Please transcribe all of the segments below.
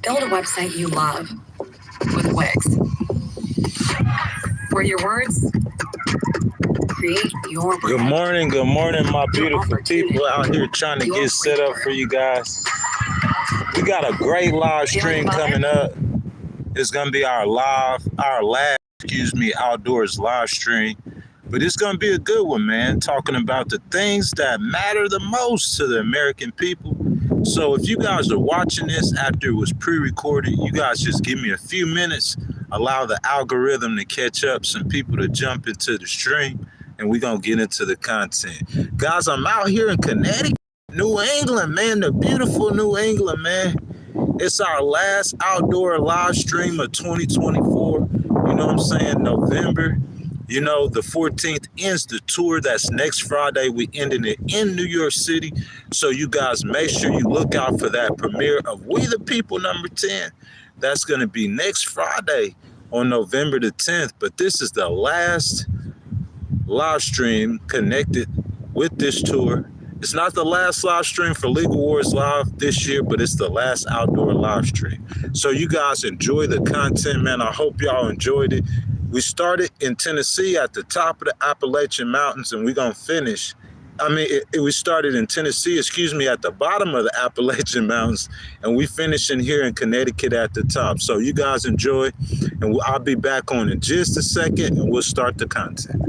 Build a website you love with Wix, where your words create your brand. Good morning, my beautiful people out here trying to get set up for you guys. We got a great live stream coming up. It's gonna be our last outdoors live stream. But it's gonna be a good one, man, talking about the things that matter the most to the American people. So if you guys are watching this after it was pre-recorded, you guys just give me a few minutes, allow the algorithm to catch up, some people to jump into the stream, and we're gonna get into the content. Guys, I'm out here in Connecticut, New England, man, the beautiful New England, man. It's our last outdoor live stream of 2024. You know what I'm saying? November. You know, the 14th ends the tour. That's next Friday. We ending it in New York City. So you guys make sure you look out for that premiere of We the People number 10. That's going to be next Friday on November the 10th. But this is the last live stream connected with this tour. It's not the last live stream for Legal Wars Live this year, but it's the last outdoor live stream. So you guys enjoy the content, man. I hope y'all enjoyed it. We started in Tennessee at the top of the Appalachian Mountains, and we're going to finish. We started in Tennessee, at the bottom of the Appalachian Mountains, and we finishing here in Connecticut at the top. So you guys enjoy, and I'll be back on in just a second, and we'll start the content.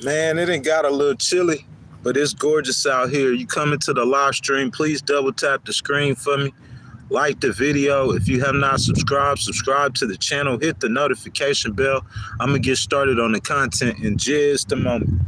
Man, it done got a little chilly, but it's gorgeous out here. You coming to the live stream, please double tap the screen for me. Like the video. If you have not subscribed, subscribe to the channel. Hit the notification bell. I'm going to get started on the content in just a moment.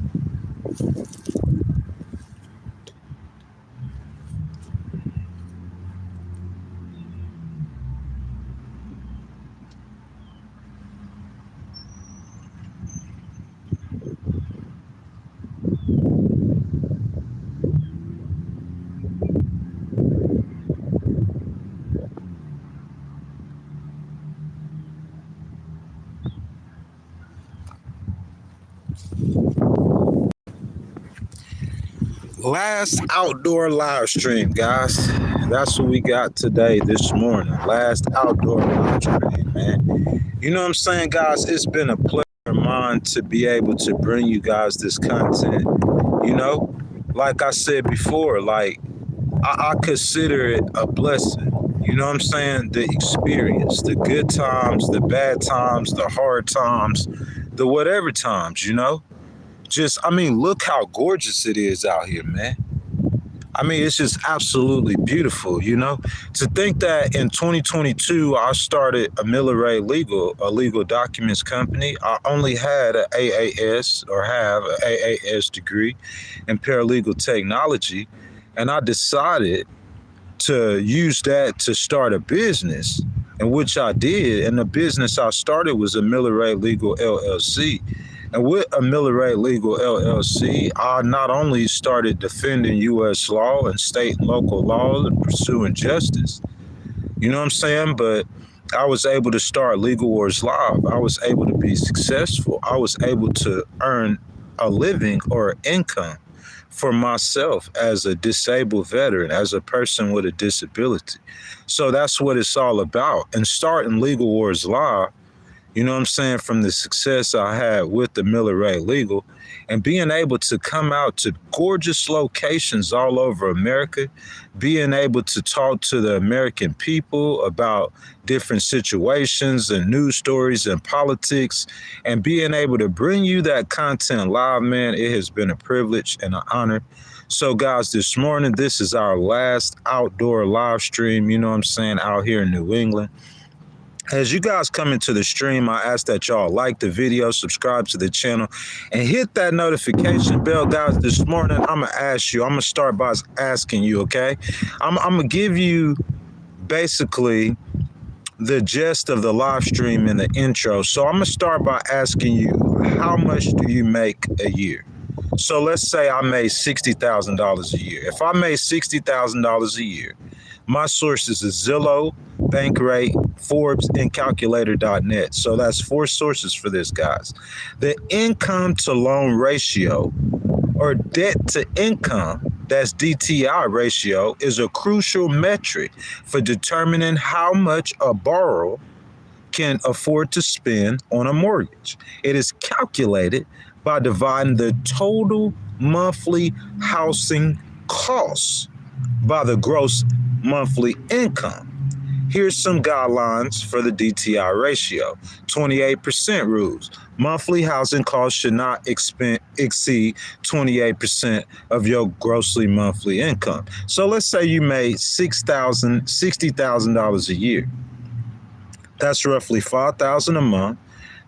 Last outdoor live stream, guys. That's what we got today, this morning. Last outdoor live stream, man. You know what I'm saying, guys? It's been a pleasure of mine to be able to bring you guys this content. You know, like I said before, like I consider it a blessing. You know what I'm saying? The experience, the good times, the bad times, the hard times, the whatever times, you know? Look how gorgeous it is out here, man. It's just absolutely beautiful, you know? To think that in 2022, I started a Miller Ray Legal, a legal documents company. I only had an AAS or have an AAS degree in paralegal technology. And I decided to use that to start a business, in which I did. And the business I started was a Miller Ray Legal LLC. And with a Miller Ray Legal LLC, I not only started defending U.S. law and state and local laws and pursuing justice, you know what I'm saying? But I was able to start Legal Wars Live. I was able to be successful. I was able to earn a living or income for myself as a disabled veteran, as a person with a disability. So that's what it's all about. And starting Legal Wars Live, You know what I'm saying? From the success I had with the Miller Ray Legal and being able to come out to gorgeous locations all over America, being able to talk to the American people about different situations and news stories and politics, and being able to bring you that content live, man, it has been a privilege and an honor. So, guys, this morning, this is our last outdoor live stream, you know what I'm saying, out here in New England. As you guys come into the stream, I ask that y'all like the video, subscribe to the channel, and hit that notification bell. Guys, this morning, I'm going to start by asking you, okay? I'm going to give you basically the gist of the live stream in the intro. So I'm going to start by asking you, how much do you make a year? So let's say I made $60,000 a year. If I made $60,000 a year, my sources is Zillow, Bankrate, Forbes, and Calculator.net. So that's 4 sources for this, guys. The income to loan ratio, or debt to income, that's DTI ratio, is a crucial metric for determining how much a borrower can afford to spend on a mortgage. It is calculated by dividing the total monthly housing costs by the gross monthly income. Here's some guidelines for the DTI ratio. 28% rules. Monthly housing costs should not exceed 28% of your grossly monthly income. So let's say you made $60,000 a year. That's roughly $5,000 a month.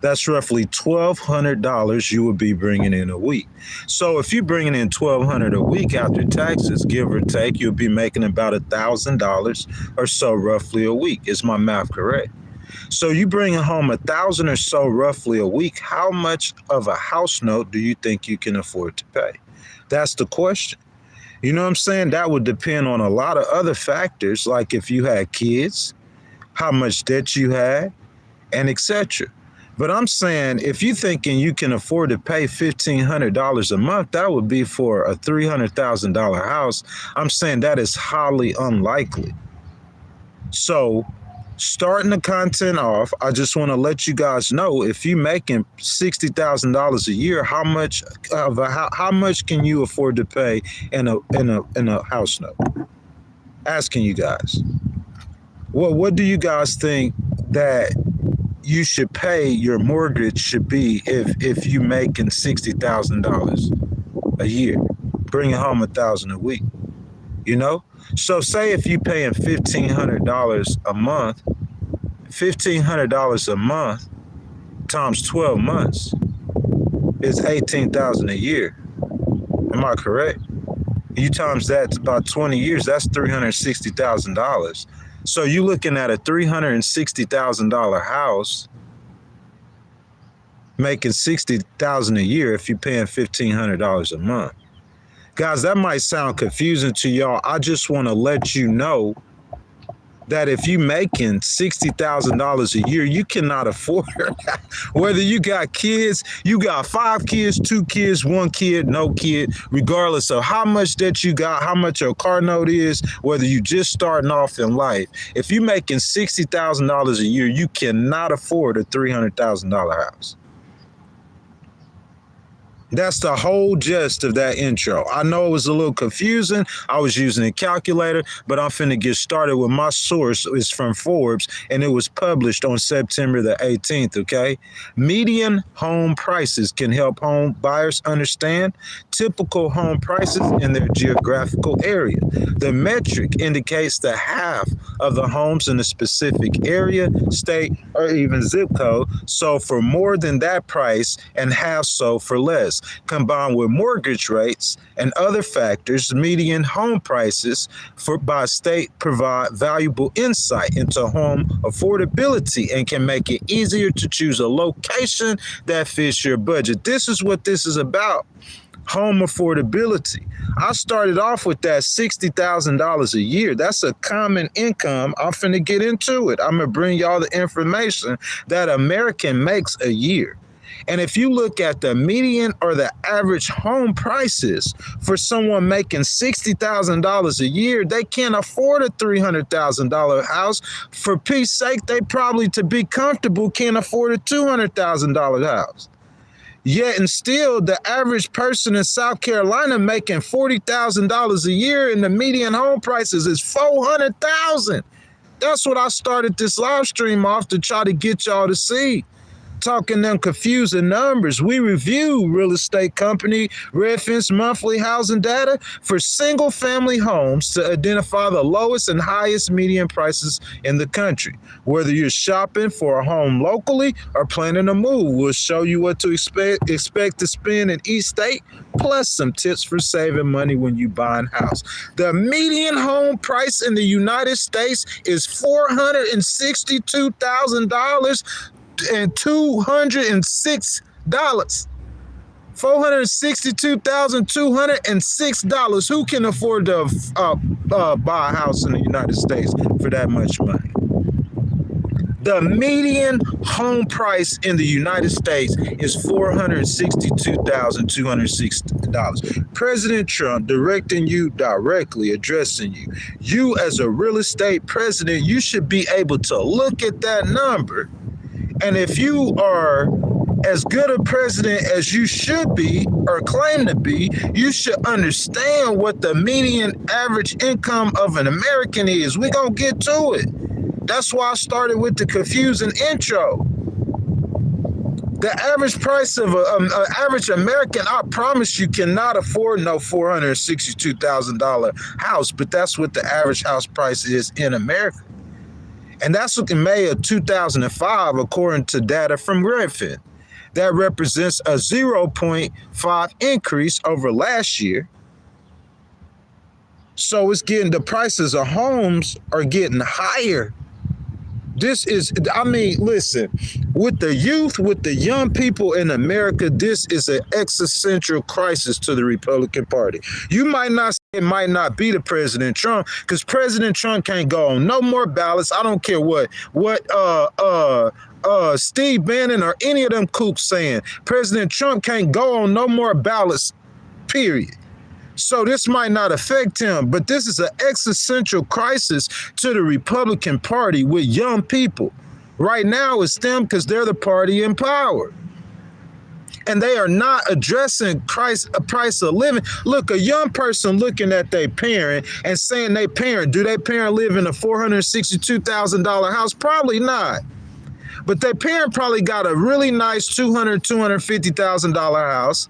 That's roughly $1,200 you would be bringing in a week. So if you're bringing in $1,200 a week after taxes, give or take, you'll be making about $1,000 or so roughly a week. Is my math correct? So you bringing home $1,000 or so roughly a week. How much of a house note do you think you can afford to pay? That's the question. You know what I'm saying? That would depend on a lot of other factors, like if you had kids, how much debt you had, and etc. But I'm saying, if you're thinking you can afford to pay $1,500 a month, that would be for a $300,000 house. I'm saying that is highly unlikely. So starting the content off, I just want to let you guys know, if you're making $60,000 a year, how much can you afford to pay in a house note? Asking you guys. Well, what do you guys think that you should pay your mortgage should be if you making $60,000 a year, bringing home $1,000 a week, you know? So say if you paying $1,500 a month, $1,500 a month times 12 months is $18,000 a year. Am I correct? You times that about 20 years, that's $360,000. So you're looking at a $360,000 house making $60,000 a year if you're paying $1,500 a month. Guys, that might sound confusing to y'all. I just want to let you know that if you're making $60,000 a year, you cannot afford whether you got kids, you got 5 kids, 2 kids, 1 kid, no kid, regardless of how much debt you got, how much your car note is, whether you just starting off in life. If you're making $60,000 a year, you cannot afford a $300,000 house. That's the whole gist of that intro. I know it was a little confusing. I was using a calculator, but I'm finna get started with my source. It's from Forbes, and it was published on September the 18th, okay? Median home prices can help home buyers understand typical home prices in their geographical area. The metric indicates the half of the homes in a specific area, state, or even zip code sold for more than that price and half sold for less. Combined with mortgage rates and other factors, median home prices by state provide valuable insight into home affordability and can make it easier to choose a location that fits your budget. This is what this is about. Home affordability. I started off with that $60,000 a year. That's a common income. I'm finna get into it. I'm gonna bring y'all the information that American makes a year. And if you look at the median or the average home prices for someone making $60,000 a year, they can't afford a $300,000 house. For peace sake, they probably, to be comfortable, can't afford a $200,000 house. Yet and still, the average person in South Carolina making $40,000 a year, and the median home prices is $400,000. That's what I started this live stream off to try to get y'all to see. Talking them confusing numbers. We review real estate company Redfin's monthly housing data for single family homes to identify the lowest and highest median prices in the country. Whether you're shopping for a home locally or planning a move, we'll show you what to expect to spend in each state, plus some tips for saving money when you buying a house. The median home price in the United States is $462,000 and $206. $462,206. Who can afford to buy a house in the United States for that much money? The median home price in the United States is $462,206. President Trump directing you directly, addressing you. You as a real estate president, you should be able to look at that number. And if you are as good a president as you should be or claim to be, you should understand what the median average income of an American is. We're going to get to it. That's why I started with the confusing intro. The average price of an average American, I promise you, cannot afford no $462,000 house, but that's what the average house price is in America. And that's in May of 2005, according to data from Redfin. That represents a 0.5 increase over last year. So it's getting, the prices of homes are getting higher. This is, I mean, listen, with the youth, with the young people in America, this is an existential crisis to the Republican Party. You might not say it might not be the President Trump, because President Trump can't go on no more ballots. I don't care what Steve Bannon or any of them kooks saying. President Trump can't go on no more ballots, period. So this might not affect him, but this is an existential crisis to the Republican Party with young people. Right now it's them because they're the party in power. And they are not addressing price of living. Look, a young person looking at their parent and saying do their parent live in a $462,000 house? Probably not. But their parent probably got a really nice $250,000 house.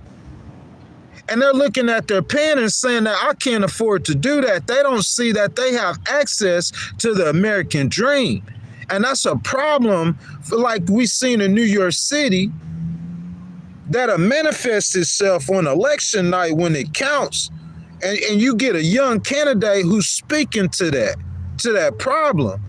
And they're looking at their parents saying that I can't afford to do that. They don't see that they have access to the American dream. And that's a problem, like we seen in New York City, that'll manifest itself on election night when it counts. And you get a young candidate who's speaking to that problem.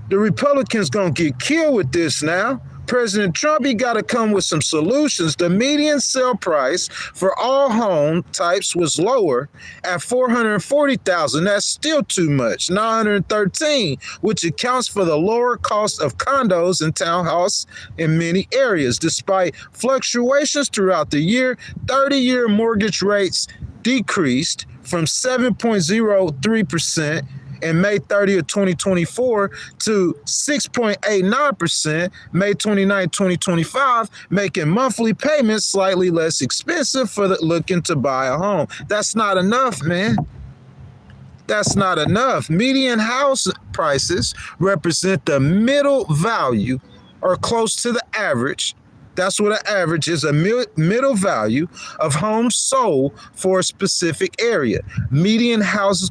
The Republicans gonna get killed with this now. President Trump, he got to come with some solutions. The median sale price for all home types was lower at $440,000. That's still too much, $913, which accounts for the lower cost of condos and townhouses in many areas. Despite fluctuations throughout the year, 30-year mortgage rates decreased from 7.03% in May 30 of 2024 to 6.89% May 29, 2025, making monthly payments slightly less expensive for the looking to buy a home. That's not enough, man. That's not enough. Median house prices represent the middle value or close to the average. That's what an average is, a middle value of homes sold for a specific area. Median houses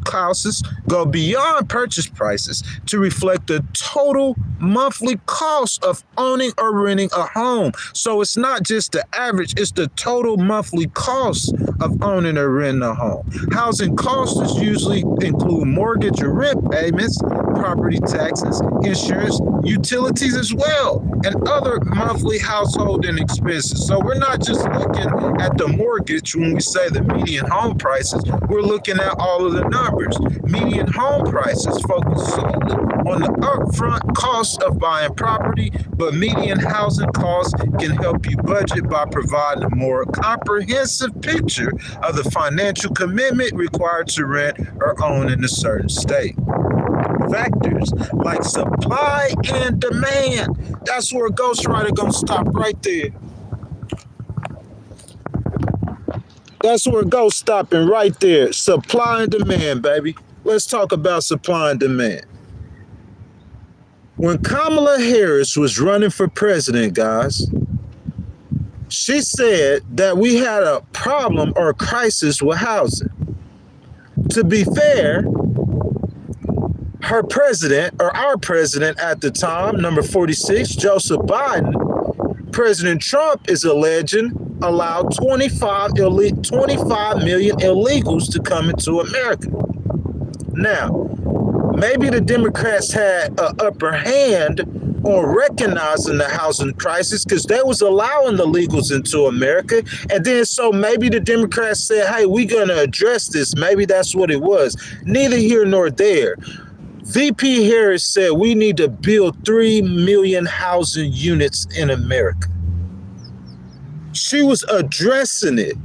go beyond purchase prices to reflect the total monthly cost of owning or renting a home. So it's not just the average, it's the total monthly cost of owning or renting a home. Housing costs usually include mortgage or rent payments, property taxes, insurance, utilities as well, and other monthly household and expenses. So we're not just looking at the mortgage when we say the median home prices, we're looking at all of the numbers. Median home prices focus solely on the upfront cost of buying property, but median housing costs can help you budget by providing a more comprehensive picture of the financial commitment required to rent or own in a certain state. Factors like supply and demand. That's where Ghostwriter gonna stop right there. That's where it goes stopping right there. Supply and demand, baby. Let's talk about supply and demand. When Kamala Harris was running for president, guys, she said that we had a problem or a crisis with housing. To be fair, her president, or our president at the time, number 46, Joseph Biden, President Trump is alleging allowed 25 million illegals to come into America. Now, maybe the Democrats had an upper hand on recognizing the housing crisis because they was allowing the illegals into America. And then so maybe the Democrats said, hey, we're going to address this. Maybe that's what it was. Neither here nor there. VP Harris said we need to build 3 million housing units in America. She was addressing it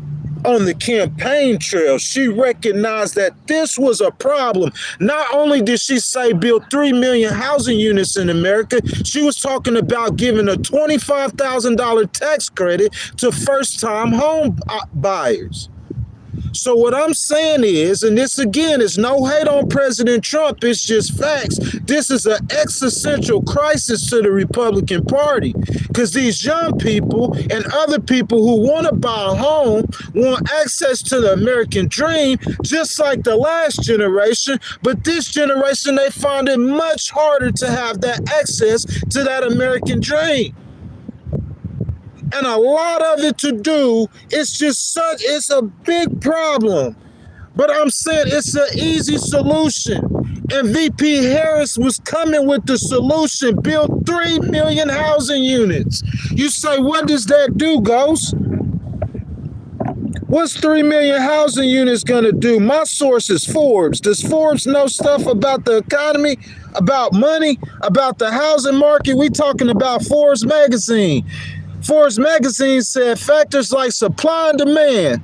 on the campaign trail. She recognized that this was a problem. Not only did she say build 3 million housing units in America, she was talking about giving a $25,000 tax credit to first-time home buyers. So what I'm saying is, and this again is no hate on President Trump, it's just facts. This is an existential crisis to the Republican Party because these young people and other people who want to buy a home want access to the American dream, just like the last generation. But this generation, they find it much harder to have that access to that American dream. And a lot of it to do, it's a big problem. But I'm saying it's an easy solution. And VP Harris was coming with the solution, build 3 million housing units. You say, what does that do, Ghost? What's 3 million housing units gonna do? My source is Forbes. Does Forbes know stuff about the economy, about money, about the housing market? We talking about Forbes magazine. Forbes magazine said factors like supply and demand.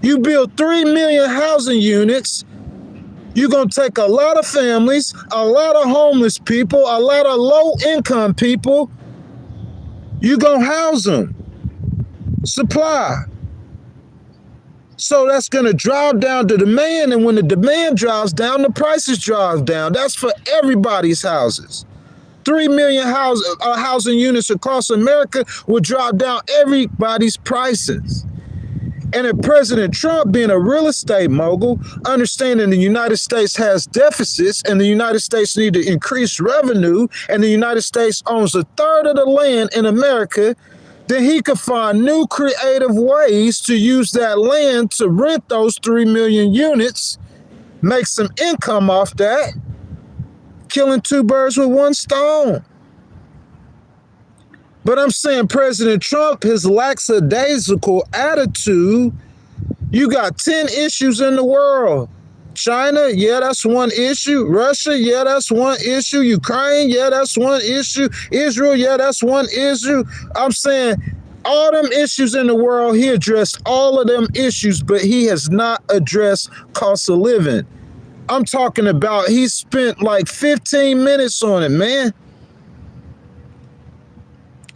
You build 3 million housing units, you're going to take a lot of families, a lot of homeless people, a lot of low-income people. You're going to house them. Supply. So that's going to drive down the demand, and when the demand drives down, the prices drive down. That's for everybody's houses. 3 million housing units across America will drive down everybody's prices. And if President Trump, being a real estate mogul, understanding the United States has deficits and the United States need to increase revenue and the United States owns a third of the land in America, then he could find new creative ways to use that land to rent those 3 million units, make some income off that, killing two birds with one stone. But I'm saying President Trump, his lackadaisical attitude, you got 10 issues in the world. China, yeah, that's one issue. Russia, yeah, that's one issue. Ukraine, yeah, that's one issue. Israel, yeah, that's one issue. I'm saying all them issues in the world, he addressed all of them issues, but he has not addressed cost of living. I'm talking about he spent like 15 minutes on it, man.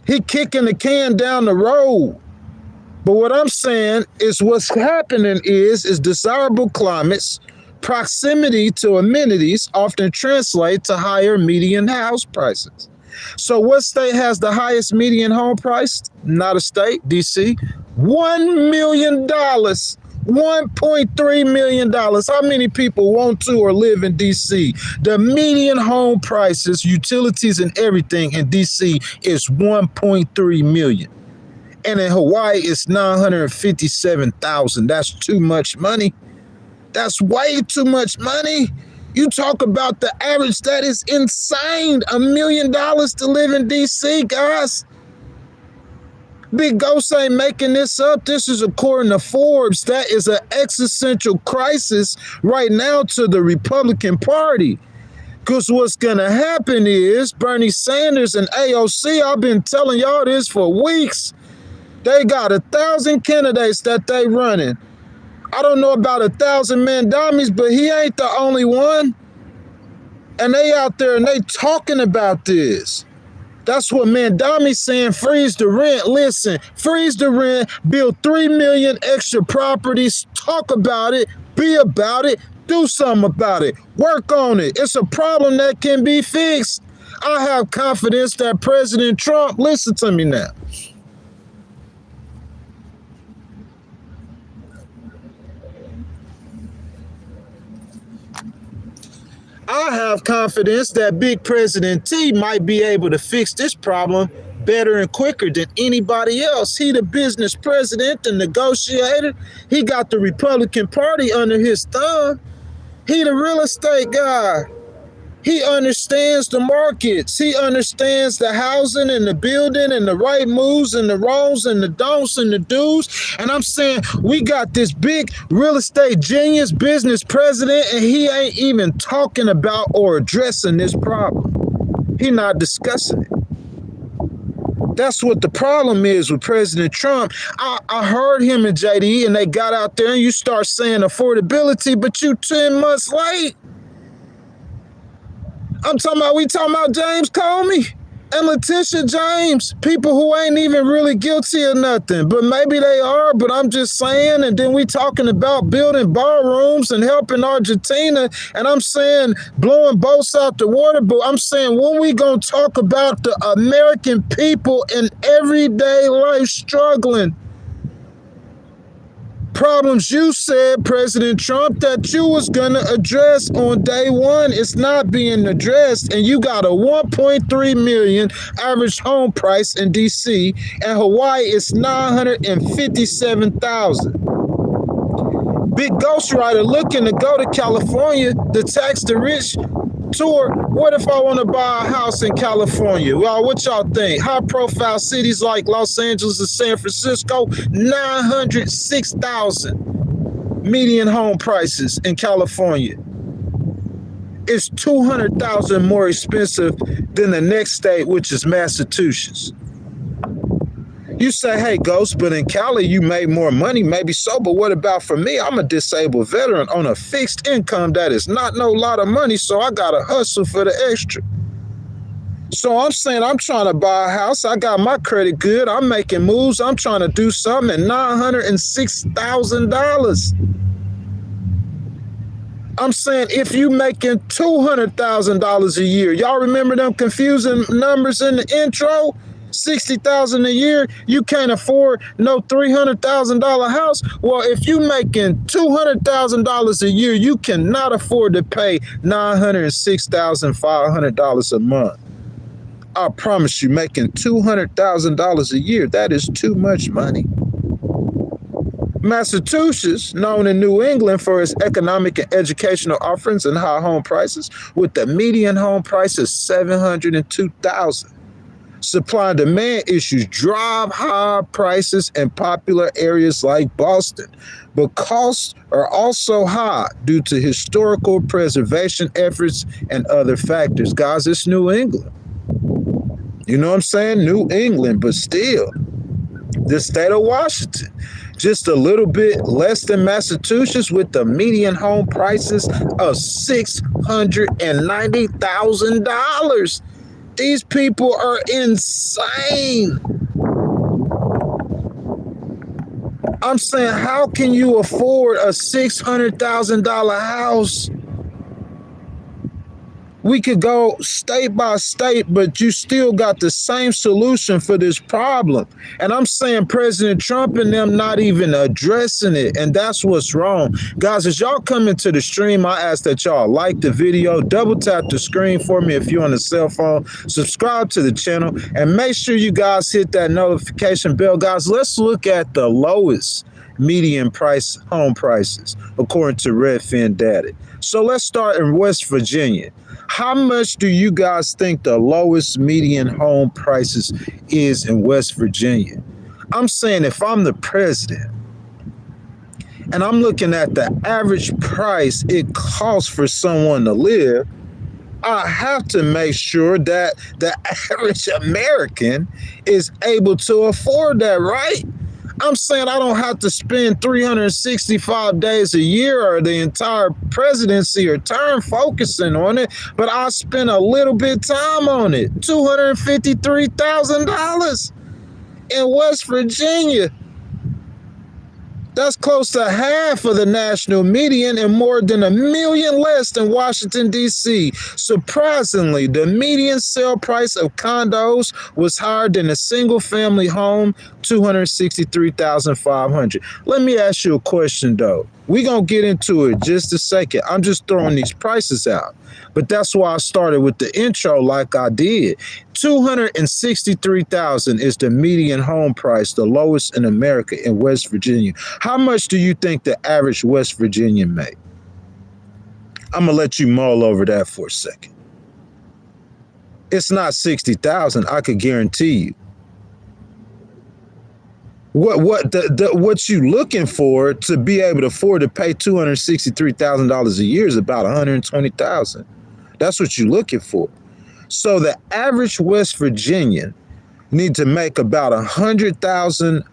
He kicking the can down the road. But what I'm saying is what's happening is desirable climates, proximity to amenities often translate to higher median house prices. So what state has the highest median home price? Not a state, DC. $1 million. $1.3 million. How many people want to or live in DC? The median home prices, utilities, and everything in DC is 1.3 million. And in Hawaii, it's 957,000. That's too much money. That's way too much money. You talk about the average, that is insane. $1 million to live in DC, guys. Big Ghost ain't making this up. This is according to Forbes. That is an existential crisis right now to the Republican Party. Because what's going to happen is Bernie Sanders and AOC, I've been telling y'all this for weeks. They got 1,000 candidates that they running. I don't know about 1,000 mandamis, but he ain't the only one. And they out there and they talking about this. That's what Mandami's saying, freeze the rent. Listen, freeze the rent, build 3 million extra properties, talk about it, be about it, do something about it, work on it. It's a problem that can be fixed. I have confidence that President Trump, listen to me now. I have confidence that Big President T might be able to fix this problem better and quicker than anybody else. He the business president, the negotiator. He got the Republican Party under his thumb. He the real estate guy. He understands the markets. He understands the housing and the building and the right moves and the wrongs and the don'ts and the do's. And I'm saying we got this big real estate genius business president and he ain't even talking about or addressing this problem. He not discussing it. That's what the problem is with President Trump. I heard him and JD and they got out there and you start saying affordability, but you 10 months late. We talking about James Comey and Letitia James, people who ain't even really guilty of nothing, but maybe they are, but I'm just saying, and then we talking about building ballrooms and helping Argentina, and I'm saying blowing boats out the water, but I'm saying when we gonna talk about the American people in everyday life struggling? Problems you said, President Trump, that you was going to address on day one. It's not being addressed, and you got a 1.3 million average home price in D.C., and Hawaii is 957,000. Big ghostwriter looking to go to California, the tax the rich tour. What if I want to buy a house in California? Well, what y'all think? High-profile cities like Los Angeles and San Francisco, 906,000 median home prices in California. It's 200,000 more expensive than the next state, which is Massachusetts. You say, hey, Ghost, but in Cali, you made more money. Maybe so, but what about for me? I'm a disabled veteran on a fixed income that is not no lot of money, so I got to hustle for the extra. So I'm saying I'm trying to buy a house. I got my credit good. I'm making moves. I'm trying to do something at $906,000. I'm saying if you making $200,000 a year, y'all remember them confusing numbers in the intro? $60,000 a year, you can't afford no $300,000 house. Well, if you making $200,000 a year, you cannot afford to pay $906,500 a month. I promise you, making $200,000 a year, that is too much money. Massachusetts, known in New England for its economic and educational offerings and high home prices, with the median home price of $702,000. Supply and demand issues drive high prices in popular areas like Boston, but costs are also high due to historical preservation efforts and other factors. Guys, it's New England. You know what I'm saying? New England, but still, the state of Washington, just a little bit less than Massachusetts with the median home prices of $690,000. These people are insane. I'm saying, how can you afford a $600,000 house? We could go state by state, but you still got the same solution for this problem. And I'm saying President Trump and them not even addressing it. And that's what's wrong. Guys, as y'all come into the stream, I ask that y'all like the video, double tap the screen for me if you're on a cell phone, subscribe to the channel, and make sure you guys hit that notification bell. Guys, let's look at the lowest median price home prices, according to Redfin data. So let's start in West Virginia. How much do you guys think the lowest median home prices is in West Virginia? I'm saying if I'm the president and I'm looking at the average price it costs for someone to live, I have to make sure that the average American is able to afford that, right? I'm saying I don't have to spend 365 days a year or the entire presidency or term focusing on it, but I spend a little bit time on it. $253,000 in West Virginia. That's close to half of the national median and more than $1 million less than Washington, D.C. Surprisingly, the median sale price of condos was higher than a single-family home, $263,500. Let me ask you a question, though. We're going to get into it just a second. I'm just throwing these prices out. But that's why I started with the intro like I did. $263,000 is the median home price, the lowest in America in West Virginia. How much do you think the average West Virginian make? I'm going to let you mull over that for a second. It's not 60,000, I could guarantee you. What you looking for to be able to afford to pay $263,000 a year is about $120,000. That's what you're looking for. So the average West Virginian need to make about $100,000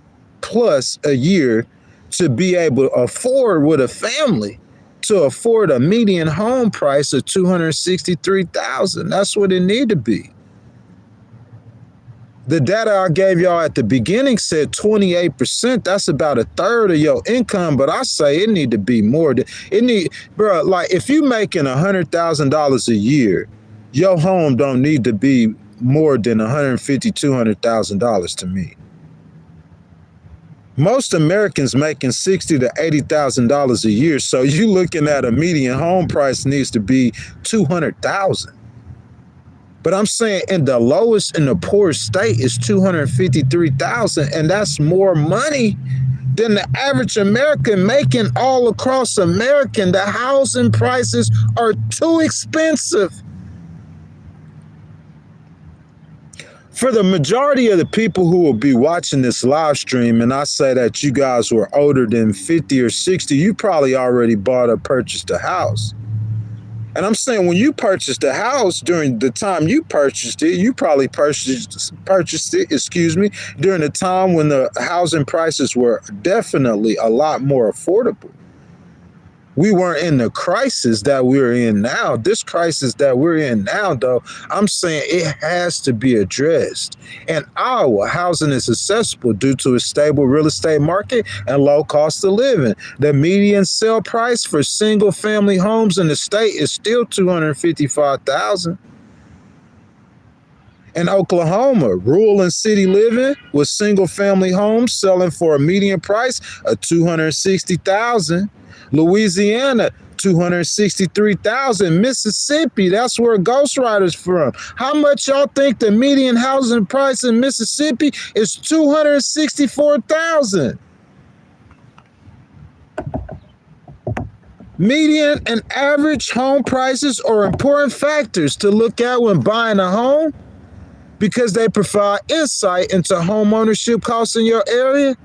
plus a year to be able to afford with a family to afford a median home price of $263,000. That's what it need to be. The data I gave y'all at the beginning said 28%. That's about a third of your income, but I say it need to be more. Bro, like if you making $100,000 a year, your home don't need to be more than $150,000, $200,000 to me. Most Americans making $60,000 to $80,000 a year, so you looking at a median home price needs to be $200,000. But I'm saying in the lowest and the poorest state is $253,000, and that's more money than the average American making all across America. The housing prices are too expensive. For the majority of the people who will be watching this live stream, and I say that you guys were older than 50 or 60, you probably already bought or purchased a house. And I'm saying when you purchased a house during the time you purchased it, you probably purchased it, during the time when the housing prices were definitely a lot more affordable. We weren't in the crisis that we're in now. This crisis that we're in now, though, I'm saying it has to be addressed. In Iowa, housing is accessible due to a stable real estate market and low cost of living. The median sale price for single-family homes in the state is still $255,000. In Oklahoma, rural and city living with single-family homes selling for a median price of $260,000. Louisiana, $263,000. Mississippi, that's where Ghost Rider's from. How much y'all think the median housing price in Mississippi is? $264,000. Median and average home prices are important factors to look at when buying a home because they provide insight into home ownership costs in your area.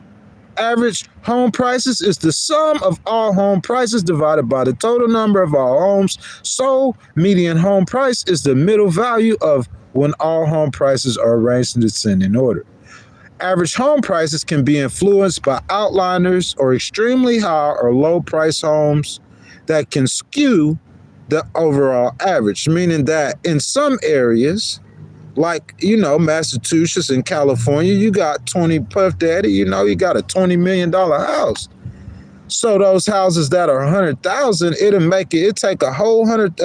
Average home prices is the sum of all home prices divided by the total number of all homes. So median home price is the middle value of when all home prices are arranged in descending order. Average home prices can be influenced by outliers or extremely high or low price homes that can skew the overall average, meaning that in some areas, like, Massachusetts and California, you got 20 Puff Daddy, you got a $20 million house. So those houses that are 100,000, it take a lot of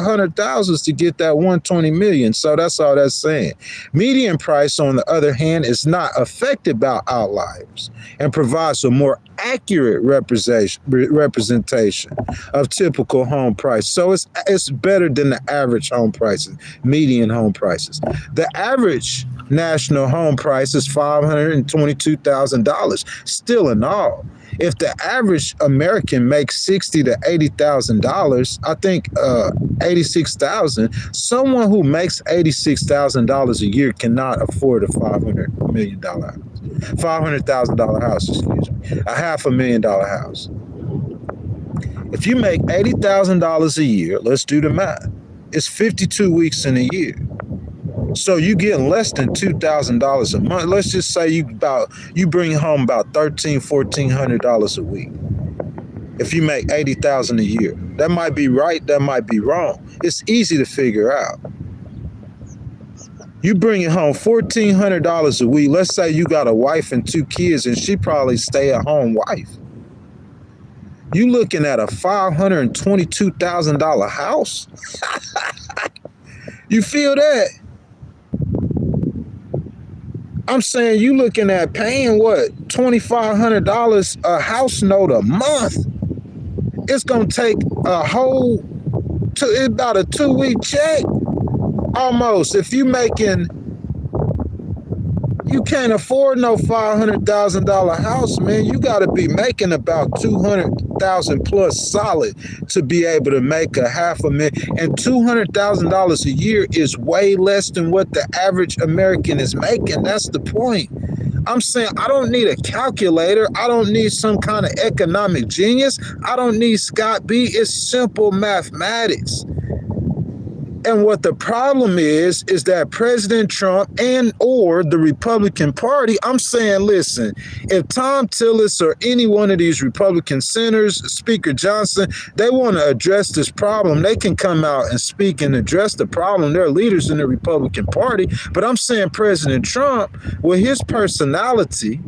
100,000s to get that 120 million. So that's all that's saying. Median price, on the other hand, is not affected by outliers and provides a more accurate representation of typical home price. So it's better than the average home prices, median home prices. The average national home price is $522,000, still in all. If the average American makes $60,000 to $80,000, I think 86,000. Someone who makes $86,000 a year cannot afford a $500 million house, $500,000 house. Excuse me, a $500,000 house. If you make $80,000 a year, let's do the math. It's 52 weeks in a year. So you get less than $2,000 a month. Let's just say you bring home about $1,400 a week. If you make $80,000 a year, that might be right, that might be wrong. It's easy to figure out. You bring it home $1,400 a week. Let's say you got a wife and 2 kids, and she probably stay-at-home wife. You looking at a $522,000 house? You feel that? I'm saying you looking at paying what, $2,500 a house note a month. It's gonna take about a 2-week check almost. If you can't afford no $500,000 house, man. You got to be making about 200,000 plus solid to be able to make a $500,000. And $200,000 a year is way less than what the average American is making. That's the point. I'm saying I don't need a calculator. I don't need some kind of economic genius. I don't need Scott B. It's simple mathematics. And what the problem is that President Trump and or the Republican Party, I'm saying, listen, if Tom Tillis or any one of these Republican senators, Speaker Johnson, they want to address this problem, they can come out and speak and address the problem. They're leaders in the Republican Party. But I'm saying President Trump, with his personality,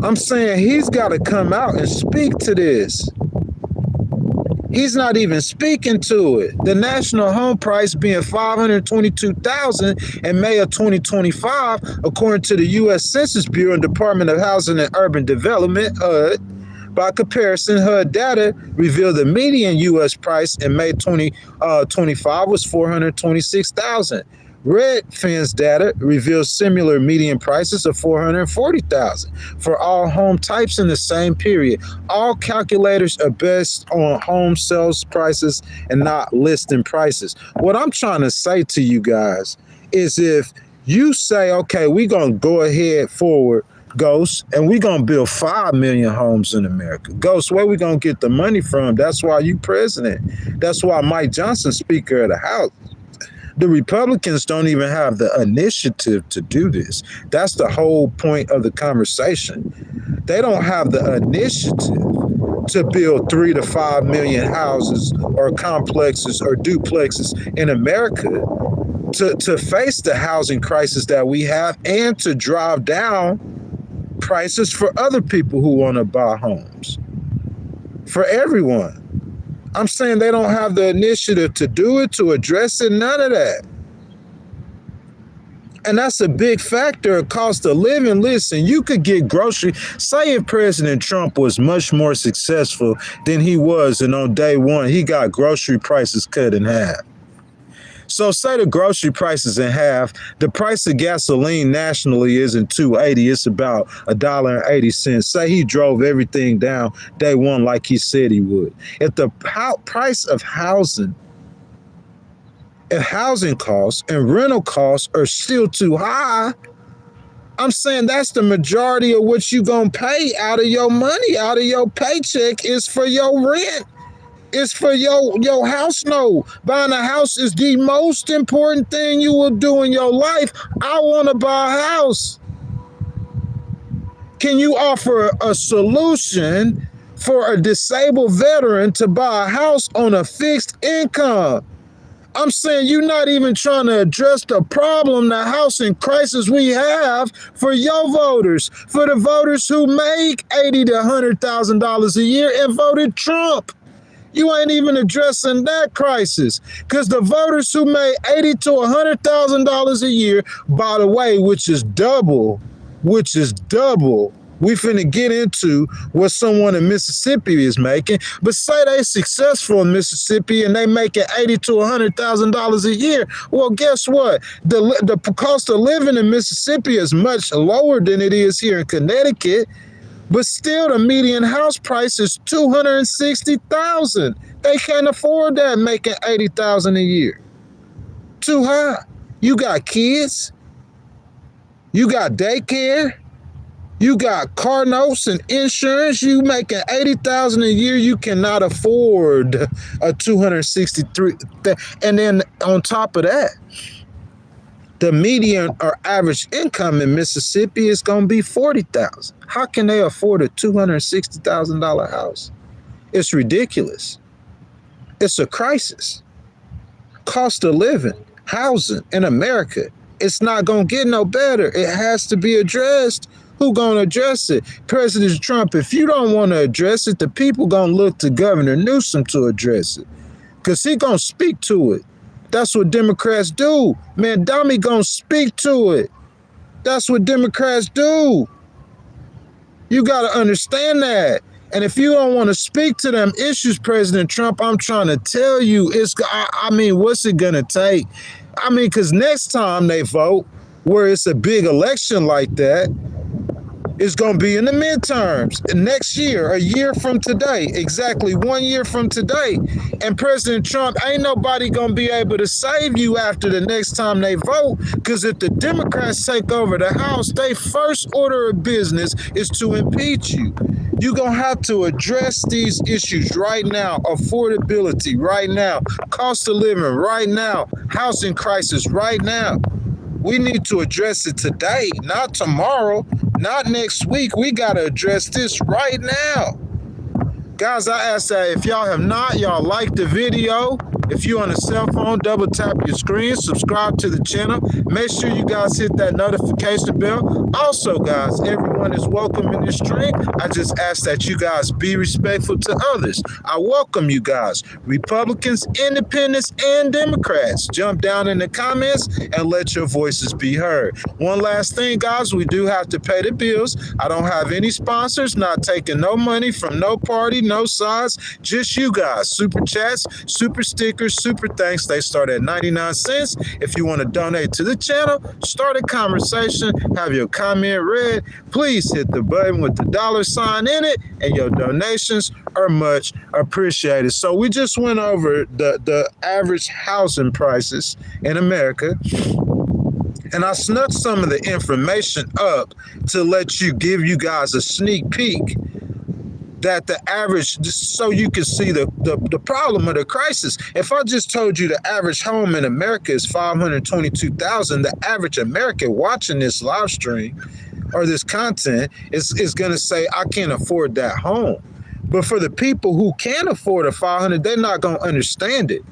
I'm saying he's got to come out and speak to this. He's not even speaking to it. The national home price being $522,000 in May of 2025, according to the U.S. Census Bureau and Department of Housing and Urban Development, HUD. By comparison, HUD data revealed the median U.S. price in May 2025 was $426,000. Redfin's data reveals similar median prices of $440,000 for all home types in the same period. All calculators are based on home sales prices and not listing prices. What I'm trying to say to you guys is if you say, okay, we're going to go ahead forward, Ghost, and we're going to build 5 million homes in America. Ghost, where we going to get the money from? That's why you president. That's why Mike Johnson, Speaker of the House. The Republicans don't even have the initiative to do this. That's the whole point of the conversation. They don't have the initiative to build 3 to 5 million houses or complexes or duplexes in America to face the housing crisis that we have and to drive down prices for other people who want to buy homes. For everyone. I'm saying they don't have the initiative to do it, to address it, none of that. And that's a big factor, cost of living. Listen, you could get grocery. Say if President Trump was much more successful than he was, and on day one, he got grocery prices cut in half. So say the grocery prices in half, the price of gasoline nationally isn't $2.80, it's about $1.80. Say he drove everything down day one like he said he would. If the price of housing, if housing costs and rental costs are still too high, I'm saying that's the majority of what you gonna pay out of your money, out of your paycheck is for your rent. It's for your house note. Buying a house is the most important thing you will do in your life. I want to buy a house. Can you offer a solution for a disabled veteran to buy a house on a fixed income? I'm saying you're not even trying to address the problem, the housing crisis we have for your voters, for the voters who make $80,000 to $100,000 a year and voted Trump. You ain't even addressing that crisis because the voters who made $80,000 to $100,000 a year, by the way, which is double, we finna get into what someone in Mississippi is making, but say they successful in Mississippi and they making $80,000 to $100,000 a year. Well, guess what? The cost of living in Mississippi is much lower than it is here in Connecticut. But still, the median house price is $260,000. They can't afford that, making $80,000 a year. Too high. You got kids. You got daycare. You got car notes and insurance. You making $80,000 a year. You cannot afford a 263. And then on top of that, the median or average income in Mississippi is going to be $40,000. How can they afford a $260,000 house? It's ridiculous. It's a crisis. Cost of living, housing in America, it's not going to get no better. It has to be addressed. Who going to address it? President Trump. If you don't want to address it, the people going to look to Governor Newsom to address it, because he going to speak to it. That's what Democrats do. Man, Dummy going to speak to it. That's what Democrats do. You got to understand that. And if you don't want to speak to them issues, President Trump, I'm trying to tell you, what's it going to take? Because next time they vote, where it's a big election like that, it's going to be in the midterms next year, a year from today, exactly 1 year from today. And President Trump, ain't nobody going to be able to save you after the next time they vote, because if the Democrats take over the House, their first order of business is to impeach you. You're going to have to address these issues right now. Affordability right now. Cost of living right now. Housing crisis right now. We need to address it today, not tomorrow, not next week. We got to address this right now. Guys, I ask that if y'all have not, y'all like the video. If you're on a cell phone, double tap your screen, subscribe to the channel. Make sure you guys hit that notification bell. Also, guys, everyone is welcome in this stream. I just ask that you guys be respectful to others. I welcome you guys, Republicans, Independents, and Democrats. Jump down in the comments and let your voices be heard. One last thing, guys, we do have to pay the bills. I don't have any sponsors, not taking no money from no party, no sides, just you guys. Super chats, super stickers, super thanks. They start at 99 cents. If you want to donate to the channel, start a conversation, have your comment read, please hit the button with the $sign in it, and your donations are much appreciated. So we just went over the average housing prices in America, and I snuck some of the information up to give you guys a sneak peek that the average, so you can see the problem of the crisis. If I just told you the average home in America is $522,000, the average American watching this live stream or this content is going to say, I can't afford that home. But for the people who can afford a $500,000, they're not going to understand it.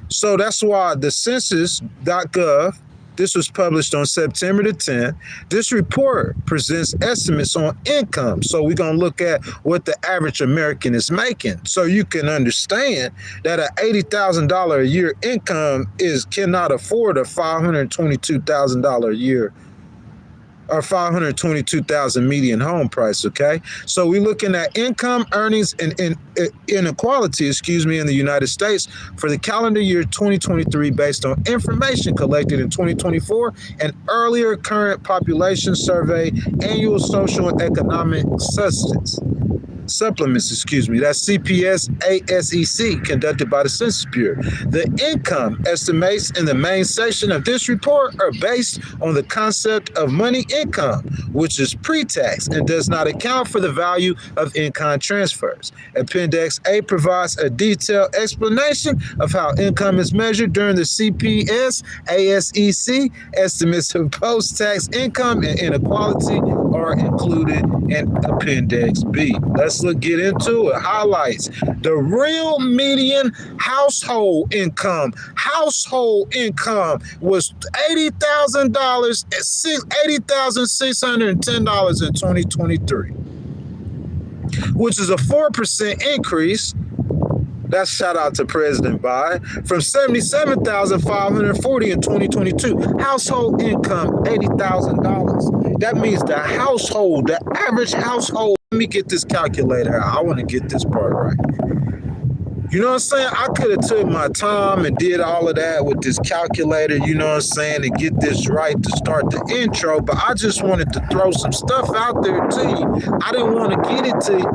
So that's why the census.gov, this was published on September the 10th. This report presents estimates on income. So we're going to look at what the average American is making, so you can understand that an $80,000 a year income cannot afford a $522,000 a year or $522,000 median home price, okay? So we're looking at income, earnings, and inequality, in the United States for the calendar year 2023 based on information collected in 2024 and earlier current population survey, annual social and economic supplements, that's CPS ASEC, conducted by the Census Bureau. The income estimates in the main section of this report are based on the concept of money income, which is pre-tax and does not account for the value of in-kind transfers. Appendix A provides a detailed explanation of how income is measured during the CPS ASEC. Estimates of post-tax income and inequality are included in Appendix B. Let's get into it. Highlights. The real median household income was $80,610 in 2023, which is a 4% increase. That's shout out to President Biden, from $77,540 in 2022. Household income, $80,000. That means the average household. Let me get this calculator out. I want to get this part right. You know what I'm saying? I could have took my time and did all of that with this calculator, you know what I'm saying, to get this right to start the intro, but I just wanted to throw some stuff out there to you. I didn't want to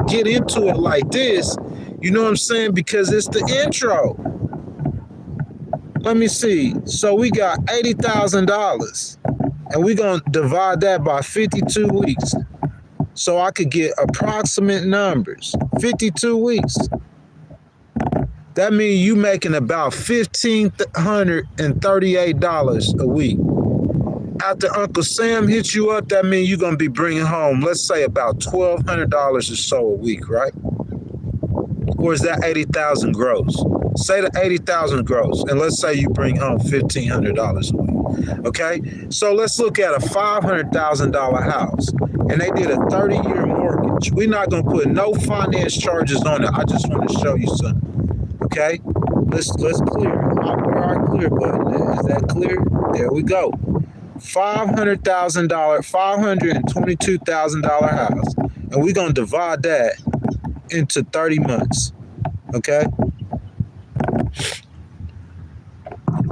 get into it like this, you know what I'm saying, because it's the intro. Let me see. So we got $80,000 and we're going to divide that by 52 weeks. So I could get approximate numbers. 52 weeks. That means you making about $1,538 a week. After Uncle Sam hits you up, that means you're going to be bringing home, let's say, about $1,200 or so a week, right? Or is that 80,000 gross? Say the 80,000 gross, and let's say you bring home $1,500 a week. Okay, so let's look at a $500,000 house, and they did a 30-year mortgage. We're not gonna put no finance charges on it. I just want to show you something. Okay, let's clear it. Where our clear button is. Is that clear? There we go. $522,000 house, and we're gonna divide that into 30 months. Okay.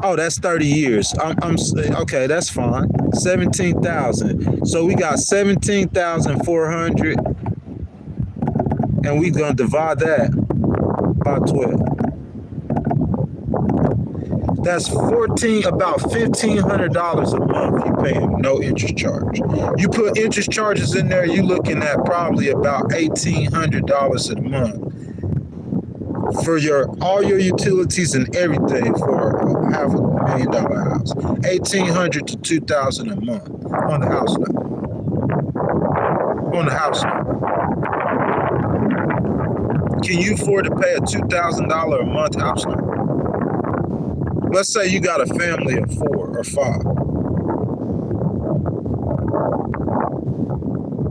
Oh, that's 30 years. I'm okay. That's fine. 17,000. So we got 17,400, and we're gonna divide that by 12. That's about $1,500 a month you pay him, no interest charge. You put interest charges in there, you looking at probably about $1,800 a month for all your utilities and everything for a $500,000 house. $1,800 to $2,000 a month on the house note. On the house note. Can you afford to pay a $2,000 a month house note? Let's say you got a family of 4 or 5.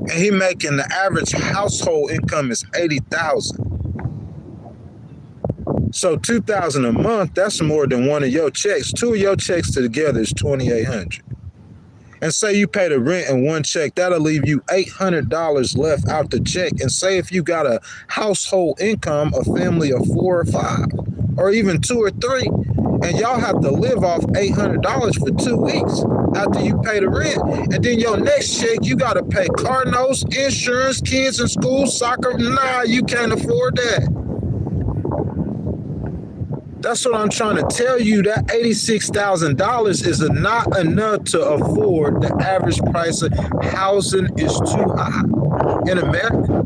And he making the average household income is $80,000. So $2,000 a month, that's more than one of your checks. 2 of your checks together is $2,800. And say you pay the rent in one check, that'll leave you $800 left out the check. And say if you got a household income, a family of 4 or 5, or even 2 or 3, and y'all have to live off $800 for 2 weeks after you pay the rent. And then your next check, you got to pay car notes, insurance, kids in school, soccer. Nah, you can't afford that. That's what I'm trying to tell you. That $86,000 is not enough to afford. The average price of housing is too high in America.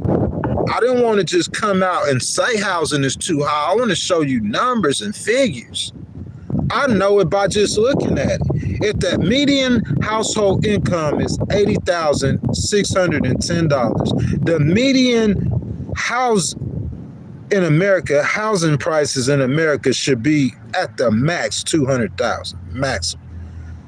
I didn't want to just come out and say housing is too high. I want to show you numbers and figures. I know it by just looking at it. If that median household income is $80,610, the median in America, housing prices in America should be at the max 200,000, maximum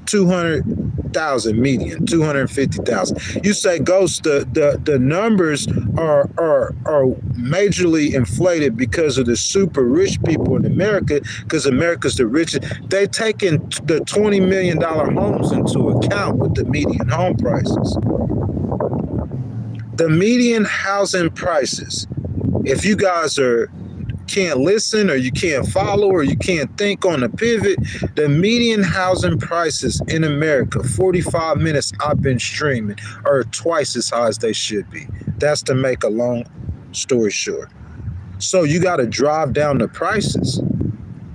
200,000 median, 250,000. You say, Ghost, the numbers are majorly inflated because of the super rich people in America, because America's the richest. They taking the $20 million homes into account with the median home prices. The median housing prices, if you guys can't listen, or you can't follow, or you can't think on a pivot, the median housing prices in America, 45 minutes I've been streaming, are twice as high as they should be. That's to make a long story short. So you got to drive down the prices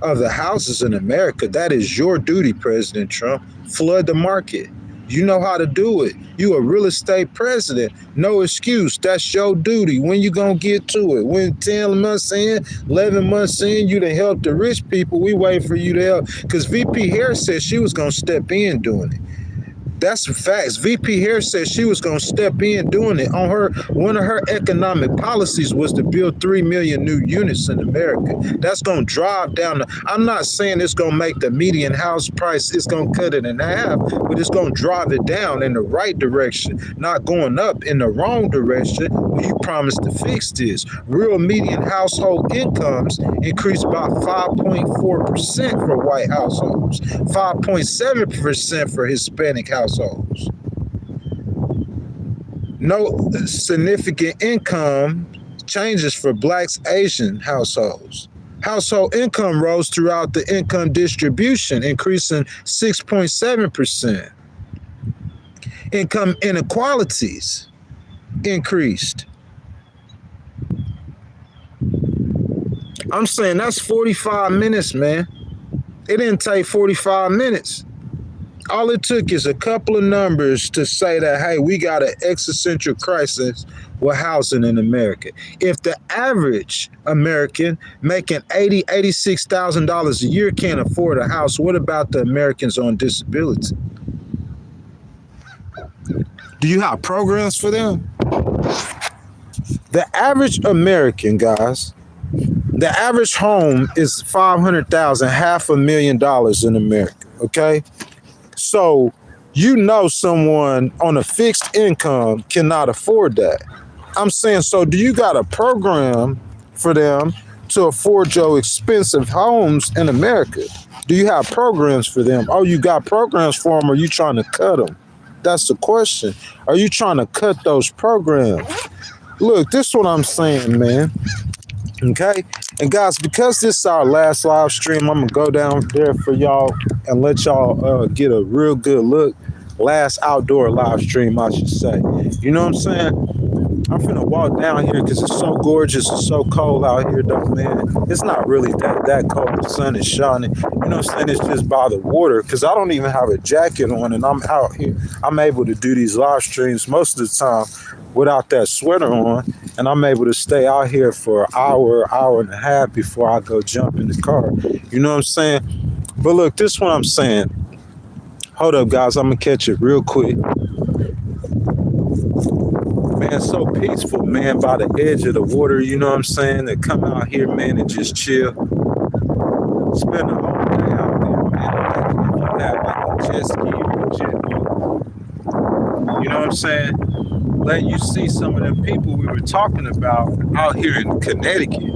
of the houses in America. That is your duty, President Trump. Flood the market. You know how to do it. You a real estate president. No excuse. That's your duty. When you gonna get to it? When 10 months in, 11 months in, you done help the rich people. We wait for you to help. Because VP Harris said she was gonna step in doing it. That's facts. VP Harris said she was going to step in doing it. One of her economic policies was to build 3 million new units in America. That's going to drive down I'm not saying it's going to make the median house price, it's going to cut it in half, but it's going to drive it down in the right direction, not going up in the wrong direction when you promised to fix this. Real median household incomes increased by 5.4% for white households, 5.7% for Hispanic households. No significant income changes for Blacks, Asian households. Household income rose throughout the income distribution, increasing 6.7%. Income inequalities increased. I'm saying that's 45 minutes, man. It didn't take 45 minutes. All it took is a couple of numbers to say that, hey, we got an existential crisis with housing in America. If the average American making $86,000 a year can't afford a house, what about the Americans on disability? Do you have programs for them? The average American, guys, the average home is $500,000, $500,000 in America, okay? So you know someone on a fixed income cannot afford that. I'm saying, so do you got a program for them to afford your expensive homes in America? Do you have programs for them? Oh, you got programs for them, or are you trying to cut them? That's the question. Are you trying to cut those programs? Look, this is what I'm saying, man. Okay, and guys, because this is our last live stream, I'm gonna go down there for y'all and let y'all get a real good look. Last outdoor live stream, I should say. You know what I'm saying? I'm finna walk down here because it's so gorgeous. It's so cold out here, though, man. It's not really that cold. The sun is shining. You know what I'm saying? It's just by the water because I don't even have a jacket on, and I'm out here. I'm able to do these live streams most of the time without that sweater on, and I'm able to stay out here for an hour and a half before I go jump in the car. You know what I'm saying? But look, this is what I'm saying. Hold up, guys. I'm gonna catch it real quick. Man, so peaceful, man, by the edge of the water. You know what I'm saying? To come out here, man, and just chill. Spend the whole day out there, man. Imagine if you had like a jet ski or a jet boat. You know what I'm saying? Let you see some of them people we were talking about out here in Connecticut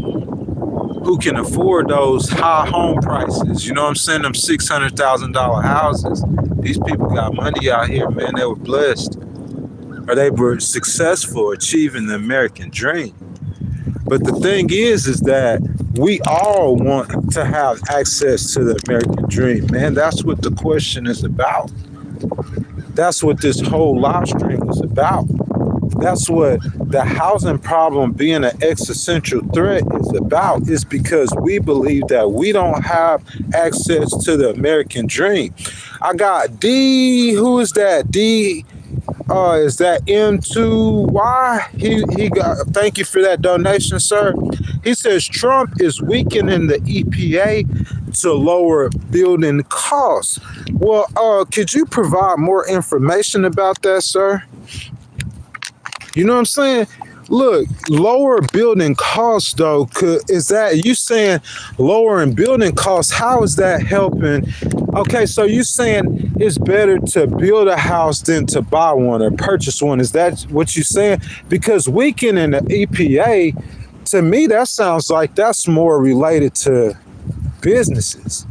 who can afford those high home prices. You know what I'm saying? Them $600,000 houses. These people got money out here, man. They were blessed, or they were successful achieving the American dream. But the thing is that we all want to have access to the American dream, man. That's what the question is about. That's what this whole live stream was about. That's what the housing problem being an existential threat is about. Is because we believe that we don't have access to the American dream. I got D. Who is that? D. Is that M2Y? He got. Thank you for that donation, sir. He says Trump is weakening the EPA to lower building costs. Well, could you provide more information about that, sir? You know what I'm saying? Look, lower building costs, though, is that you saying lowering building costs? How is that helping? Okay, so you saying it's better to build a house than to buy one or purchase one. Is that what you're saying? Because weakening the EPA, to me, that sounds like that's more related to businesses.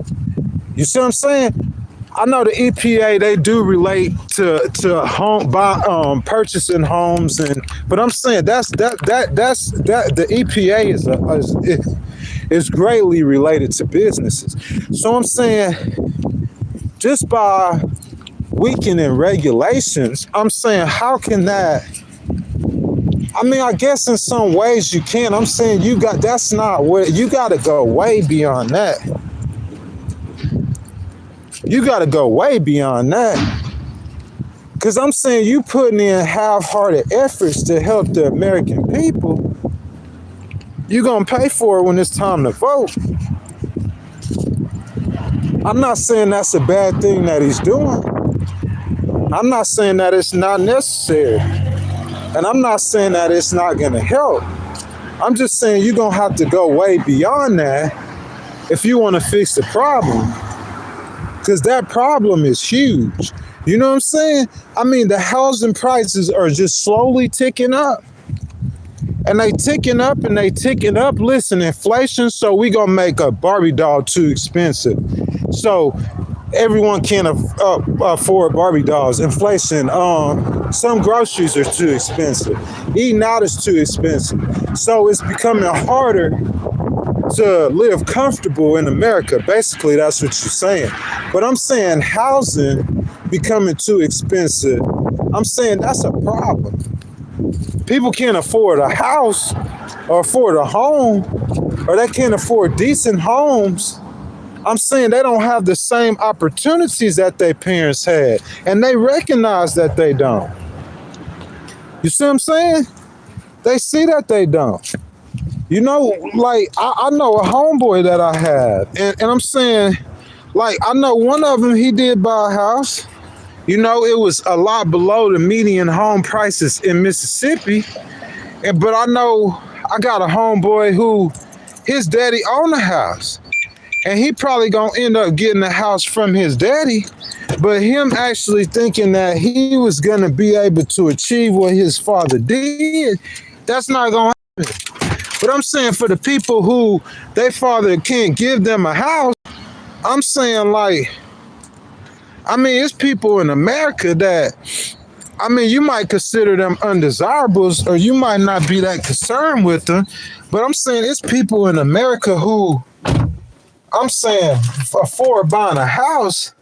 You see what I'm saying? I know the EPA, they do relate to home purchasing homes, but I'm saying that's the EPA is greatly related to businesses. So I'm saying just by weakening regulations, I'm saying how can that? I mean, I guess in some ways you can. I'm saying that's not what you got to go way beyond that. You got to go way beyond that. Because I'm saying you putting in half-hearted efforts to help the American people. You're going to pay for it when it's time to vote. I'm not saying that's a bad thing that he's doing. I'm not saying that it's not necessary. And I'm not saying that it's not going to help. I'm just saying you're going to have to go way beyond that if you want to fix the problem. Because that problem is huge. You know what I'm saying? I mean, the housing prices are just slowly ticking up. And they ticking up and they ticking up. Listen, inflation, so we going to make a Barbie doll too expensive. So everyone can't afford Barbie dolls. Inflation, some groceries are too expensive. Eating out is too expensive. So it's becoming harder to live comfortable in America. Basically, that's what you're saying. But I'm saying housing becoming too expensive. I'm saying that's a problem. People can't afford a house or afford a home, or they can't afford decent homes. I'm saying they don't have the same opportunities that their parents had, and they recognize that they don't. You see what I'm saying? They see that they don't. You know, like I know a homeboy that I have, and I'm saying, like, I know one of them, he did buy a house. You know, it was a lot below the median home prices in Mississippi. But I know I got a homeboy who his daddy owned a house. And he probably gonna end up getting a house from his daddy. But him actually thinking that he was gonna be able to achieve what his father did, that's not gonna happen. But I'm saying for the people who their father can't give them a house, I'm saying, like, I mean, it's people in America that, I mean, you might consider them undesirables or you might not be that concerned with them. But I'm saying it's people in America who, I'm saying, afford buying a house.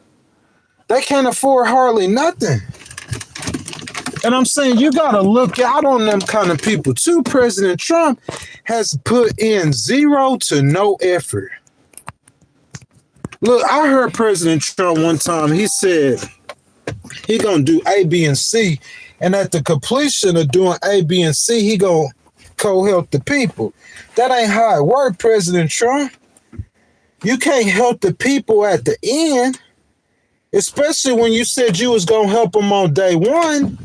They can't afford hardly nothing. And I'm saying you got to look out on them kind of people too. President Trump has put in zero to no effort. Look, I heard President Trump one time, he said he gonna do A, B, and C. And at the completion of doing A, B, and C, he gonna co-help the people. That ain't how it works, President Trump. You can't help the people at the end, especially when you said you was gonna help them on day one.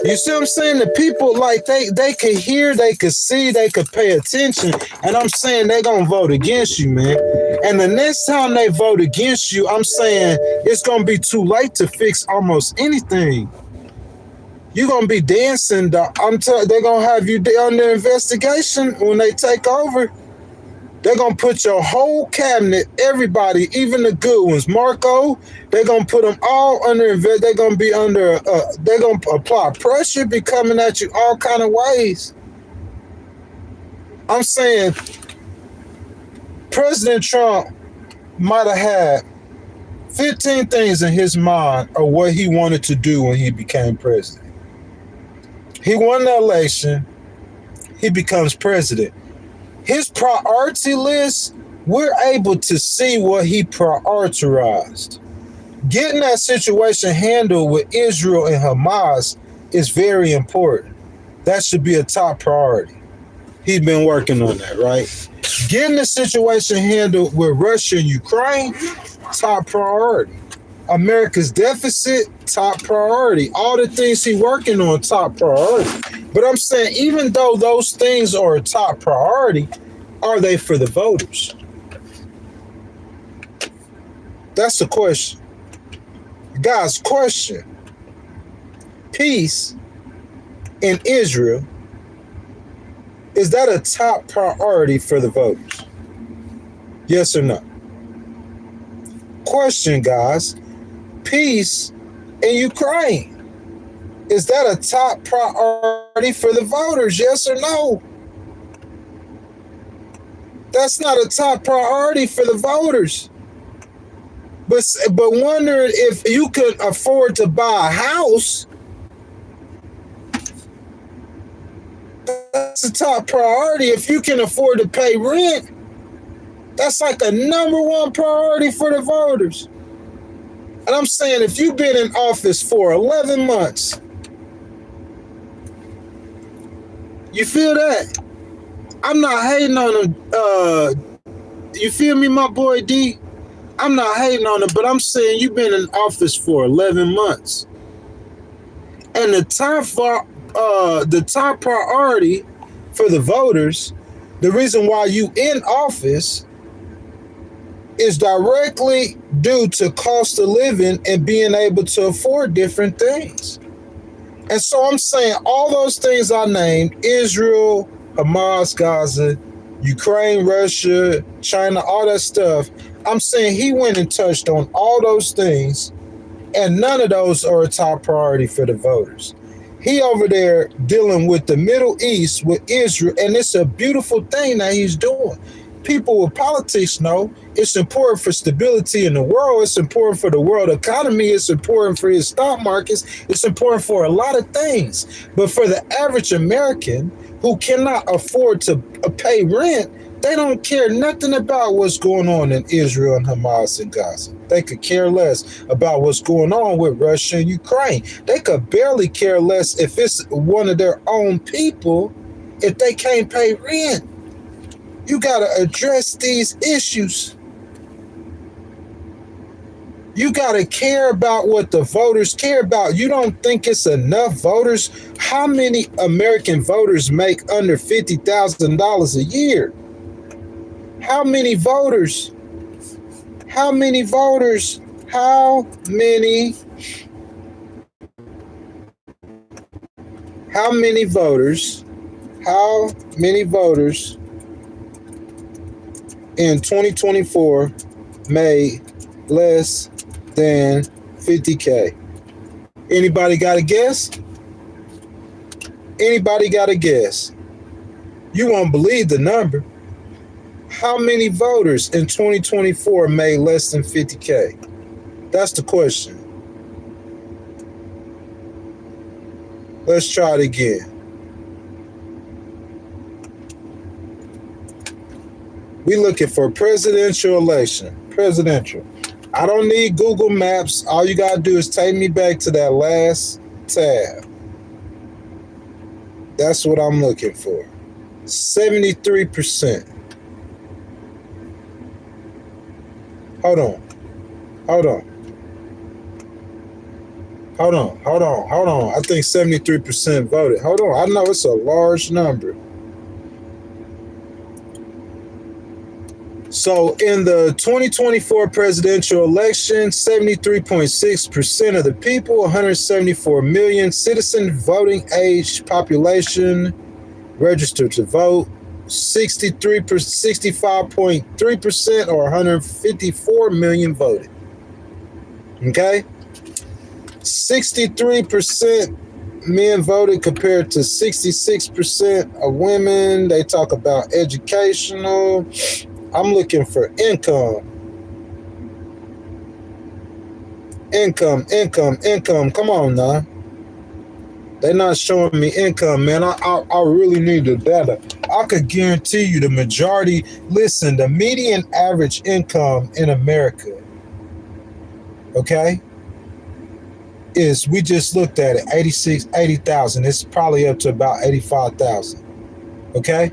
You see what I'm saying? The people, like, they could hear, they could see, they could pay attention. And I'm saying they gonna vote against you, man. And the next time they vote against you, I'm saying it's gonna be too late to fix almost anything. You're gonna be dancing. They're gonna have you under investigation when they take over. They're going to put your whole cabinet, everybody, even the good ones, Marco, they're going to put them all under, they're going to be under, they're going to apply pressure, be coming at you all kind of ways. I'm saying President Trump might have had 15 things in his mind of what he wanted to do when he became president. He won the election. He becomes president. His priority list, we're able to see what he prioritized. Getting that situation handled with Israel and Hamas is very important. That should be a top priority. He's been working on that, right? Getting the situation handled with Russia and Ukraine, top priority. America's deficit, top priority. All the things he's working on, top priority. But I'm saying, even though those things are a top priority, are they for the voters? That's the question. Guys, question. Peace in Israel, is that a top priority for the voters? Yes or no? Question, guys. Peace in Ukraine, is that a top priority for the voters? Yes or no? That's not a top priority for the voters. But wondering if you could afford to buy a house, that's a top priority. If you can afford to pay rent, that's like a number one priority for the voters. And I'm saying, if you've been in office for 11 months, you feel that? I'm not hating on him. You feel me, my boy D? I'm not hating on him, but I'm saying you've been in office for 11 months. And the top priority for the voters, the reason why you in office is directly due to cost of living and being able to afford different things. And so I'm saying all those things I named, Israel, Hamas, Gaza, Ukraine, Russia, China, all that stuff, I'm saying he went and touched on all those things, and none of those are a top priority for the voters. He over there dealing with the Middle East, with Israel, and it's a beautiful thing that he's doing. people with politics know, it's important for stability in the world. It's important for the world economy. It's important for his stock markets. It's important for a lot of things. But for the average American who cannot afford to pay rent, they don't care nothing about what's going on in Israel and Hamas and Gaza. They could care less about what's going on with Russia and Ukraine. They could barely care less if it's one of their own people if they can't pay rent. You got to address these issues. You got to care about what the voters care about. You don't think it's enough voters? How many American voters make under $50,000 a year? How many voters? How many voters? How many voters? How many voters in 2024 made less than 50K? Anybody got a guess? Anybody got a guess? You won't believe the number. How many voters in 2024 made less than 50K? That's the question. Let's try it again. We looking for presidential election. Presidential. I don't need Google Maps. All you got to do is take me back to that last tab. That's what I'm looking for. 73%. Hold on. I think 73% voted. Hold on. I know it's a large number. So in the 2024 presidential election, 73.6% of the people, 174 million citizen voting age population registered to vote. 65.3% or 154 million voted. Okay? 63% men voted compared to 66% of women. They talk about educational. I'm looking for income. Income. Come on now. They're not showing me income, man. I really need the data. I could guarantee you the majority, listen, the median average income in America, okay, is, we just looked at it, 80,000. It's probably up to about 85,000, okay?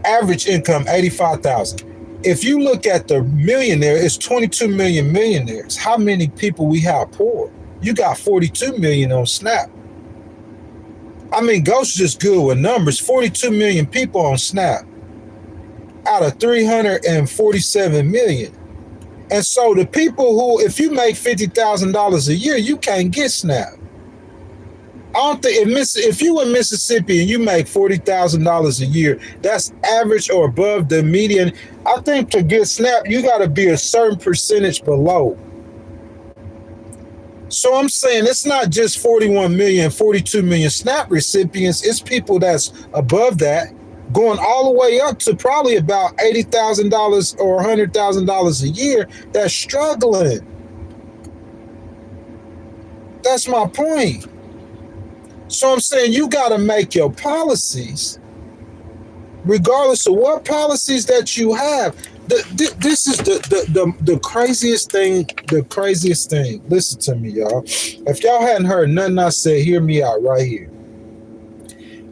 Average income, 85,000. If you look at the millionaire, it's 22 million millionaires. How many people we have poor? You got 42 million on Snap. I mean, Ghost is just good with numbers. 42 million people on Snap out of 347 million. And so the people who, if you make $50,000 a year, you can't get Snap. I don't think, if you in Mississippi and you make $40,000 a year, that's average or above the median. I think to get Snap, you got to be a certain percentage below. So I'm saying it's not just 41 million, 42 million SNAP recipients. It's people that's above that, going all the way up to probably about $80,000 or $100,000 a year that's struggling. That's my point. So I'm saying you got to make your policies, regardless of what policies that you have. This is the craziest thing. The craziest thing. Listen to me, y'all. If y'all hadn't heard nothing I said, hear me out right here.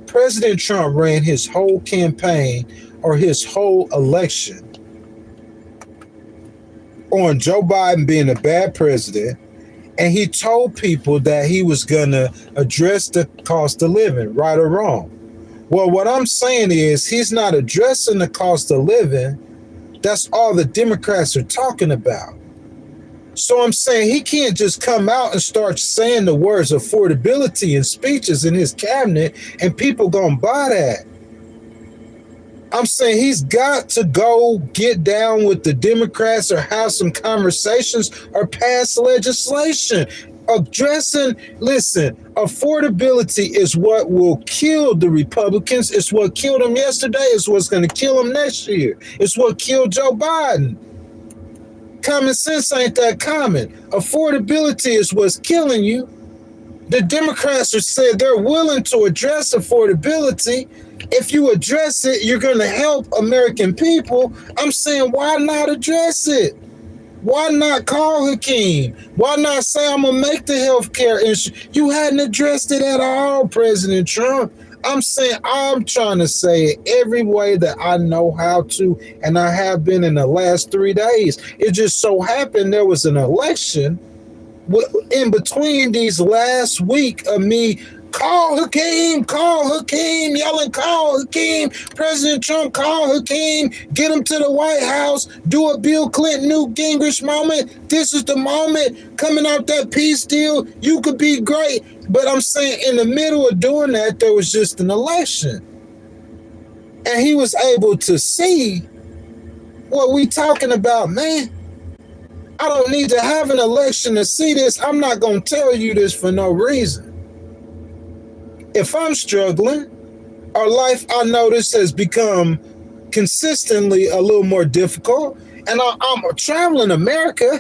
President Trump ran his whole campaign or his whole election on Joe Biden being a bad president, and he told people that he was going to address the cost of living, right or wrong. Well, what I'm saying is he's not addressing the cost of living. That's all the Democrats are talking about. So I'm saying he can't just come out and start saying the words affordability in speeches in his cabinet and people gonna buy that. I'm saying he's got to go get down with the Democrats or have some conversations or pass legislation. Listen, affordability is what will kill the Republicans. It's what killed them yesterday. It's what's going to kill them next year. It's what killed Joe Biden. Common sense ain't that common. Affordability is what's killing you. The Democrats have said they're willing to address affordability. If you address it, you're going to help American people. I'm saying, why not address it? Why not call Hakeem? Why not say I'm going to make the health care issue? You hadn't addressed it at all, President Trump. I'm saying I'm trying to say it every way that I know how to, and I have been in the last 3 days. It just so happened there was an election in between these last week of me call Hakeem, yelling, call Hakeem, President Trump, call Hakeem, get him to the White House, do a Bill Clinton, Newt Gingrich moment. This is the moment coming out that peace deal. You could be great. But I'm saying in the middle of doing that, there was just an election. And he was able to see what we talking about, man. I don't need to have an election to see this. I'm not going to tell you this for no reason. If I'm struggling, or life I notice has become consistently a little more difficult, and I'm traveling America,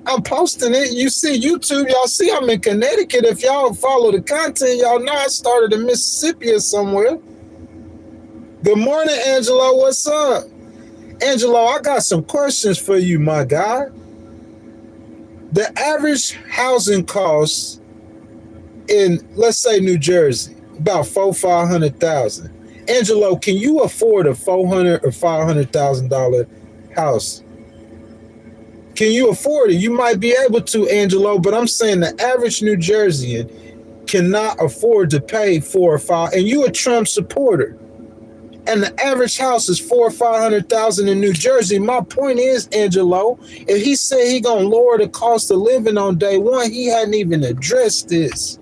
I'm posting it. You see YouTube, y'all see I'm in Connecticut. If y'all follow the content, y'all know I started in Mississippi or somewhere. Good morning, Angelo. What's up? Angelo, I got some questions for you, my guy. The average housing cost in, let's say, New Jersey, about $400,000-$500,000. Angelo, can you afford a $400,000 or $500,000 house? Can you afford it? You might be able to, Angelo, but I'm saying the average New Jerseyan cannot afford to pay $400,000 or $500,000, and you a Trump supporter. And the average house is $400,000 or $500,000 in New Jersey. My point is, Angelo, if he said he gonna lower the cost of living on day one, he hadn't even addressed this.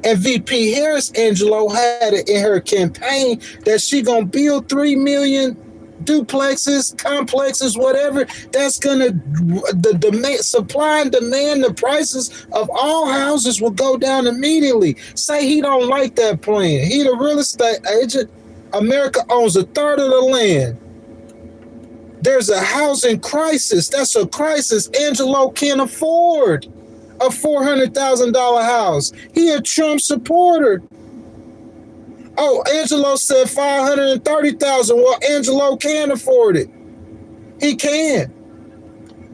And VP Harris, Angelo, had it in her campaign that she gonna build 3 million duplexes, complexes, whatever. That's gonna the demand, supply and demand, the prices of all houses will go down immediately. Say he don't like that plan. He the real estate agent. America owns a third of the land. There's a housing crisis. That's a crisis Angelo can't afford a $400,000 house. He a Trump supporter. Oh, Angelo said $530,000. Well, Angelo can afford it. He can.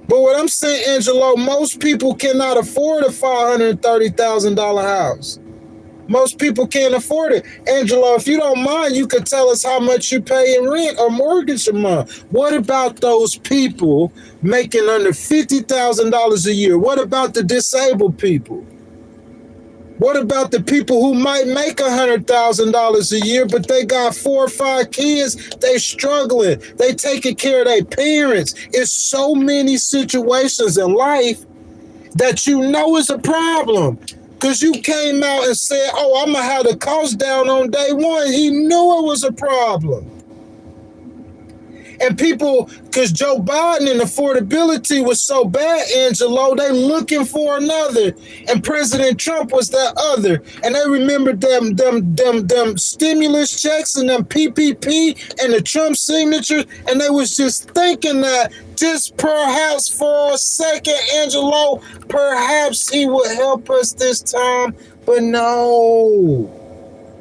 But what I'm saying, Angelo, most people cannot afford a $530,000 house. Most people can't afford it. Angelo, if you don't mind, you could tell us how much you pay in rent or mortgage a month. What about those people making under $50,000 a year? What about the disabled people? What about the people who might make $100,000 a year, but they got 4 or 5 kids? They struggling. They taking care of their parents. It's so many situations in life that you know is a problem. Because you came out and said, oh, I'm going to have the cost down on day one. He knew it was a problem. And people, because Joe Biden and affordability was so bad, Angelo, they looking for another. And President Trump was that other. And they remembered them stimulus checks and them PPP and the Trump signatures. And they was just thinking that just perhaps for a second, Angelo, perhaps he would help us this time. But no.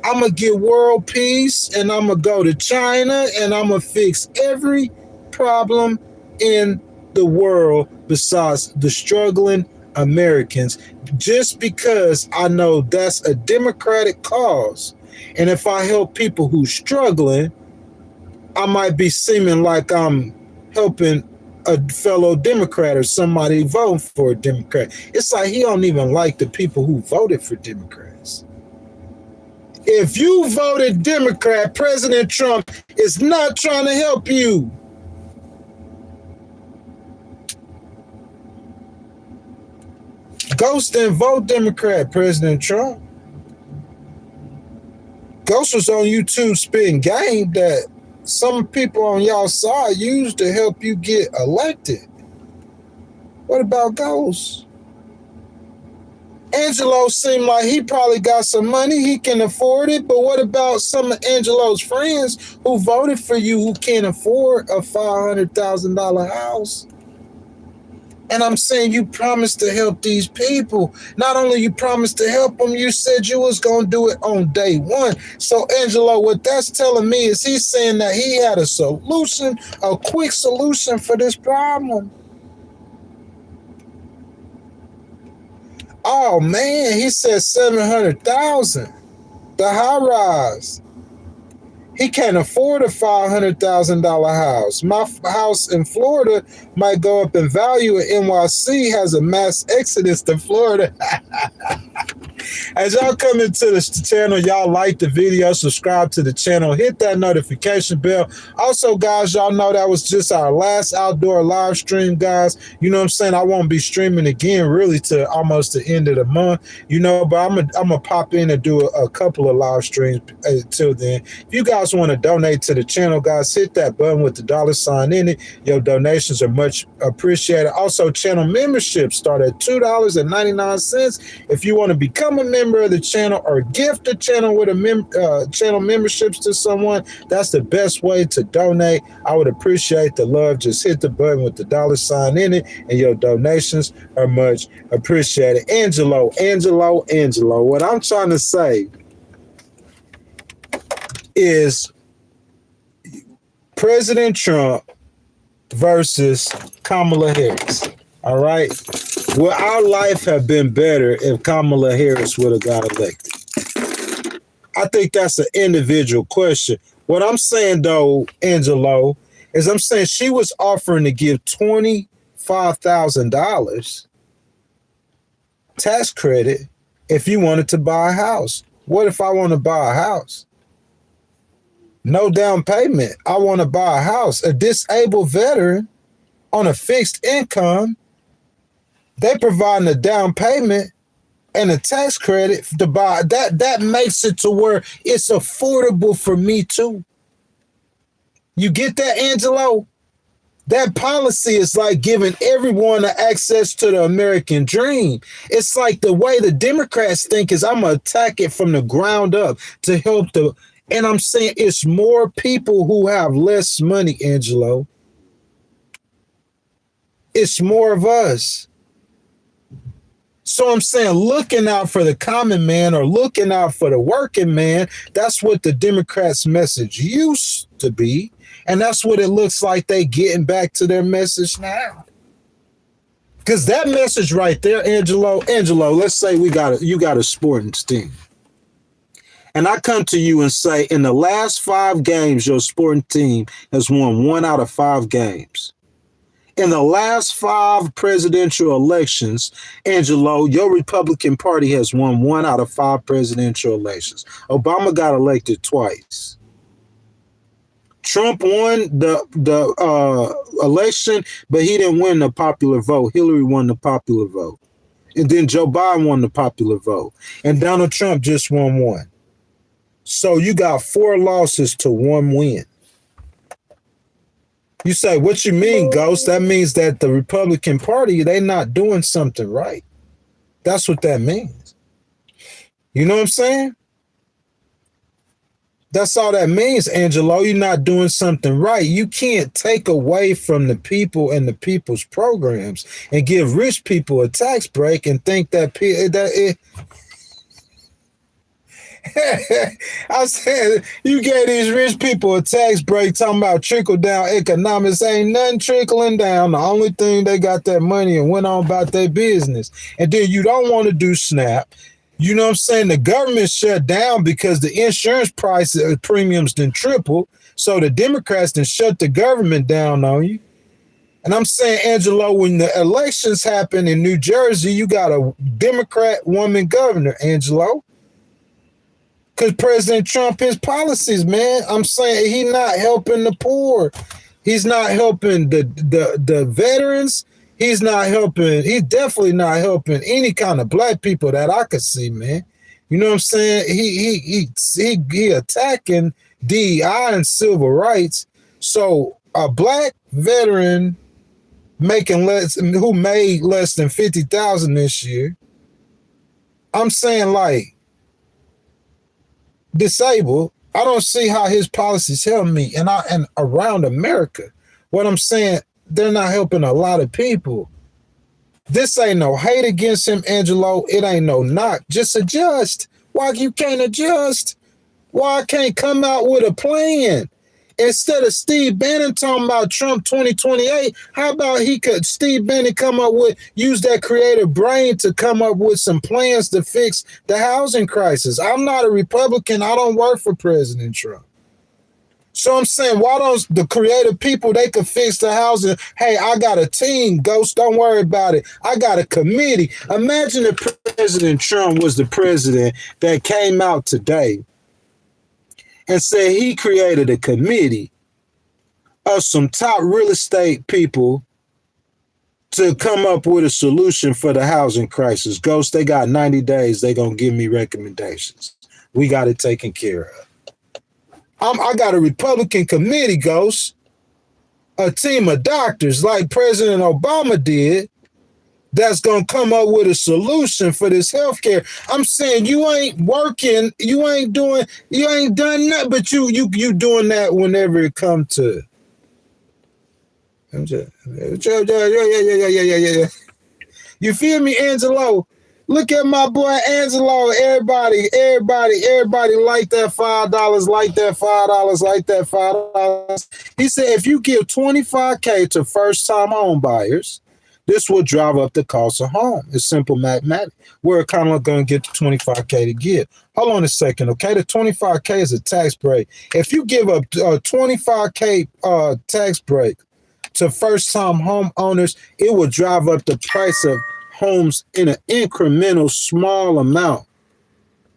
I'm going to get world peace, and I'm going to go to China, and I'm going to fix every problem in the world besides the struggling Americans, just because I know that's a Democratic cause. And if I help people who's struggling, I might be seeming like I'm helping a fellow Democrat or somebody voting for a Democrat. It's like he don't even like the people who voted for Democrats. If you voted Democrat, President Trump is not trying to help you. Ghost didn't vote Democrat, President Trump. Ghost was on YouTube spitting game that some people on y'all side used to help you get elected. What about Ghost? Angelo seemed like he probably got some money. He can afford it. But what about some of Angelo's friends who voted for you who can't afford a $500,000 house? And I'm saying you promised to help these people. Not only you promised to help them, you said you was going to do it on day one. So, Angelo, what that's telling me is he's saying that he had a solution, a quick solution for this problem. Oh, man, he said 700,000, the high rise. He can't afford a $500,000 house. My house in Florida might go up in value. NYC has a mass exodus to Florida. As y'all come into the channel, y'all like the video, subscribe to the channel, hit that notification bell. Also, guys, y'all know that was just our last outdoor live stream, guys. You know what I'm saying? I won't be streaming again really to almost the end of the month, you know, but I'm gonna pop in and do a couple of live streams until then. If you guys want to donate to the channel, guys, hit that button with the $ in it. Your donations are much appreciated. Also, channel memberships start at $2.99. If you want to become a member of the channel or gift the channel with a channel memberships to someone, that's the best way to donate. I would appreciate the love. Just hit the button with the $ in it, and your donations are much appreciated. Angelo, what I'm trying to say is President Trump versus Kamala Harris. All right. Would our life have been better if Kamala Harris would have got elected? I think that's an individual question. What I'm saying, though, Angelo, is I'm saying she was offering to give $25,000 tax credit if you wanted to buy a house. What if I want to buy a house? No down payment. I want to buy a house. A disabled veteran on a fixed income, they provide a down payment and a tax credit to buy. That makes it to where it's affordable for me too. You get that, Angelo? That policy is like giving everyone access to the American dream. It's like the way the Democrats think is I'm going to attack it from the ground up to help the... And I'm saying it's more people who have less money, Angelo. It's more of us. So I'm saying looking out for the common man or looking out for the working man, that's what the Democrats' message used to be. And that's what it looks like they getting back to their message now. Because that message right there, Angelo, let's say you got a sporting team. And I come to you and say, in the last 5 games, your sporting team has won 1 out of 5 games. In the last 5 presidential elections, Angelo, your Republican Party has won 1 out of 5 presidential elections. Obama got elected twice. Trump won the election, but he didn't win the popular vote. Hillary won the popular vote. And then Joe Biden won the popular vote. And Donald Trump just won 1. So you got 4 losses to 1 win. You say, what you mean, Ghost? That means that the Republican Party, they not doing something right. That's what that means. You know what I'm saying? That's all that means, Angelo. You're not doing something right. You can't take away from the people and the people's programs and give rich people a tax break and think that it... I said, you gave these rich people a tax break talking about trickle-down economics. Ain't nothing trickling down. The only thing, they got that money and went on about their business. And then you don't want to do SNAP. You know what I'm saying? The government shut down because the insurance prices, premiums done tripled. So the Democrats done shut the government down on you. And I'm saying, Angelo, when the elections happen in New Jersey, you got a Democrat woman governor, Angelo. Because President Trump, his policies, man, I'm saying he's not helping the poor. He's not helping the veterans. He's definitely not helping any kind of black people that I could see, man. You know what I'm saying? He attacking DEI and civil rights. So a black veteran who made less than $50,000 this year, I'm saying like disabled. I don't see how his policies help me and around America. What I'm saying, they're not helping a lot of people. This ain't no hate against him, Angelo. It ain't no knock. Just adjust. Why you can't adjust? Why I can't come out with a plan? Instead of Steve Bannon talking about Trump 2028, how about Steve Bannon come up with, use that creative brain to come up with some plans to fix the housing crisis? I'm not a Republican. I don't work for President Trump. So I'm saying, why don't the creative people, they could fix the housing? Hey, I got a team, Ghost, don't worry about it. I got a committee. Imagine if President Trump was the president that came out today and said he created a committee of some top real estate people to come up with a solution for the housing crisis. Ghost, they got 90 days. They going to give me recommendations. We got it taken care of. I got a Republican committee, Ghost, a team of doctors like President Obama did, that's going to come up with a solution for this healthcare. I'm saying you ain't working, you ain't done that, but you doing that whenever it comes to. Yeah. You feel me, Angelo? Look at my boy Angelo. Everybody like that $5, like that $5, like that $5. He said if you give $25K to first-time home buyers, this will drive up the cost of home. It's simple mathematics. We're kind of going to get the $25K to give. Hold on a second, okay? The $25K is a tax break. If you give a $25K tax break to first-time homeowners, it will drive up the price of homes in an incremental small amount.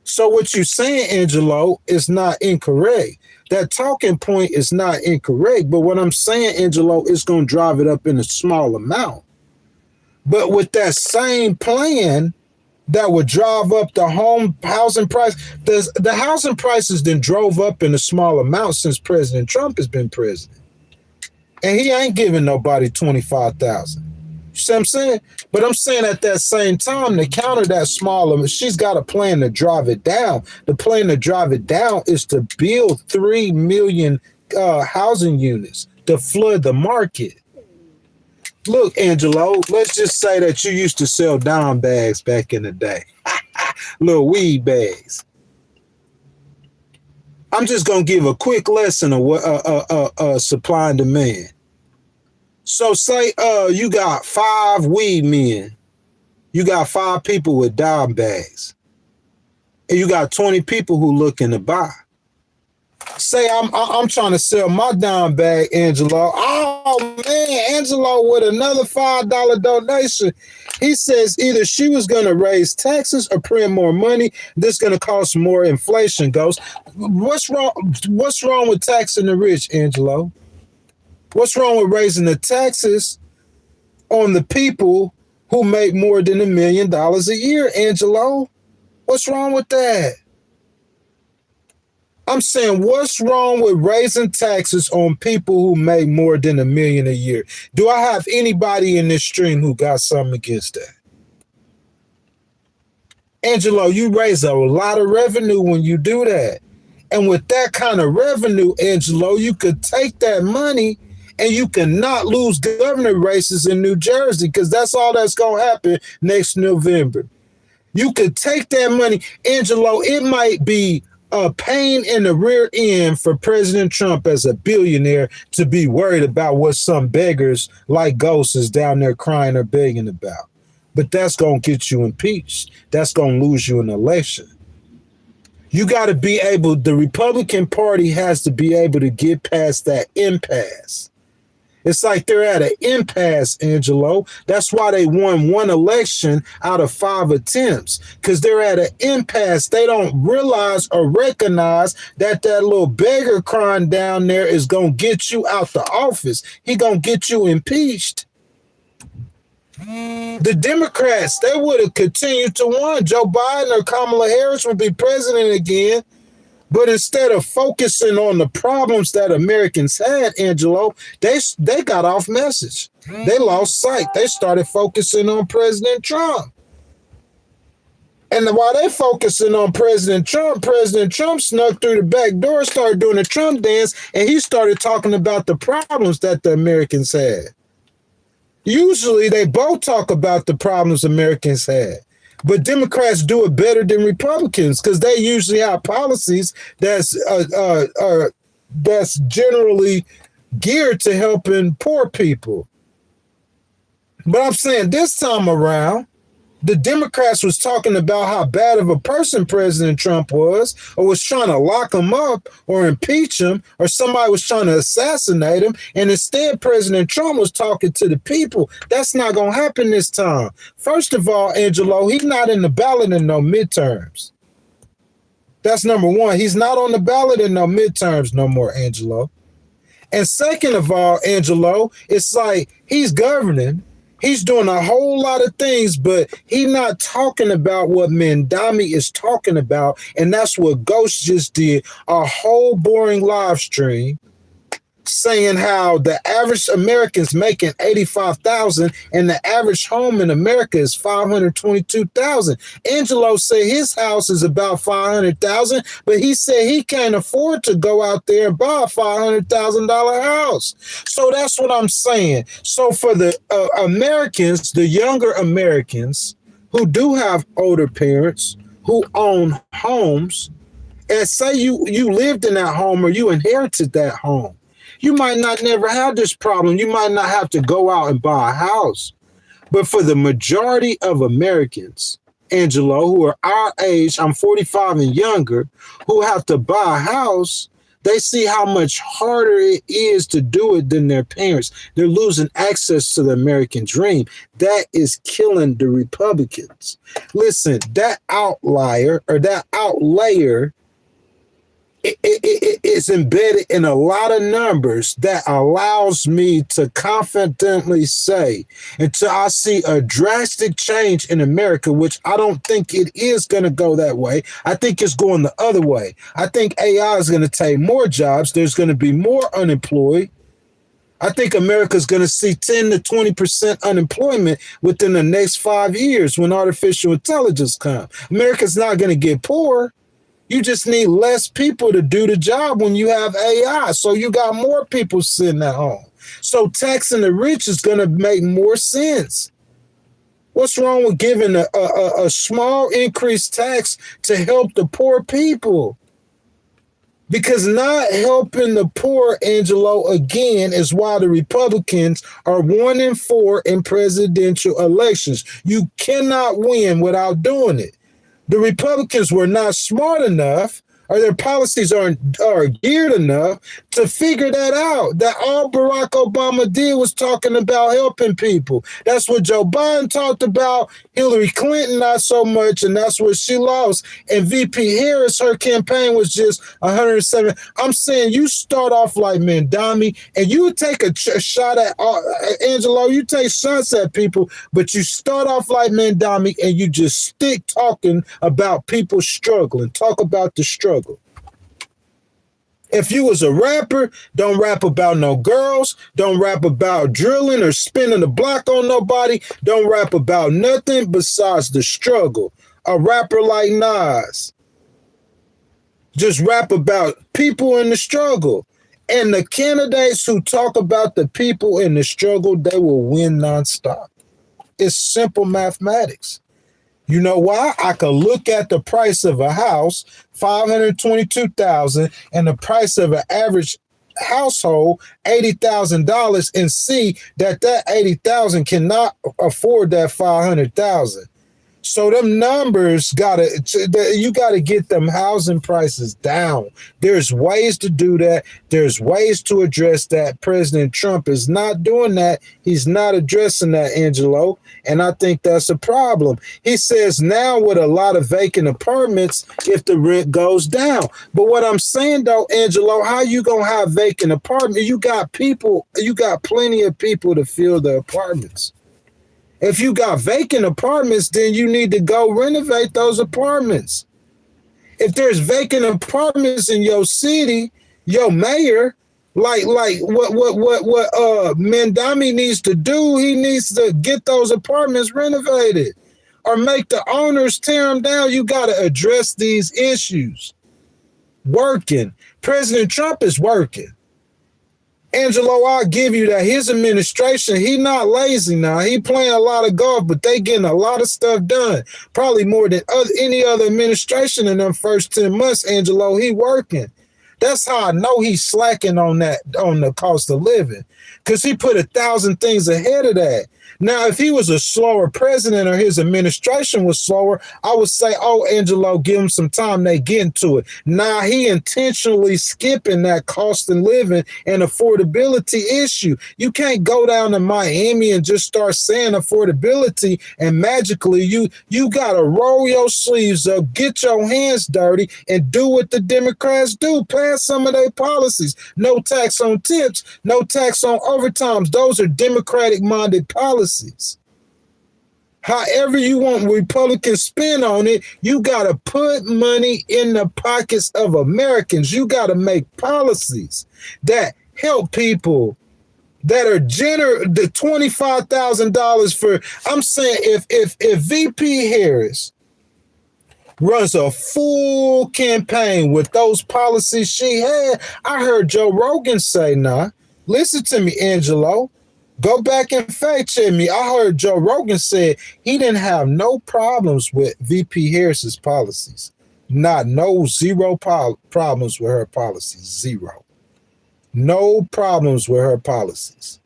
So what you're saying, Angelo, is not incorrect. That talking point is not incorrect. But what I'm saying, Angelo, is going to drive it up in a small amount. But with that same plan that would drive up the housing price, the housing prices then drove up in a small amount since President Trump has been president. And he ain't giving nobody $25,000. You see what I'm saying? But I'm saying at that same time, to counter that smaller, she's got a plan to drive it down. The plan to drive it down is to build 3 million housing units to flood the market. Look, Angelo, let's just say that you used to sell dime bags back in the day. Little weed bags. I'm just going to give a quick lesson of what supply and demand. So say you got 5 weed men. You got 5 people with dime bags. And you got 20 people who looking to buy. Say I'm trying to sell my dime bag, Angelo. Oh man, Angelo with another $5 donation. He says either she was going to raise taxes or print more money. This is going to cause more inflation. Goes, what's wrong? What's wrong with taxing the rich, Angelo? What's wrong with raising the taxes on the people who make more than $1 million a year, Angelo? What's wrong with that? I'm saying, what's wrong with raising taxes on people who make more than $1 million a year? Do I have anybody in this stream who got something against that? Angelo, you raise a lot of revenue when you do that. And with that kind of revenue, Angelo, you could take that money and you cannot lose governor races in New Jersey, because that's all that's going to happen next November. You could take that money, Angelo. It might be a pain in the rear end for President Trump as a billionaire to be worried about what some beggars like Ghost is down there crying or begging about. But that's going to get you impeached. That's going to lose you an election. You got to be able, the Republican Party has to be able to get past that impasse. It's like they're at an impasse, Angelo. That's why they won 1 election out of 5 attempts, because they're at an impasse. They don't realize or recognize that little beggar crying down there is going to get you out the office. He going to get you impeached. The Democrats, they would have continued to win. Joe Biden or Kamala Harris would be president again. But instead of focusing on the problems that Americans had, Angelo, they got off message. They lost sight. They started focusing on President Trump. And while they focusing on President Trump snuck through the back door, started doing the Trump dance, and he started talking about the problems that the Americans had. Usually they both talk about the problems Americans had. But Democrats do it better than Republicans because they usually have policies that's generally geared to helping poor people. But I'm saying this time around, the Democrats was talking about how bad of a person President Trump was, or was trying to lock him up or impeach him, or somebody was trying to assassinate him. And instead, President Trump was talking to the people. That's not going to happen this time. First of all, Angelo, he's not in the ballot in no midterms. That's number one. He's not on the ballot in no midterms no more, Angelo. And second of all, Angelo, it's like he's governing. He's doing a whole lot of things, but he's not talking about what Mandami is talking about. And that's what Ghost just did, a whole boring live stream saying how the average American's making $85,000 and the average home in America is $522,000. Angelo said his house is about $500,000, but he said he can't afford to go out there and buy a $500,000 house. So that's what I'm saying. So for the Americans, the younger Americans who do have older parents who own homes, and say you lived in that home or you inherited that home, you might not never have this problem. You might not have to go out and buy a house. But for the majority of Americans, Angelo, who are our age, I'm 45 and younger, who have to buy a house, they see how much harder it is to do it than their parents. They're losing access to the American dream. That is killing the Republicans. Listen, that outlier or that outlayer, it's embedded in a lot of numbers that allows me to confidently say until I see a drastic change in America, which I don't think it is going to go that way. I think it's going the other way. I think AI is going to take more jobs. There's going to be more unemployed. I think America's going to see 10 to 20% unemployment within the next 5 years when artificial intelligence comes. America's not going to get poor. You just need less people to do the job when you have AI. So you got more people sitting at home. So taxing the rich is going to make more sense. What's wrong with giving a small increased tax to help the poor people? Because not helping the poor, Angelo, again, is why the Republicans are 1-4 in presidential elections. You cannot win without doing it. The Republicans were not smart enough, or their policies are geared enough to figure that out. That all Barack Obama did was talking about helping people. That's what Joe Biden talked about. Hillary Clinton, not so much, and that's what she lost. And VP Harris, her campaign was just 107. I'm saying you start off like Mandami, and you take a shot at Angelo. You take shots at people, but you start off like Mandami, and you just stick talking about people struggling. Talk about the struggle. If you was a rapper, don't rap about no girls, don't rap about drilling or spinning the block on nobody, don't rap about nothing besides the struggle. A rapper like Nas, just rap about people in the struggle. And the candidates who talk about the people in the struggle, they will win nonstop. It's simple mathematics. You know why? I could look at the price of a house, $522,000, and the price of an average household, $80,000, and see that $80,000 cannot afford that $500,000. So them numbers you gotta get them housing prices down. There's ways to do that. There's ways to address that. President Trump is not doing that. He's not addressing that, Angelo. And I think that's a problem. He says now with a lot of vacant apartments, if the rent goes down. But what I'm saying though, Angelo, how you gonna have vacant apartments? You got plenty of people to fill the apartments. If you got vacant apartments, then you need to go renovate those apartments. If there's vacant apartments in your city, your mayor, like what Mandami needs to do, he needs to get those apartments renovated. or make the owners tear them down. You got to address these issues. Working. President Trump is working. Angelo, I'll give you that. His administration, he not lazy now. He playing a lot of golf, but they getting a lot of stuff done. Probably more than any other administration in them first 10 months, Angelo, he working. That's how I know he's slacking on the cost of living, because he put 1,000 things ahead of that. Now, if he was a slower president or his administration was slower, I would say, oh, Angelo, give him some time. They get into it. Now, he intentionally skipping that cost of living and affordability issue. You can't go down to Miami and just start saying affordability and magically you got to roll your sleeves up, get your hands dirty, and do what the Democrats do. Pass some of their policies. No tax on tips, no tax on overtimes. Those are Democratic-minded policies. However you want Republicans spin on it, you got to put money in the pockets of Americans. You got to make policies that help people that are the $25,000 for, I'm saying if VP Harris runs a full campaign with those policies she had, I heard Joe Rogan say, nah, listen to me, Angelo. Go back and fact check me. I heard Joe Rogan said he didn't have no problems with VP Harris's policies. Zero problems with her policies. Zero. No problems with her policies.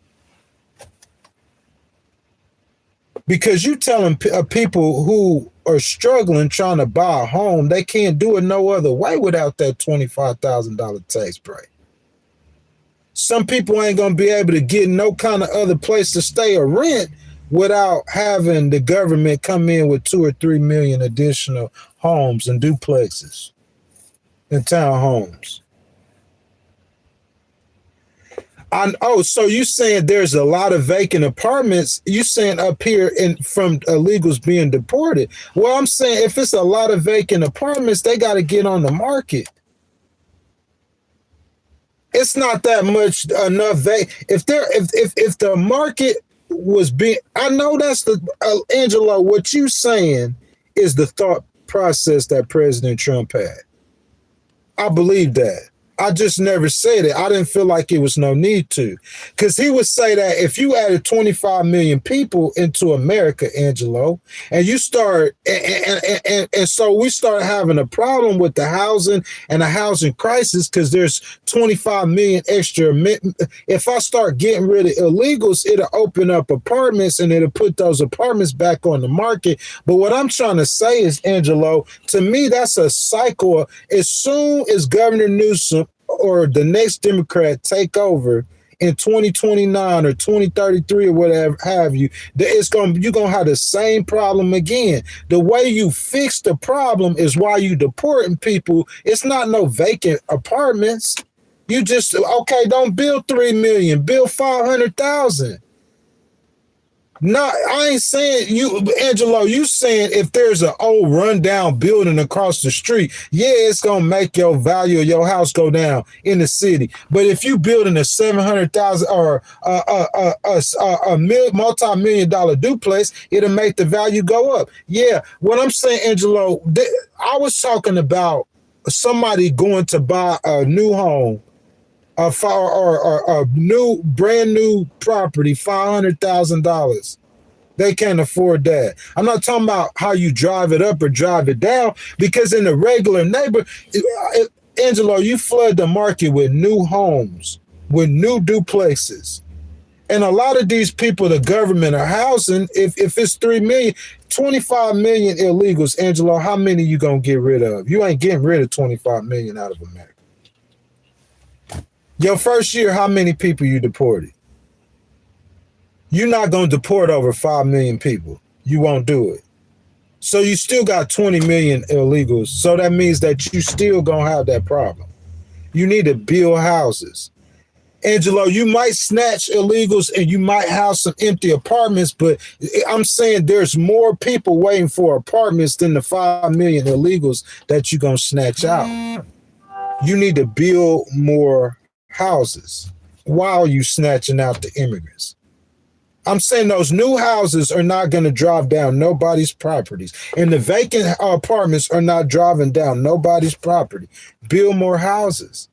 Because you telling people who are struggling trying to buy a home, they can't do it no other way without that $25,000 tax break. Some people ain't going to be able to get no kind of other place to stay or rent without having the government come in with 2 or 3 million additional homes and duplexes and townhomes. So you saying there's a lot of vacant apartments? You saying up here from illegals being deported? Well, I'm saying if it's a lot of vacant apartments, they got to get on the market. It's not that much enough. If the market was being, I know that's the Angelo. What you saying is the thought process that President Trump had. I believe that. I just never said it. I didn't feel like it was no need to, because he would say that if you added 25 million people into America, Angelo, and you start and so we start having a problem with the housing and the housing crisis because there's 25 million extra. If I start getting rid of illegals, it'll open up apartments and it'll put those apartments back on the market. But what I'm trying to say is, Angelo, to me, that's a cycle. As soon as Governor Newsom or the next Democrat take over in 2029 or 2033 or whatever have you, you're gonna have the same problem again. The way you fix the problem is why you deporting people. It's not no vacant apartments. You just, okay, don't build 3 million, build 500,000. No, I ain't saying you, Angelo, you saying if there's an old rundown building across the street, yeah, it's going to make your value of your house go down in the city. But if you building a 700,000 or a multi-million dollar duplex, it'll make the value go up. Yeah, what I'm saying, Angelo, I was talking about somebody going to buy a new home, a brand new property, $500,000. They can't afford that. I'm not talking about how you drive it up or drive it down, because in the regular neighborhood, Angelo, you flood the market with new homes, with new duplexes. And a lot of these people, the government are housing, if it's 3 million, 25 million illegals, Angelo, how many you gonna get rid of? You ain't getting rid of 25 million out of America. Your first year, how many people you deported? You're not going to deport over 5 million people. You won't do it. So you still got 20 million illegals. So that means that you still going to have that problem. You need to build houses. Angelo, you might snatch illegals and you might have some empty apartments, but I'm saying there's more people waiting for apartments than the 5 million illegals that you're going to snatch out. You need to build more houses while you snatching out the immigrants. I'm saying those new houses are not going to drive down nobody's properties. And the vacant apartments are not driving down nobody's property. Build more houses.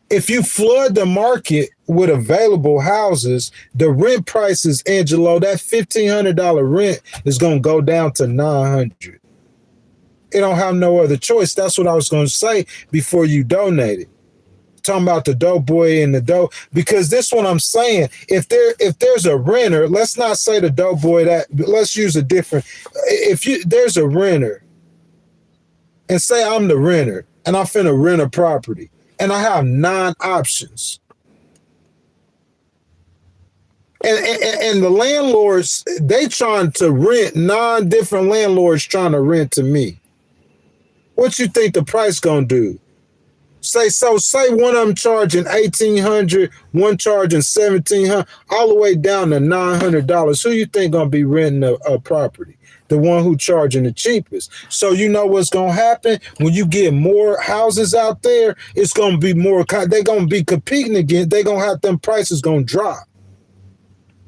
If you flood the market with available houses, the rent prices, Angelo, that $1,500 rent is going to go down to $900. It don't have no other choice. That's what I was going to say before you donated. Talking about the dope boy and the dope, because this one I'm saying, if there's a renter, let's not say the dope boy, that let's use a different. If there's a renter, and say I'm the renter and I'm finna rent a property and I have 9 options, and the landlords, they trying to rent, 9 different landlords trying to rent to me. What you think the price gonna do? Say one of them charging $1,800, one charging $1,700, all the way down to $900. Who you think gonna be renting a property? The one who charging the cheapest. So you know what's gonna happen when you get more houses out there? It's gonna be more. They gonna be competing again. They gonna have them prices gonna drop.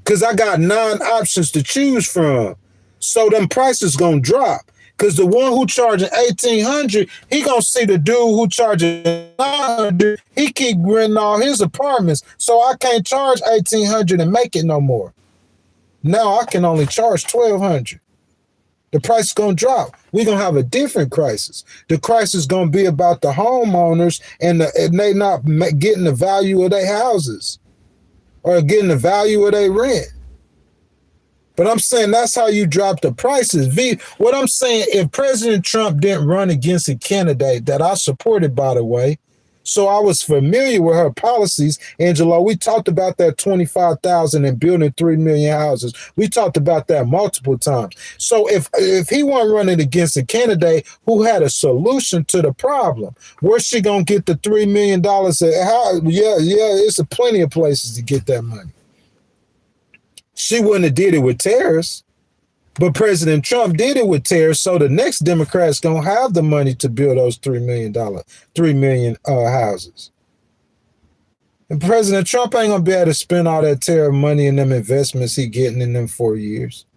Cause I got 9 options to choose from. So them prices gonna drop. Cause the one who charging $1,800, he gonna see the dude who charging $900. He keep renting all his apartments, so I can't charge $1,800 and make it no more. Now I can only charge $1,200. The price is gonna drop. We're gonna have a different crisis. The crisis is gonna be about the homeowners and they not getting the value of their houses or getting the value of their rent. But I'm saying that's how you drop the prices. What I'm saying, if President Trump didn't run against a candidate that I supported, by the way, so I was familiar with her policies, Angelo, we talked about that 25,000 and building 3 million houses. We talked about that multiple times. So if he wasn't running against a candidate who had a solution to the problem, where's she going to get the $3 million? It's plenty of places to get that money. She wouldn't have did it with tariffs, but President Trump did it with tariffs. So the next Democrats gonna have the money to build those $3 million houses. And President Trump ain't gonna be able to spend all that tariff money in them investments he getting in them 4 years.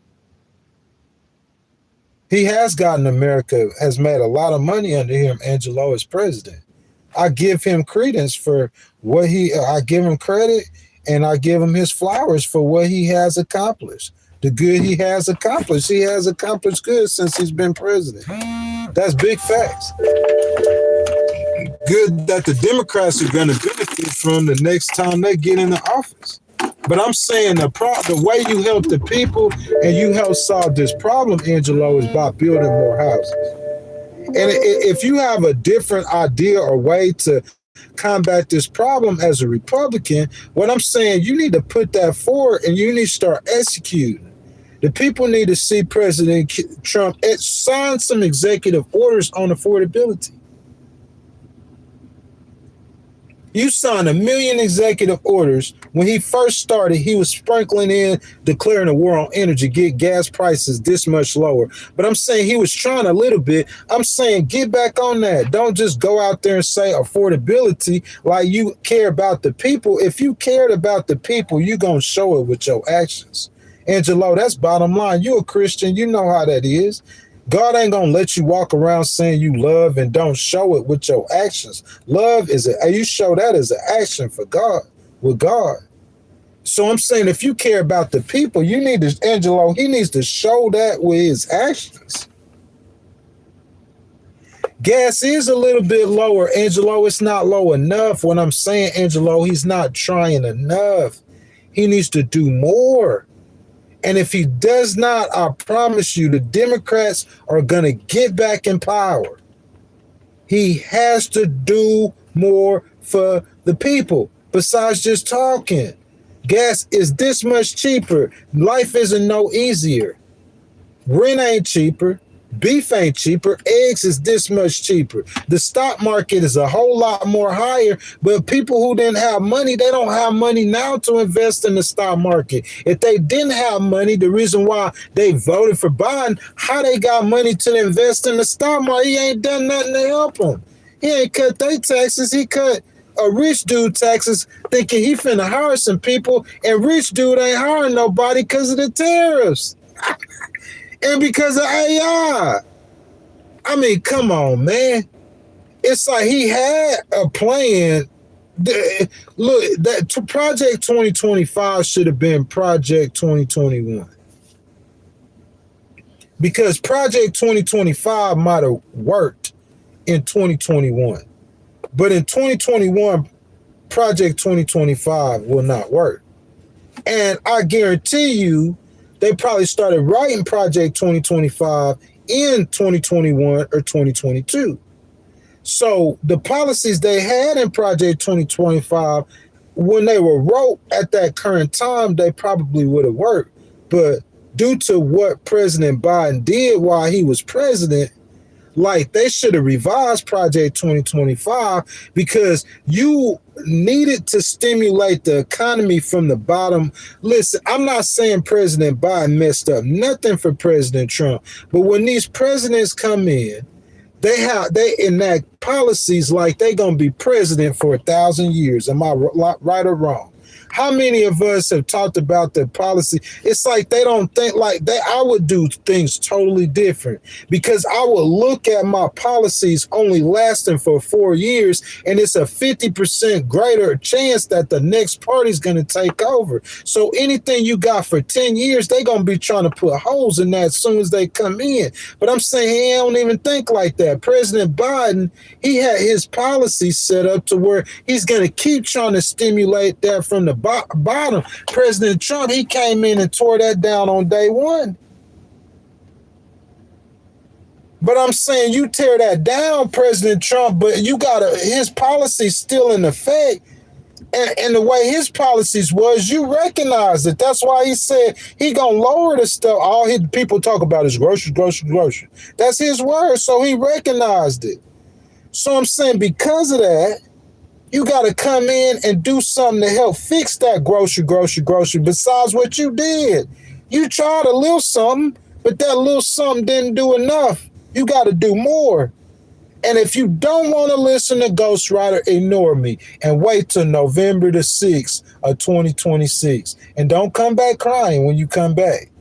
He has has made a lot of money under him, Angelo, as president. I give him credence for what I give him credit. And I give him his flowers for what he has accomplished. The good he has accomplished. He has accomplished good since he's been president. That's big facts. Good that the Democrats are going to benefit from the next time they get in the office. But I'm saying the way you help the people and you help solve this problem, Angelo, is by building more houses. And if you have a different idea or way to combat this problem as a Republican, what I'm saying, you need to put that forward and you need to start executing. The people need to see President Trump sign some executive orders on affordability. You signed 1 million executive orders. When he first started, he was sprinkling in, declaring a war on energy, get gas prices this much lower. But I'm saying he was trying a little bit. I'm saying get back on that. Don't just go out there and say affordability like you care about the people. If you cared about the people, you're going to show it with your actions. Angelo, that's bottom line. You're a Christian. You know how that is. God ain't going to let you walk around saying you love and don't show it with your actions. Love you show that as an action for God, with God. So I'm saying if you care about the people, you need to, Angelo, he needs to show that with his actions. Gas is a little bit lower, Angelo. It's not low enough. What I'm saying, Angelo, he's not trying enough. He needs to do more. And if he does not, I promise you, the Democrats are going to get back in power. He has to do more for the people besides just talking. Gas is this much cheaper. Life isn't no easier. Rent ain't cheaper. Beef ain't cheaper. Eggs is this much cheaper. The stock market is a whole lot more higher, but people who didn't have money, they don't have money now to invest in the stock market. If they didn't have money, the reason why they voted for Biden, how they got money to invest in the stock market? He ain't done nothing to help them. He ain't cut their taxes. He cut a rich dude taxes thinking he finna hire some people, and rich dude ain't hiring nobody because of the tariffs and because of AI. I mean, come on, man. It's like he had a plan. Look, that Project 2025 should have been Project 2021. Because Project 2025 might have worked in 2021. But in 2021, Project 2025 will not work. And I guarantee you, they probably started writing Project 2025 in 2021 or 2022. So the policies they had in Project 2025, when they were wrote at that current time, they probably would have worked. But due to what President Biden did while he was president, like they should have revised Project 2025 because you needed to stimulate the economy from the bottom. Listen, I'm not saying President Biden messed up nothing for President Trump, but when these presidents come in, they enact policies like they gonna be president for 1,000 years. Am I right or wrong? How many of us have talked about the policy? It's like they don't think like that. I would do things totally different because I would look at my policies only lasting for 4 years, and it's a 50% greater chance that the next party's going to take over. So anything you got for 10 years, they're going to be trying to put holes in that as soon as they come in. But I'm saying he don't even think like that. President Biden, he had his policies set up to where he's going to keep trying to stimulate that from the bottom. President Trump, he came in and tore that down on day one. But I'm saying you tear that down, President Trump, but you got his policies still in effect. And the way his policies was, you recognize it. That's why he said he gonna lower the stuff. All his people talk about is grocery. That's his word. So he recognized it. So I'm saying because of that, you got to come in and do something to help fix that grocery. Besides what you did, you tried a little something, but that little something didn't do enough. You got to do more. And if you don't want to listen to Ghostwriter, ignore me and wait till November the 6th of 2026. And don't come back crying when you come back.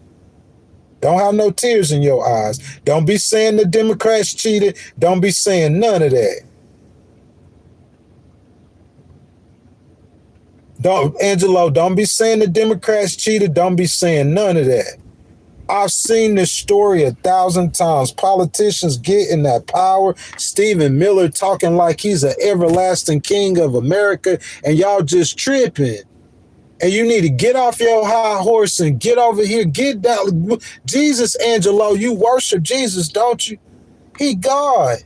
Don't have no tears in your eyes. Don't be saying the Democrats cheated. Don't be saying none of that. Don't be saying the Democrats cheated. Don't be saying none of that. I've seen this story 1,000 times. Politicians get in that power. Stephen Miller talking like he's an everlasting king of America, and y'all just tripping. And you need to get off your high horse and get over here. Get down. Jesus, Angelo, you worship Jesus, don't you? He God.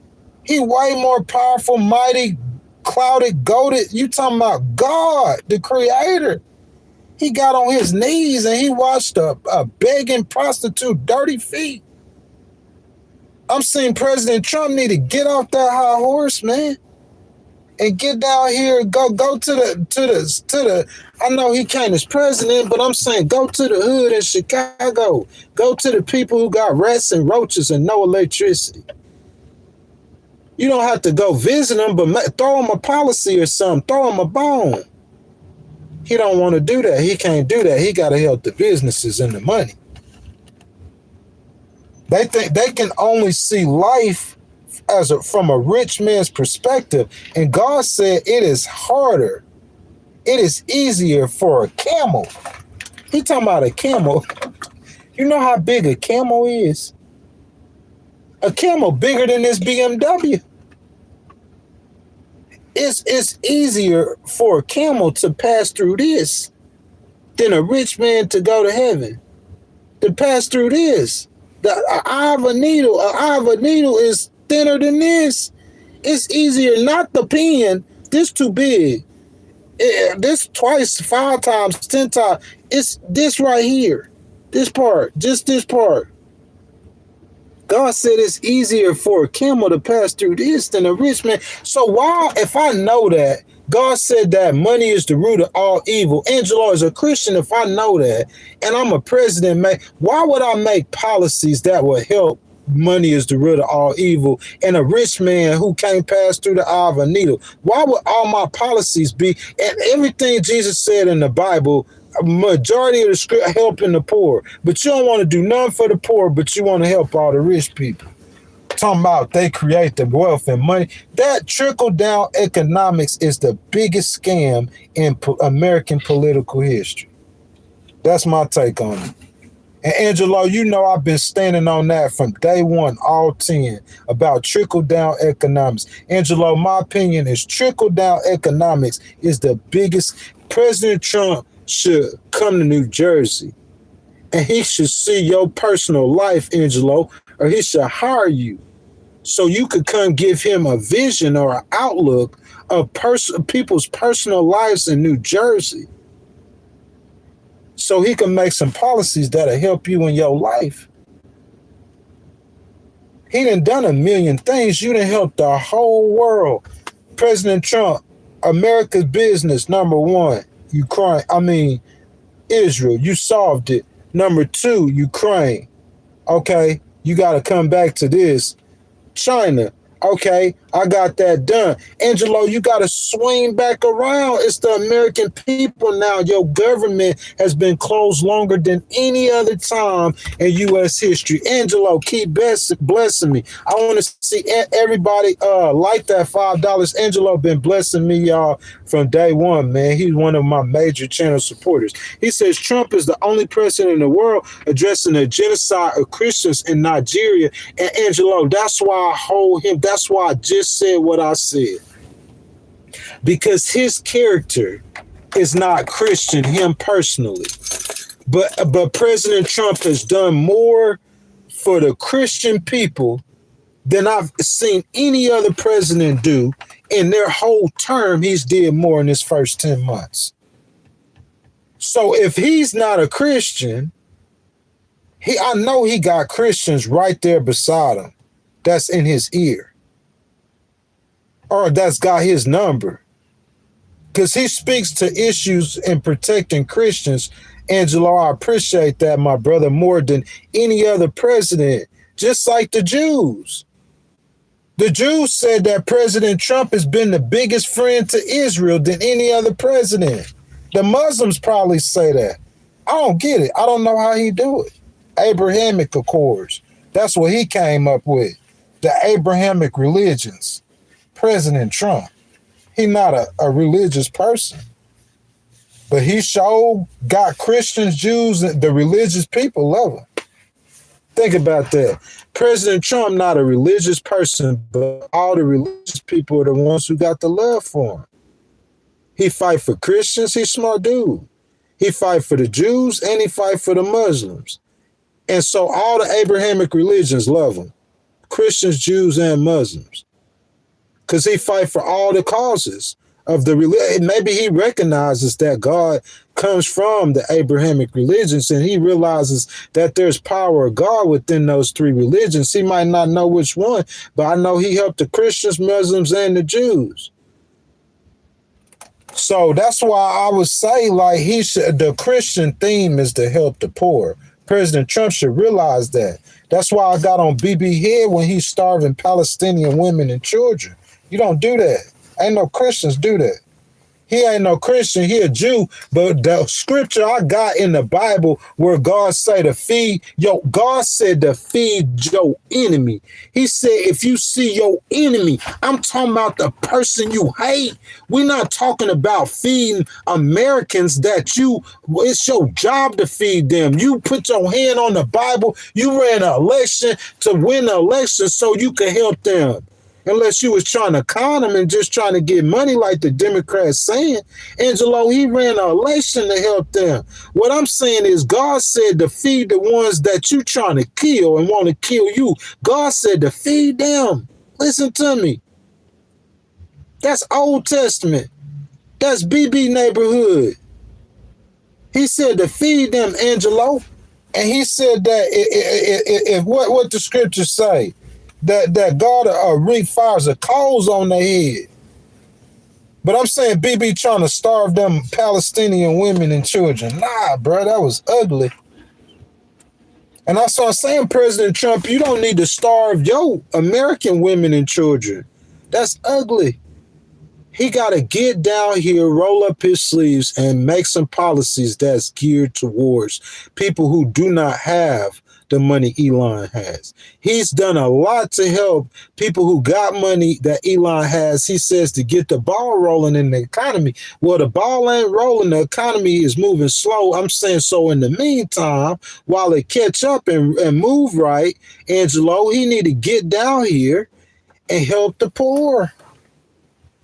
He way more powerful, mighty, clouded, goated. You talking about God, the creator. He got on his knees and he watched a begging prostitute, dirty feet. I'm saying President Trump need to get off that high horse, man, and get down here. Go to the. I know he can't as president, but I'm saying go to the hood in Chicago. Go to the people who got rats and roaches and no electricity. You don't have to go visit them, but throw them a policy or something. Throw them a bone. He don't want to do that. He can't do that. He got to help the businesses and the money. They think they can only see life from a rich man's perspective. And God said it is harder. It is easier for a camel. He talking about a camel. You know how big a camel is? A camel bigger than this BMW. It's easier for a camel to pass through this than a rich man to go to heaven. To pass through this. The eye of a needle is thinner than this. It's easier, not the pen. This too big. This twice, 5 times, 10 times. It's this right here. This part. Just this part. God said it's easier for a camel to pass through this than a rich man. So why, if I know that, God said that money is the root of all evil. Angelo is a Christian. If I know that, and I'm a president, why would I make policies that will help money is the root of all evil, and a rich man who can't pass through the eye of a needle. Why would all my policies be, and everything Jesus said in the Bible, a majority of the script helping the poor, but you don't want to do nothing for the poor, but you want to help all the rich people. Talking about they create the wealth and money. That trickle down economics is the biggest scam in American political history. That's my take on it. And Angelo, you know I've been standing on that from day one, all 10, about trickle down economics. Angelo, my opinion is trickle down economics is the biggest. President Trump should come to New Jersey and he should see your personal life, Angelo, or he should hire you so you could come give him a vision or an outlook of people's personal lives in New Jersey, so he can make some policies that'll help you in your life. He done a million things. You done helped the whole world. President Trump, America's business, number one, Israel, you solved it. Number two, Ukraine. Okay, you got to come back to this. China. Okay, I got that done. Angelo, you got to swing back around. It's the American people now. Your government has been closed longer than any other time in U.S. history. Angelo, keep blessing me. I want to see everybody like that $5. Angelo been blessing me, y'all, from day one, man. He's one of my major channel supporters. He says Trump is the only president in the world addressing the genocide of Christians in Nigeria. And Angelo, that's why I hold him. That's why I just said what I said. Because his character is not Christian, him personally. But President Trump has done more for the Christian people than I've seen any other president do in their whole term. He's did more in his first 10 months. So if he's not a Christian, I know he got Christians right there beside him. That's in his ear. Or that's got his number. Because he speaks to issues in protecting Christians. Angelo, I appreciate that, my brother, more than any other president. Just like the Jews. The Jews said that President Trump has been the biggest friend to Israel than any other president. The Muslims probably say that. I don't get it. I don't know how he do it. Abrahamic Accords. That's what he came up with. The Abrahamic religions. President Trump. He not a religious person. But he sure got Christians, Jews, the religious people love him. Think about that. President Trump not a religious person, but all the religious people are the ones who got the love for him. He fight for Christians. He's a smart dude. He fight for the Jews and he fight for the Muslims. And so all the Abrahamic religions love him. Christians, Jews, and Muslims. Because he fight for all the causes of the religion. Maybe he recognizes that God comes from the Abrahamic religions and he realizes that there's power of God within those three religions. He might not know which one, but I know he helped the Christians, Muslims, and the Jews. So that's why I would say, like, the Christian theme is to help the poor. President Trump should realize that. That's why I got on BB head when he's starving Palestinian women and children. You don't do that. Ain't no Christians do that. He ain't no Christian, he a Jew, but the scripture I got in the Bible where God said to feed your enemy. He said, if you see your enemy, I'm talking about the person you hate. We're not talking about feeding Americans it's your job to feed them. You put your hand on the Bible, you ran an election to win the election so you could help them. Unless you was trying to con them and just trying to get money like the Democrats saying. Angelo, he ran an election to help them. What I'm saying is God said to feed the ones that you trying to kill and want to kill you. God said to feed them. Listen to me. That's Old Testament. That's BB neighborhood. He said to feed them, Angelo. And he said that if what the scriptures say, that God wreak fires of coals on their head. But I'm saying BB trying to starve them Palestinian women and children. Nah, bro, that was ugly. And that's what I'm saying, President Trump, you don't need to starve your American women and children. That's ugly. He got to get down here, roll up his sleeves, and make some policies that's geared towards people who do not have the money Elon has. He's done a lot to help people who got money that Elon has, he says, to get the ball rolling in the economy. Well, the ball ain't rolling. The economy is moving slow. I'm saying, so in the meantime, while it catch up and move right, Angelo, he need to get down here and help the poor.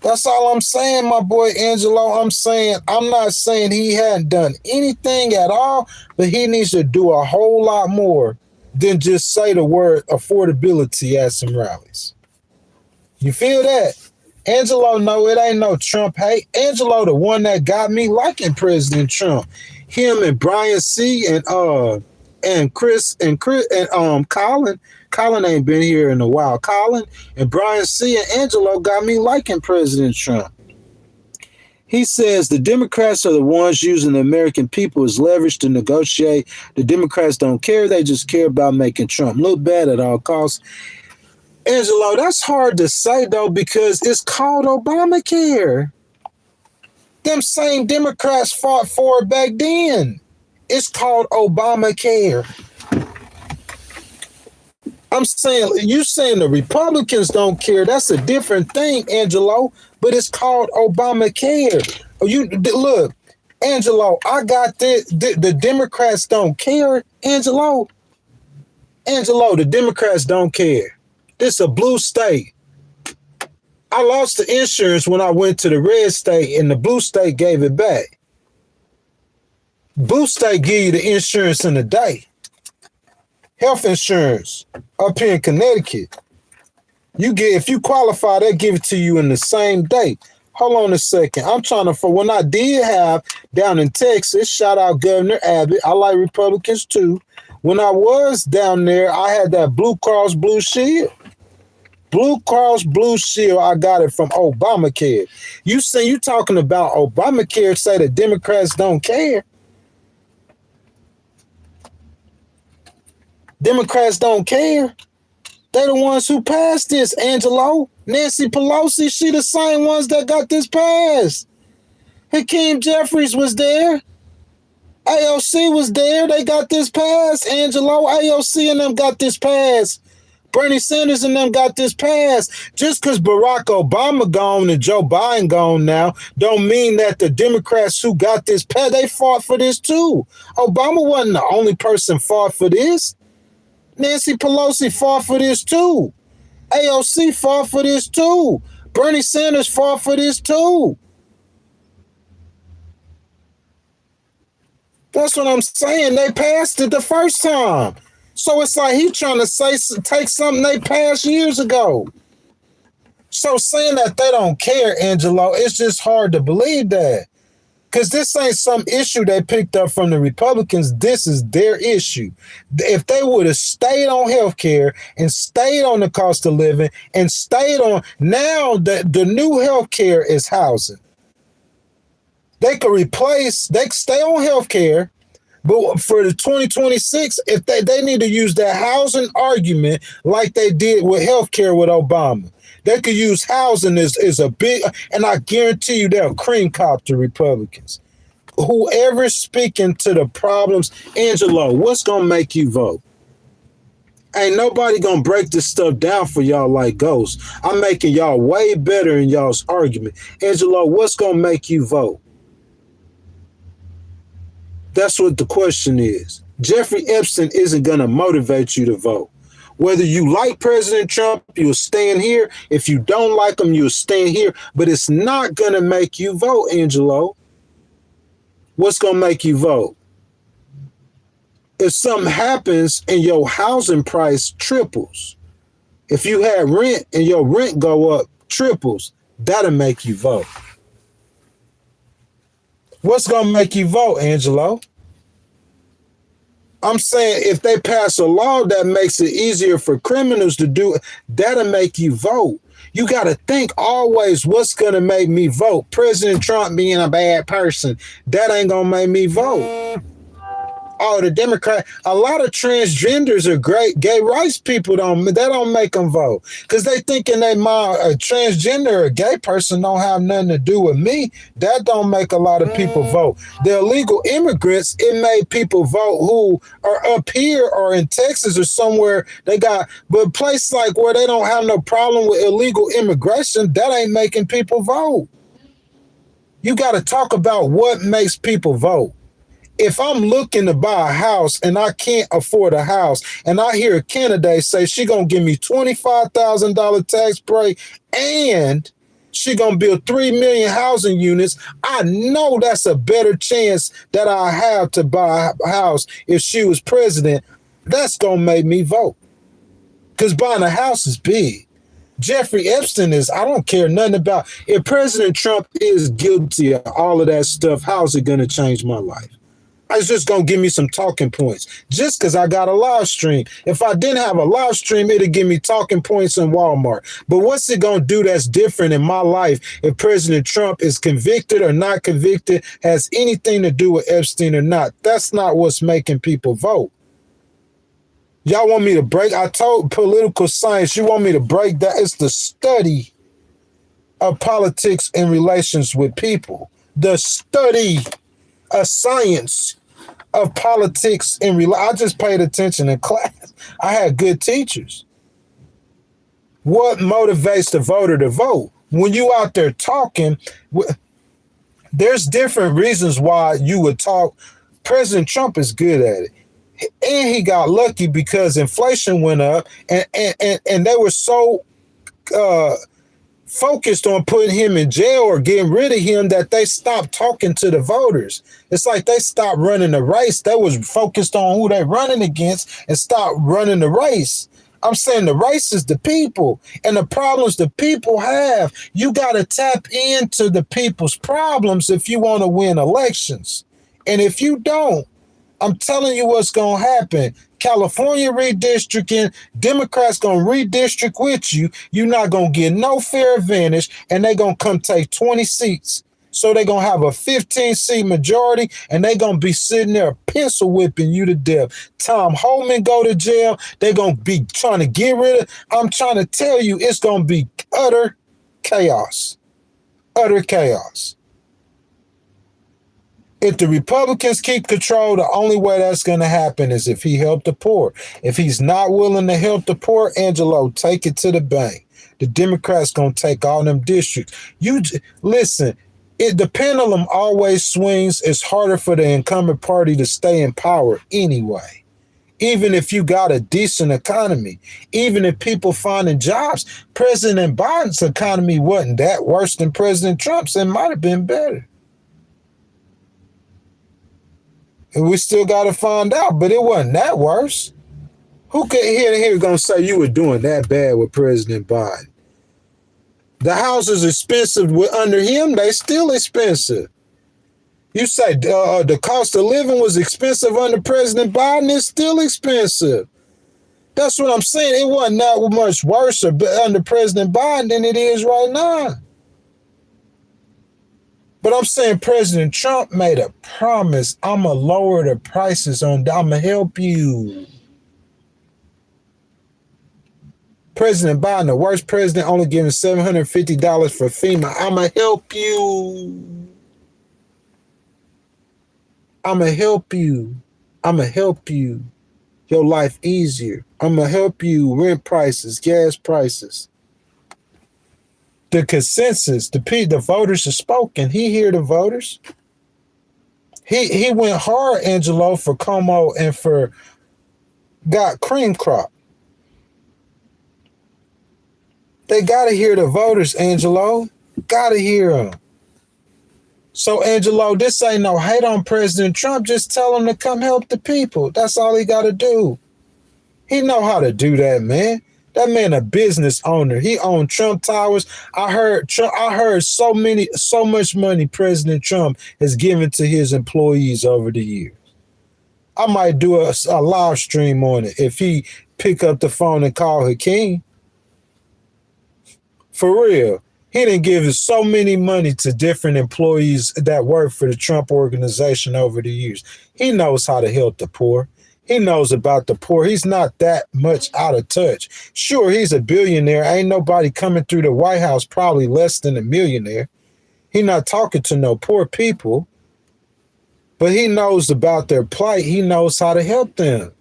That's all I'm saying, my boy Angelo. I'm not saying he hadn't done anything at all, but he needs to do a whole lot more than just say the word affordability at some rallies. You feel that? Angelo, no, it ain't no Trump hate. Angelo, the one that got me liking President Trump. Him and Brian C. and Chris and Colin. Colin ain't been here in a while. Colin and Brian C. and Angelo got me liking President Trump. He says the Democrats are the ones using the American people as leverage to negotiate. The Democrats don't care. They just care about making Trump look bad at all costs. Angelo, that's hard to say, though, because it's called Obamacare. Them same Democrats fought for it back then. It's called Obamacare. I'm saying, you saying the Republicans don't care. That's a different thing, Angelo, but it's called Obamacare. You look, Angelo, I got this. The Democrats don't care, Angelo. Angelo, the Democrats don't care. This is a blue state. I lost the insurance when I went to the red state, and the blue state gave it back. Blue state give you the insurance in a day. Health insurance up here in Connecticut. You get, if you qualify, they give it to you in the same day. Hold on a second. I'm trying to, for when I did have down in Texas, shout out Governor Abbott. I like Republicans too. When I was down there, I had that Blue Cross Blue Shield. Blue Cross Blue Shield, I got it from Obamacare. You say you talking about Obamacare, say the Democrats don't care. Democrats don't care. They the ones who passed this, Angelo. Nancy Pelosi, she the same ones that got this passed. Hakeem Jeffries was there. AOC was there. They got this passed, Angelo. AOC and them got this passed. Bernie Sanders and them got this passed. Just because Barack Obama gone and Joe Biden gone now, don't mean that the Democrats who got this passed, they fought for this too. Obama wasn't the only person fought for this. Nancy Pelosi fought for this too. AOC fought for this too. Bernie Sanders fought for this too. That's what I'm saying. They passed it the first time. So it's like he trying to take something they passed years ago. So saying that they don't care, Angelo, it's just hard to believe that. Because this ain't some issue they picked up from the Republicans. This is their issue. If they would have stayed on healthcare and stayed on the cost of living and stayed on, now the new healthcare is housing. They could replace, they could stay on healthcare, but for the 2026, if they need to use that housing argument like they did with healthcare with Obama. They could use housing as a big, and I guarantee you they'll cream cop the Republicans. Whoever's speaking to the problems, Angelo, what's going to make you vote? Ain't nobody going to break this stuff down for y'all like ghosts. I'm making y'all way better in y'all's argument. Angelo, what's going to make you vote? That's what the question is. Jeffrey Epstein isn't going to motivate you to vote. Whether you like President Trump, you'll stand here. If you don't like him, you'll stand here. But it's not going to make you vote, Angelo. What's going to make you vote? If something happens and your housing price triples, if you had rent and your rent go up triples, that'll make you vote. What's going to make you vote, Angelo? I'm saying if they pass a law that makes it easier for criminals to do it, that'll make you vote. You got to think always what's going to make me vote. President Trump being a bad person, that ain't going to make me vote. Oh, the Democrat, a lot of transgenders are great. Gay rights people don't make them vote because they thinking they mind a transgender or a gay person don't have nothing to do with me. That don't make a lot of people vote. The illegal immigrants, it made people vote who are up here or in Texas or somewhere. But a place like where they don't have no problem with illegal immigration, that ain't making people vote. You got to talk about what makes people vote. If I'm looking to buy a house and I can't afford a house, and I hear a candidate say she gonna give me $25,000 tax break and she gonna build 3 million housing units, I know that's a better chance that I have to buy a house if she was president. That's gonna make me vote. Because buying a house is big. Jeffrey Epstein I don't care nothing about. If President Trump is guilty of all of that stuff, how's it gonna change my life? It's just going to give me some talking points just because I got a live stream. If I didn't have a live stream, it'd give me talking points in Walmart. But what's it going to do that's different in my life if President Trump is convicted or not convicted, has anything to do with Epstein or not? That's not what's making people vote. Y'all want me to break? I told political science, you want me to break that? It's the study of politics and relations with people. The study of science of politics and I just paid attention in class. I had good teachers. What motivates the voter to vote? When you out there talking, there's different reasons why you would talk. President Trump is good at it. And he got lucky because inflation went up and they were so focused on putting him in jail or getting rid of him that they stopped talking to the voters. It's like they stopped running the race. They was focused on who they running against and stopped running the race. I'm saying the race is the people and the problems the people have. You got to tap into the people's problems if you want to win elections. And if you don't, I'm telling you what's going to happen. California redistricting, Democrats going to redistrict with you. You're not going to get no fair advantage, and they're going to come take 20 seats. So they're going to have a 15-seat majority, and they're going to be sitting there pencil whipping you to death. Tom Homan go to jail. They're going to be trying to get rid of. I'm trying to tell you, it's going to be utter chaos. Utter chaos. If the Republicans keep control, the only way that's going to happen is if he helped the poor. If he's not willing to help the poor, Angelo, take it to the bank. The Democrats going to take all them districts. Listen, the pendulum always swings. It's harder for the incumbent party to stay in power anyway. Even if you got a decent economy, even if people finding jobs, President Biden's economy wasn't that worse than President Trump's. It might have been better. And we still got to find out, but it wasn't that worse. Who could here going to say you were doing that bad with President Biden? The house is expensive under him. They still expensive. You say the cost of living was expensive under President Biden. It's still expensive. That's what I'm saying. It wasn't that much worse under President Biden than it is right now. But I'm saying President Trump made a promise. I'm going to lower the prices I'm going to help you. President Biden, the worst president, only giving $750 for FEMA. I'm going to help you. I'm going to help you. I'm going to help you. Your life easier. I'm going to help you rent prices, gas prices. The consensus, the voters have spoken. He hear the voters. He went hard, Angelo, for Como and for got cream crop. They got to hear the voters, Angelo. Got to hear them. So, Angelo, this ain't no hate on President Trump. Just tell him to come help the people. That's all he got to do. He know how to do that, man. That man a business owner. He owned Trump Towers. I heard so much money President Trump has given to his employees over the years. I might do a live stream on it if he pick up the phone and call Hakeem. For real. He didn't give so many money to different employees that work for the Trump organization over the years. He knows how to help the poor. He knows about the poor. He's not that much out of touch. Sure, he's a billionaire. Ain't nobody coming through the White House probably less than a millionaire. He not talking to no poor people, but he knows about their plight. He knows how to help them.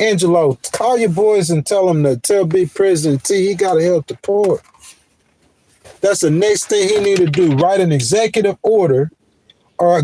Angelo, call your boys and tell them to tell Big President T he got to help the poor. That's the next thing he need to do. Write an executive order or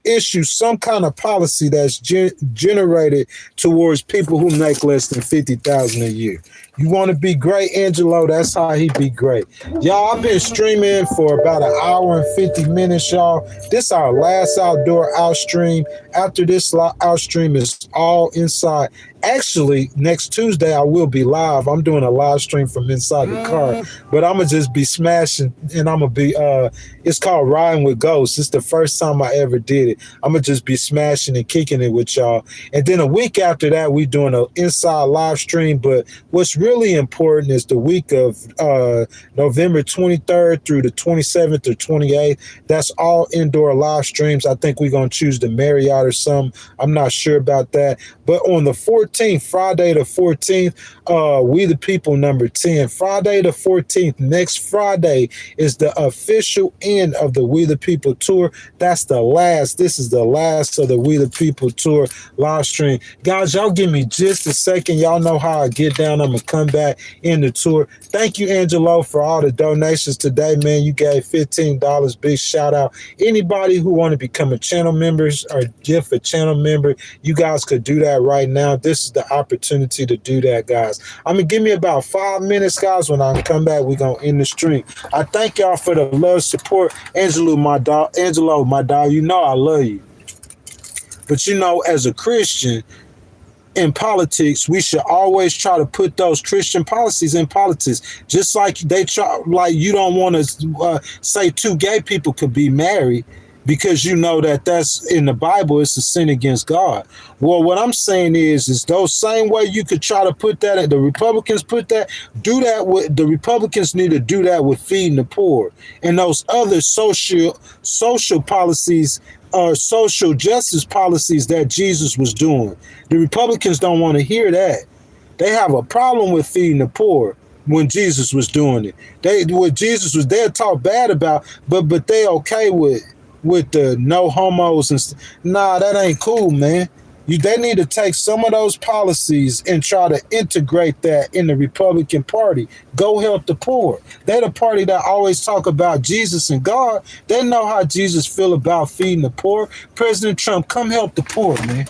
issue some kind of policy that's generated towards people who make less than 50,000 a year. You want to be great, Angelo? That's how he be great. Y'all, I've been streaming for about an hour and 50 minutes, y'all. This is our last outdoor outstream. After this outstream is all inside. Actually, next Tuesday, I will be live. I'm doing a live stream from inside the car, but I'm going to just be smashing, and I'm going to be, it's called Riding with Ghosts. It's the first time I ever did it. I'm going to just be smashing and kicking it with y'all. And then a week after that, we doing an inside live stream, but what's really important is the week of November 23rd through the 27th or 28th. That's all indoor live streams. I think we're going to choose the Marriott or something. I'm not sure about that. But on the 14th, Friday the 14th, We the People number 10. Friday the 14th, next Friday, is the official end of the We the People tour. That's the last. This is the last of the We the People tour live stream. Guys, y'all give me just a second. Y'all know how I get down. I'm going to come back in the tour. Thank you, Angelo, for all the donations today, man. You gave $15. Big shout out. Anybody who want to become a channel member or gift a channel member, you guys could do that right now. This is the opportunity to do that, guys. I'm going to give me about 5 minutes, guys. When I come back, we're going to end the stream. I thank y'all for the love, support. Angelo, my dog, you know I love you. But you know, as a Christian, in politics, we should always try to put those Christian policies in politics. Just like they try, like you don't want to say two gay people could be married because you know that that's in the Bible, it's a sin against God. Well, what I'm saying is those same way you could try to put that, the Republicans put that, do that with, the Republicans need to do that with feeding the poor and those other social policies or social justice policies that Jesus was doing. The Republicans don't want to hear that. They have a problem with feeding the poor when Jesus was doing it. What Jesus was there talk bad about, but they okay with the no homos and nah, that ain't cool, man. They need to take some of those policies and try to integrate that in the Republican Party. Go help the poor. They're the party that always talk about Jesus and God. They know how Jesus feel about feeding the poor. President Trump, come help the poor, man.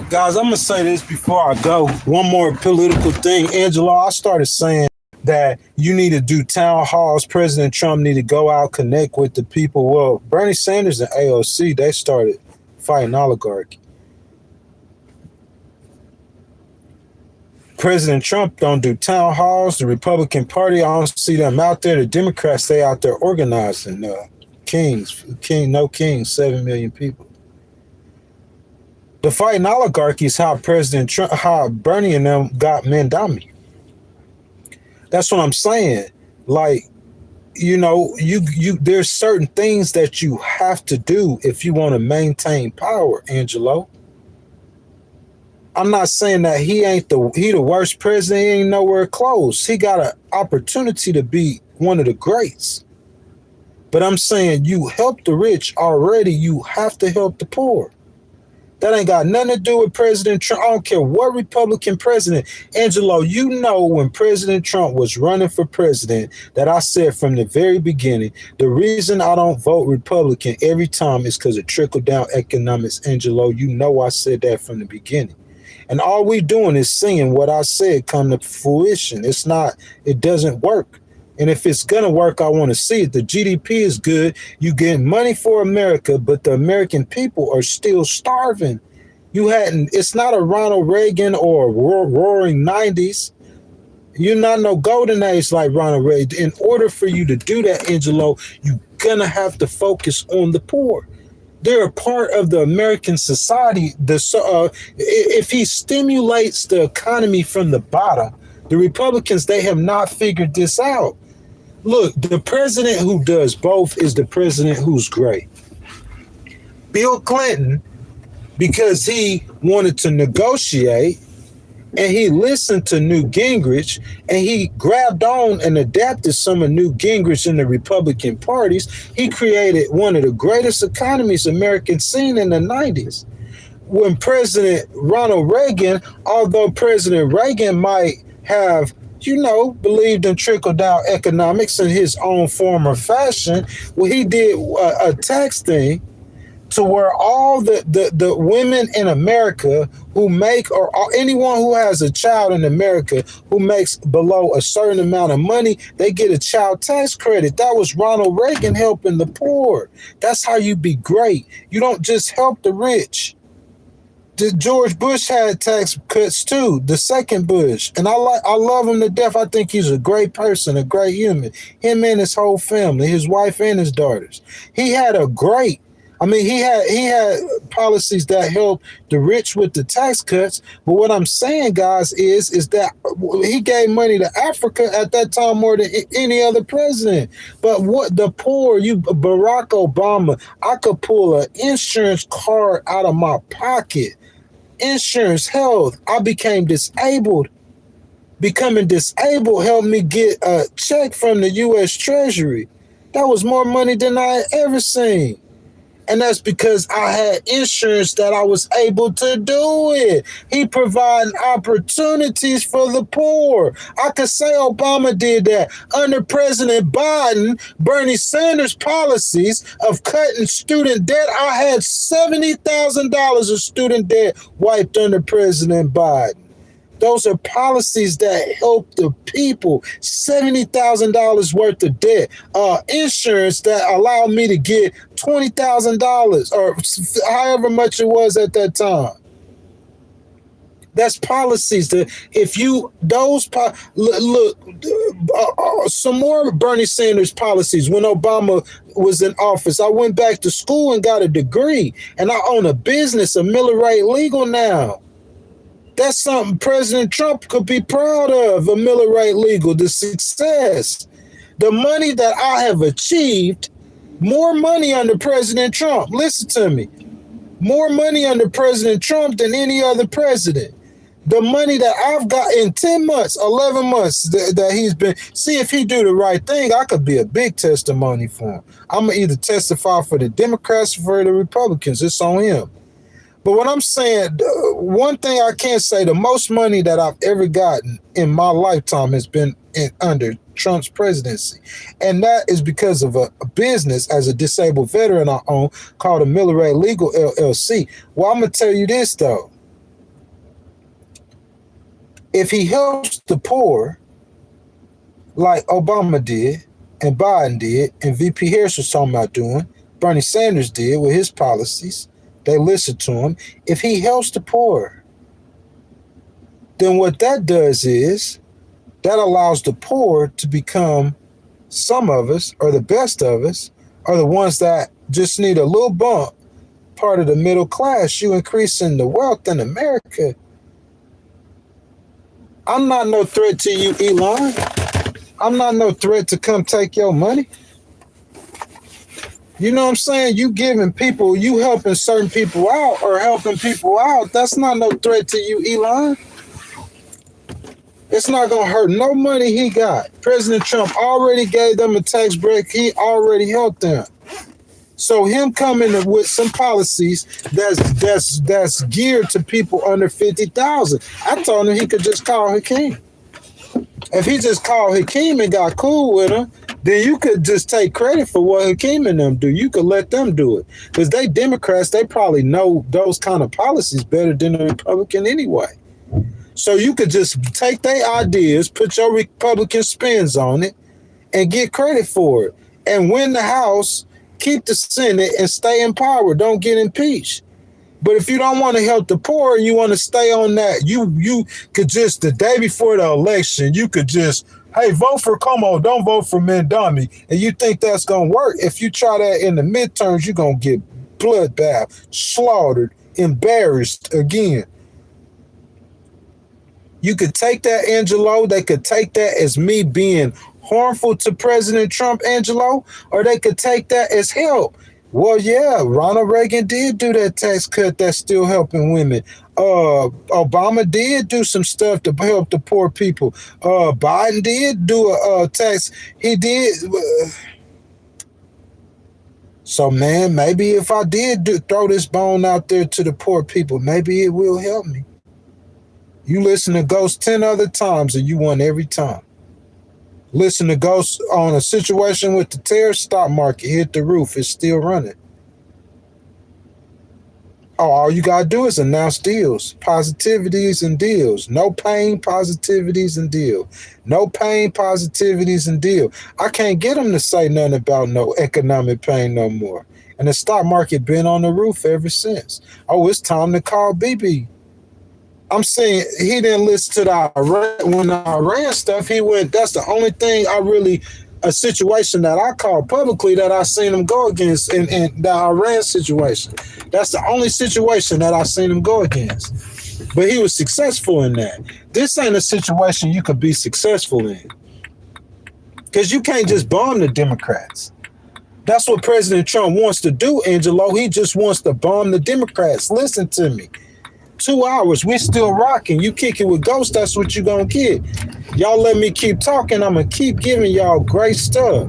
Guys, I'm going to say this before I go. One more political thing. Angelo, I started saying that you need to do town halls. President Trump need to go out, connect with the people. Well, Bernie Sanders and AOC, they started fighting oligarchy. President Trump don't do town halls. The Republican Party, I don't see them out there. The Democrats, they out there organizing. No kings, 7 million people. The fighting oligarchy is how President Trump, how Bernie and them got Mandami. That's what I'm saying. Like, you know, there's certain things that you have to do if you want to maintain power, Angelo. I'm not saying that he the worst president. He ain't nowhere close. He got an opportunity to be one of the greats. But I'm saying you help the rich already. You have to help the poor. That ain't got nothing to do with President Trump. I don't care what Republican president. Angelo, you know when President Trump was running for president that I said from the very beginning, the reason I don't vote Republican every time is because of trickle-down economics. Angelo, you know I said that from the beginning. And all we doing is seeing what I said come to fruition. It doesn't work. And if it's going to work, I want to see it. The GDP is good. You get money for America, but the American people are still starving. It's not a Ronald Reagan or a roaring 90s. You're not no golden age like Ronald Reagan. In order for you to do that, Angelo, you're going to have to focus on the poor. They're a part of the American society. If he stimulates the economy from the bottom, the Republicans, they have not figured this out. Look, the president who does both is the president who's great. Bill Clinton, because he wanted to negotiate and he listened to Newt Gingrich and he grabbed on and adapted some of Newt Gingrich in the Republican parties, he created one of the greatest economies Americans seen in the 90s. When President Ronald Reagan, although President Reagan might have believed in trickle-down economics in his own form or fashion, well, he did a tax thing to where all the women in America who make, or anyone who has a child in America who makes below a certain amount of money, they get a child tax credit. That was Ronald Reagan helping the poor. That's how you be great. You don't just help the rich. George Bush had tax cuts too, the second Bush. And I love him to death. I think he's a great person, a great human. Him and his whole family, his wife and his daughters. He had he had policies that helped the rich with the tax cuts. But what I'm saying, guys, is that he gave money to Africa at that time more than any other president. But what the poor, Barack Obama, I could pull an insurance card out of my pocket. Insurance, health. I became disabled. Becoming disabled helped me get a check from the U.S. Treasury. That was more money than I had ever seen. And that's because I had insurance that I was able to do it. He provided opportunities for the poor. I could say Obama did that. Under President Biden, Bernie Sanders' policies of cutting student debt, I had $70,000 of student debt wiped under President Biden. Those are policies that help the people. $70,000 worth of debt. Insurance that allowed me to get $20,000 or however much it was at that time. That's policies that some more Bernie Sanders policies. When Obama was in office, I went back to school and got a degree, and I own a business, a Miller Rate Legal now. That's something President Trump could be proud of, a Miller Rate Legal, the success. The money that I have achieved, more money under President Trump. Listen to me. More money under President Trump than any other president. The money that I've got in 10 months, 11 months that he's been, see if he do the right thing, I could be a big testimony for him. I'm going to either testify for the Democrats or for the Republicans. It's on him. But what I'm saying, one thing I can say, the most money that I've ever gotten in my lifetime has been under Trump's presidency. And that is because of a business as a disabled veteran I own called a Miller Rate Legal LLC. Well, I'm going to tell you this, though. If he helps the poor, like Obama did, and Biden did, and VP Harris was talking about doing, Bernie Sanders did with his policies, they listen to him. If he helps the poor, then what that does is that allows the poor to become, some of us, or the best of us, are the ones that just need a little bump, part of the middle class. You increasing the wealth in America. I'm not no threat to you, Elon. I'm not no threat to come take your money. You know what I'm saying? You giving people, you helping certain people out or helping people out. That's not no threat to you, Elon. It's not going to hurt no money he got. President Trump already gave them a tax break. He already helped them. So him coming with some policies that's geared to people under 50,000. I told him he could just call Hakeem. If he just called Hakeem and got cool with him, then you could just take credit for what Hakeem and them do. You could let them do it. Because they Democrats, they probably know those kind of policies better than a Republican anyway. So you could just take their ideas, put your Republican spins on it, and get credit for it. And win the House, keep the Senate, and stay in power. Don't get impeached. But if you don't want to help the poor and you want to stay on that, you could just, the day before the election, you could just, hey, vote for Como, don't vote for Mendami. And you think that's going to work. If you try that in the midterms, you're going to get bloodbath, slaughtered, embarrassed again. You could take that, Angelo. They could take that as me being harmful to President Trump, Angelo, or they could take that as help. Well, yeah, Ronald Reagan did do that tax cut that's still helping women. Obama did do some stuff to help the poor people. Biden did do a tax. He did. So, man, maybe if I did throw this bone out there to the poor people, maybe it will help me. You listen to Ghost 10 other times and you won every time. Listen to Ghost on a situation with the terror stock market, hit the roof, it's still running. Oh, all you got to do is announce deals, positivities and deals. No pain, positivities and deal. No pain, positivities and deal. I can't get them to say nothing about no economic pain no more. And the stock market been on the roof ever since. Oh, it's time to call BB. I'm saying he didn't listen to the Iran, when the Iran stuff, he went, that's the only thing a situation that I called publicly that I seen him go against in the Iran situation. That's the only situation that I seen him go against. But he was successful in that. This ain't a situation you could be successful in. Because you can't just bomb the Democrats. That's what President Trump wants to do, Angelo. He just wants to bomb the Democrats. Listen to me. 2 hours, we're still rocking. You kick it with Ghost, that's what you're going to get. Y'all let me keep talking, I'm going to keep giving y'all great stuff.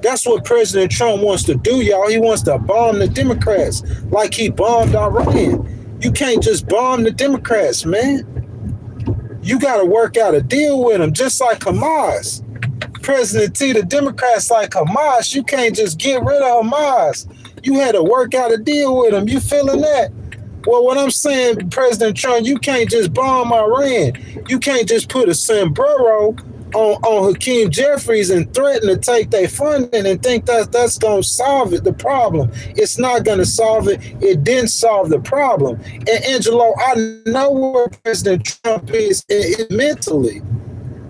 That's what President Trump wants to do, y'all. He wants to bomb the Democrats like he bombed Iran. You can't just bomb the Democrats, man. You got to work out a deal with them, just like Hamas. President T, the Democrats like Hamas. You can't just get rid of Hamas. You had to work out a deal with them. You feeling that? Well, what I'm saying, President Trump, you can't just bomb Iran. You can't just put a sombrero on Hakeem Jeffries and threaten to take their funding and think that's going to solve the problem. It's not going to solve it. It didn't solve the problem. And Angelo, I know where President Trump is mentally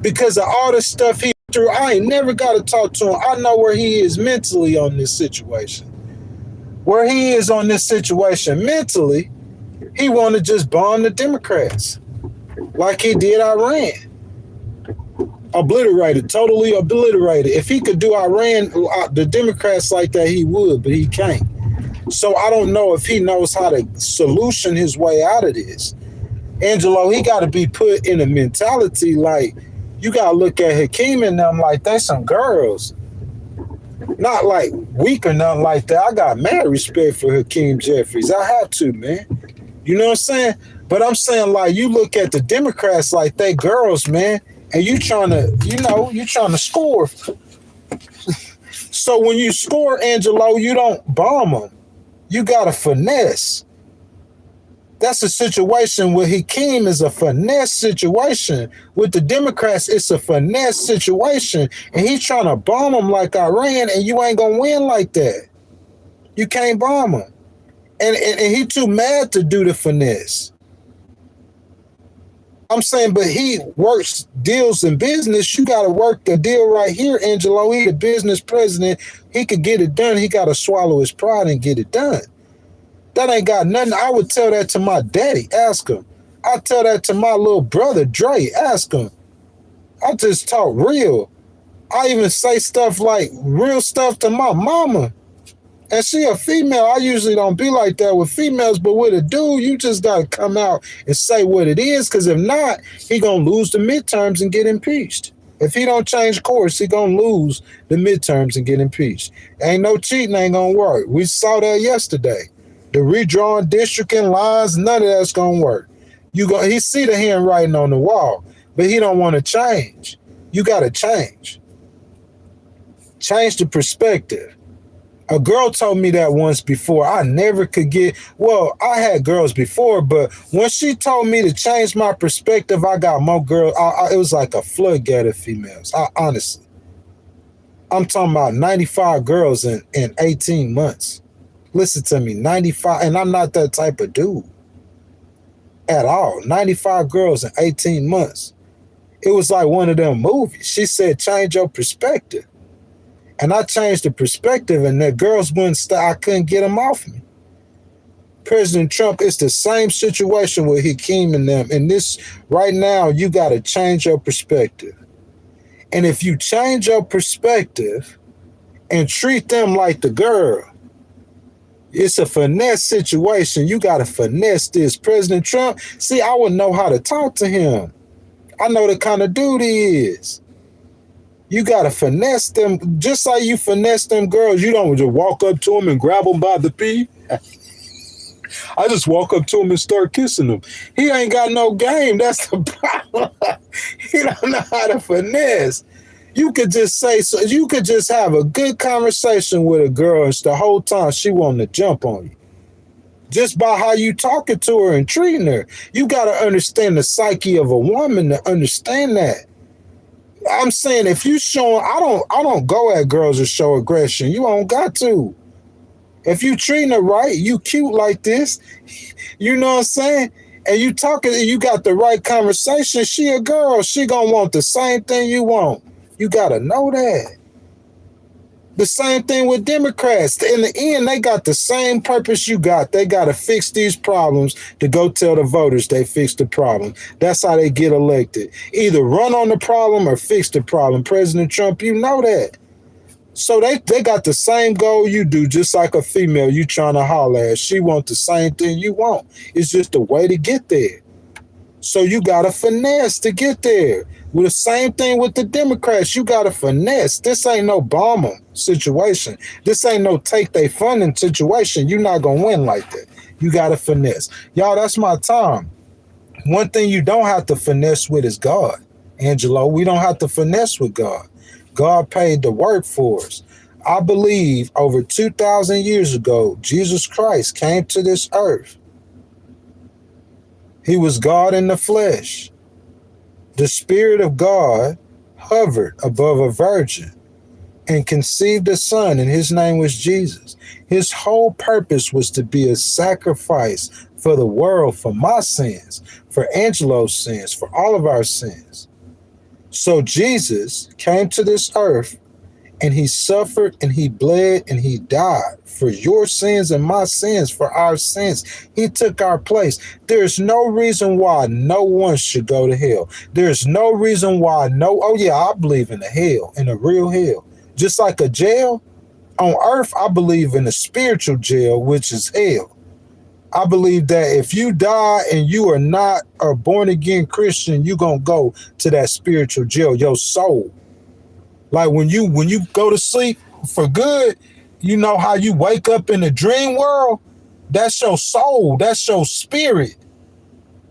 because of all the stuff he went through. I ain't never got to talk to him. I know where he is mentally on this situation. Where he is on this situation mentally, he want to just bomb the Democrats like he did Iran. Obliterated, totally obliterated. If he could do Iran, the Democrats like that, he would, but he can't. So I don't know if he knows how to solution his way out of this. Angelo, he got to be put in a mentality like, you got to look at Hakeem and them like they some girls. Not like weak or nothing like that. I got mad respect for Hakeem Jeffries. I have to, man. You know what I'm saying? But I'm saying, like, you look at the Democrats like they girls, man, and you trying to score. So when you score, Angelo, you don't bomb them. You got to finesse. That's a situation where Hakeem is a finesse situation. With the Democrats, it's a finesse situation. And he's trying to bomb them like Iran, and you ain't going to win like that. You can't bomb him. And he too mad to do the finesse. I'm saying, but he works deals in business. You got to work the deal right here, Angelo. He the business president. He could get it done. He got to swallow his pride and get it done. That ain't got nothing. I would tell that to my daddy. Ask him. I tell that to my little brother, Dre. Ask him. I just talk real. I even say stuff like real stuff to my mama. And she a female. I usually don't be like that with females, but with a dude, you just got to come out and say what it is, because if not, he going to lose the midterms and get impeached. If he don't change course, he gonna lose the midterms and get impeached. Ain't no cheating ain't gonna work. We saw that yesterday. The redrawing districting lines, none of that's gonna work. He see the handwriting on the wall, but he don't want to change. You gotta change. Change the perspective. A girl told me that once before. I never could get, well, I had girls before, but when she told me to change my perspective, I got more girls. It was like a floodgate of females. Honestly, I'm talking about 95 girls in 18 months. Listen to me, 95, and I'm not that type of dude at all. 95 girls in 18 months. It was like one of them movies. She said, change your perspective. And I changed the perspective, and the girls wouldn't stop. I couldn't get them off me. President Trump, it's the same situation with Hakeem and them. And this, right now, you got to change your perspective. And if you change your perspective and treat them like the girl, it's a finesse situation. You got to finesse this. President Trump, see, I would know how to talk to him. I know the kind of dude he is. You got to finesse them. Just like you finesse them girls, you don't just walk up to them and grab them by the pee. I just walk up to him and start kissing him. He ain't got no game. That's the problem. He don't know how to finesse. You could just say, so you could just have a good conversation with a girl and the whole time she wanting to jump on you. Just by how you talking to her and treating her. You got to understand the psyche of a woman to understand that. I'm saying if you showing, I don't go at girls to show aggression. You don't got to. If you treating her right, you cute like this, you know what I'm saying? And you talking, you got the right conversation. She a girl, she gonna want the same thing you want. You gotta know that. The same thing with Democrats. In the end, they got the same purpose you got. They got to fix these problems to go tell the voters they fixed the problem. That's how they get elected. Either run on the problem or fix the problem. President Trump, you know that. So they got the same goal you do, just like a female you trying to holler at. She want the same thing you want. It's just a way to get there. So you got to finesse to get there. Well, the same thing with the Democrats. You got to finesse. This ain't no bomb 'em situation. This ain't no take they funding situation. You're not going to win like that. You got to finesse. Y'all, that's my time. One thing you don't have to finesse with is God. Angelo, we don't have to finesse with God. God paid the work for us. I believe over 2,000 years ago, Jesus Christ came to this earth. He was God in the flesh. The Spirit of God hovered above a virgin and conceived a son, and his name was Jesus. His whole purpose was to be a sacrifice for the world, for my sins, for Angelo's sins, for all of our sins. So Jesus came to this earth, and he suffered and he bled and he died for your sins and my sins, for our sins. He took our place. There's no reason why no one should go to hell. There's no reason why oh yeah, I believe in a hell, in a real hell. Just like a jail on earth, I believe in a spiritual jail, which is hell. I believe that if you die and you are not a born again Christian, you're going to go to that spiritual jail, your soul. Like when you go to sleep for good, you know how you wake up in the dream world? That's your soul. That's your spirit.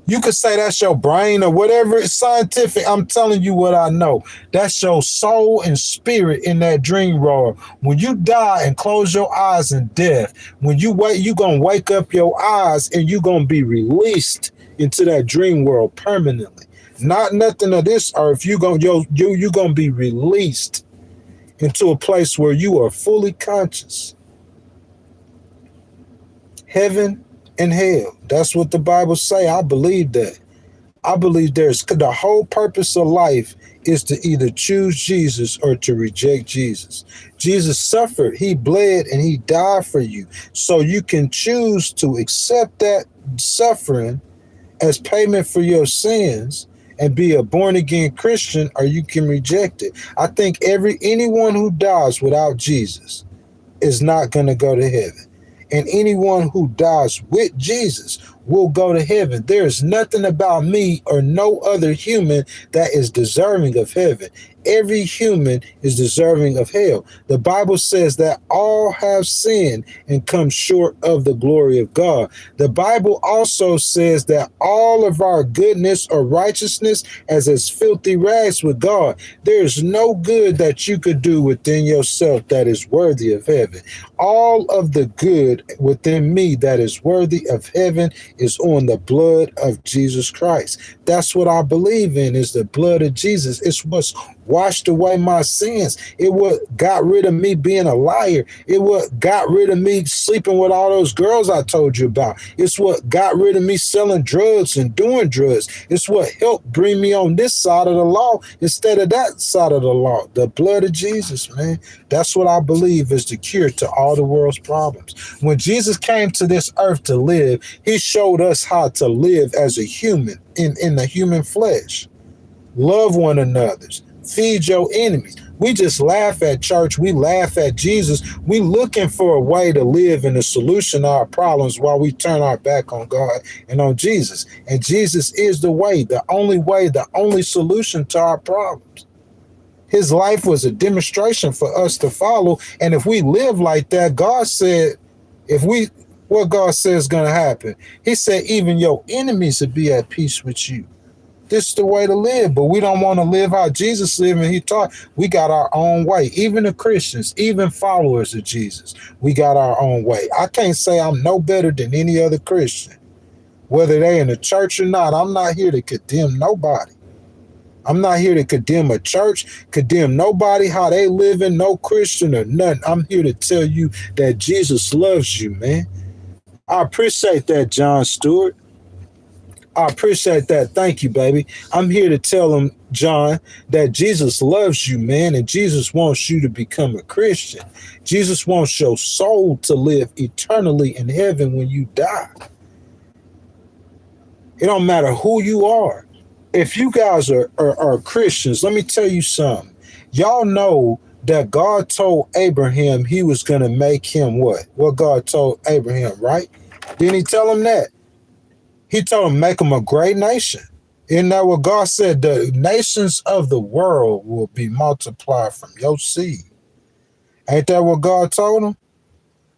You could say that's your brain or whatever. It's scientific. I'm telling you what I know. That's your soul and spirit in that dream world. When you die and close your eyes in death, when you wake, you're going to wake up your eyes and you're going to be released into that dream world permanently. Not nothing of this earth. You're gonna be released into a place where you are fully conscious. Heaven and hell. That's what the Bible say. I believe that. I believe the whole purpose of life is to either choose Jesus or to reject Jesus. Jesus suffered, he bled, and he died for you. So you can choose to accept that suffering as payment for your sins and be a born-again Christian, or you can reject it. I think anyone who dies without Jesus is not going to go to heaven. And anyone who dies with Jesus will go to heaven. There is nothing about me or no other human that is deserving of heaven. Every human is deserving of hell. The Bible says that all have sinned and come short of the glory of God. The Bible also says that all of our goodness or righteousness as filthy rags with God. There is no good that you could do within yourself that is worthy of heaven. All of the good within me that is worthy of heaven is on the blood of Jesus Christ. That's what I believe in, is the blood of Jesus. It's what's washed away my sins. It what got rid of me being a liar. It what got rid of me sleeping with all those girls I told you about. It's what got rid of me selling drugs and doing drugs. It's what helped bring me on this side of the law instead of that side of the law. The blood of Jesus, man. That's what I believe is the cure to all the world's problems. When Jesus came to this earth to live, he showed us how to live as a human in the human flesh. Love one another. Feed your enemies. We just laugh at church. We laugh at Jesus. We looking for a way to live and a solution to our problems while we turn our back on God and on Jesus. And Jesus is the way, the only solution to our problems. His life was a demonstration for us to follow. And if we live like that, God said, what God says is going to happen. He said, even your enemies will be at peace with you. This is the way to live, but we don't want to live how Jesus lived and he taught. We got our own way. Even the Christians, even followers of Jesus, we got our own way. I can't say I'm no better than any other Christian, whether they in the church or not. I'm not here to condemn nobody. I'm not here to condemn a church, condemn nobody, how they living, no Christian or nothing. I'm here to tell you that Jesus loves you, man. I appreciate that, John Stewart. I appreciate that. Thank you, baby. I'm here to tell him, John, that Jesus loves you, man, and Jesus wants you to become a Christian. Jesus wants your soul to live eternally in heaven when you die. It don't matter who you are. If you guys are Christians, let me tell you something. Y'all know that God told Abraham he was going to make him what? What God told Abraham, right? Didn't he tell him that? He told him, make him a great nation. Isn't that what God said? The nations of the world will be multiplied from your seed. Ain't that what God told him?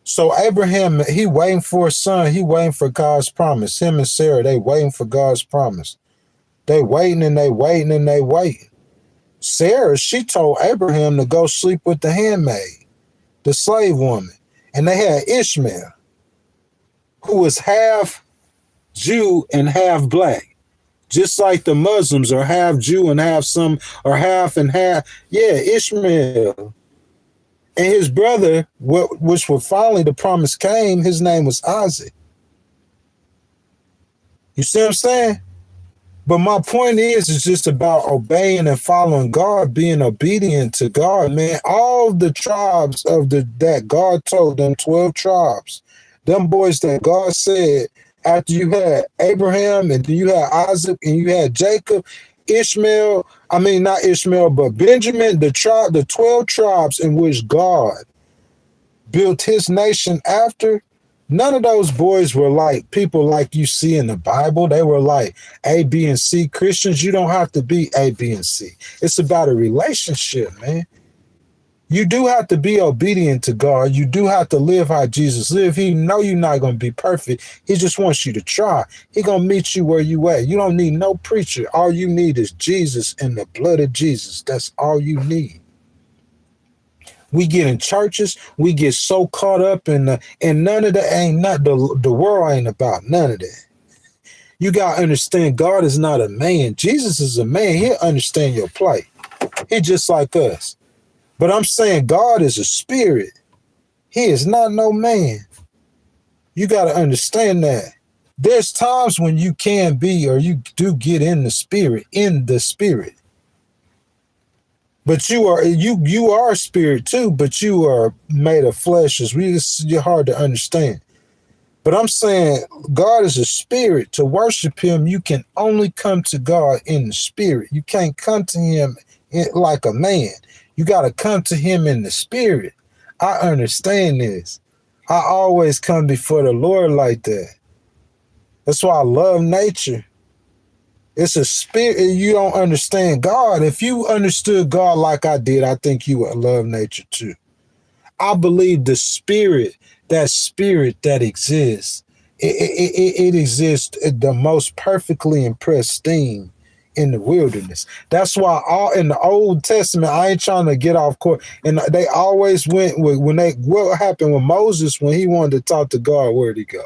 So Abraham, he waiting for a son. He waiting for God's promise. Him and Sarah, they waiting for God's promise. They waiting and they waiting and they waiting. Sarah, she told Abraham to go sleep with the handmaid, the slave woman. And they had Ishmael, who was half Jew and half black, just like the Muslims are half Jew and half some, or half and half. Yeah, Ishmael. And his brother, which were finally the promise came, his name was Isaac. You see what I'm saying? But my point is just about obeying and following God, being obedient to God, man. All the tribes that God told them, 12 tribes, them boys that God said, after you had Abraham and then you had Isaac and you had Jacob, Ishmael, I mean, not Ishmael, but Benjamin, the 12 tribes in which God built his nation after, none of those boys were like people like you see in the Bible. They were like A, B, and C Christians. You don't have to be A, B, and C. It's about a relationship, man. You do have to be obedient to God. You do have to live how Jesus lived. He know you're not going to be perfect. He just wants you to try. He going to meet you where you at. You don't need no preacher. All you need is Jesus and the blood of Jesus. That's all you need. We get in churches. We get so caught up in and none of that ain't not the world ain't about none of that. You got to understand God is not a man. Jesus is a man. He'll understand your plight. He just like us. But I'm saying God is a spirit. He is not no man. You got to understand that. There's times when you can be or you do get in the spirit. But you are a spirit too, but you are made of flesh. You're hard to understand. But I'm saying God is a spirit. To worship him, you can only come to God in the spirit. You can't come to him like a man. You got to come to him in the spirit. I understand this. I always come before the Lord like that. That's why I love nature. It's a spirit. You don't understand God. If you understood God like I did, I think you would love nature too. I believe the spirit that exists, it exists the most perfectly and pristine in the wilderness. That's why all in the Old Testament, I ain't trying to get off course. And they always went with what happened with Moses when he wanted to talk to God, where'd he go?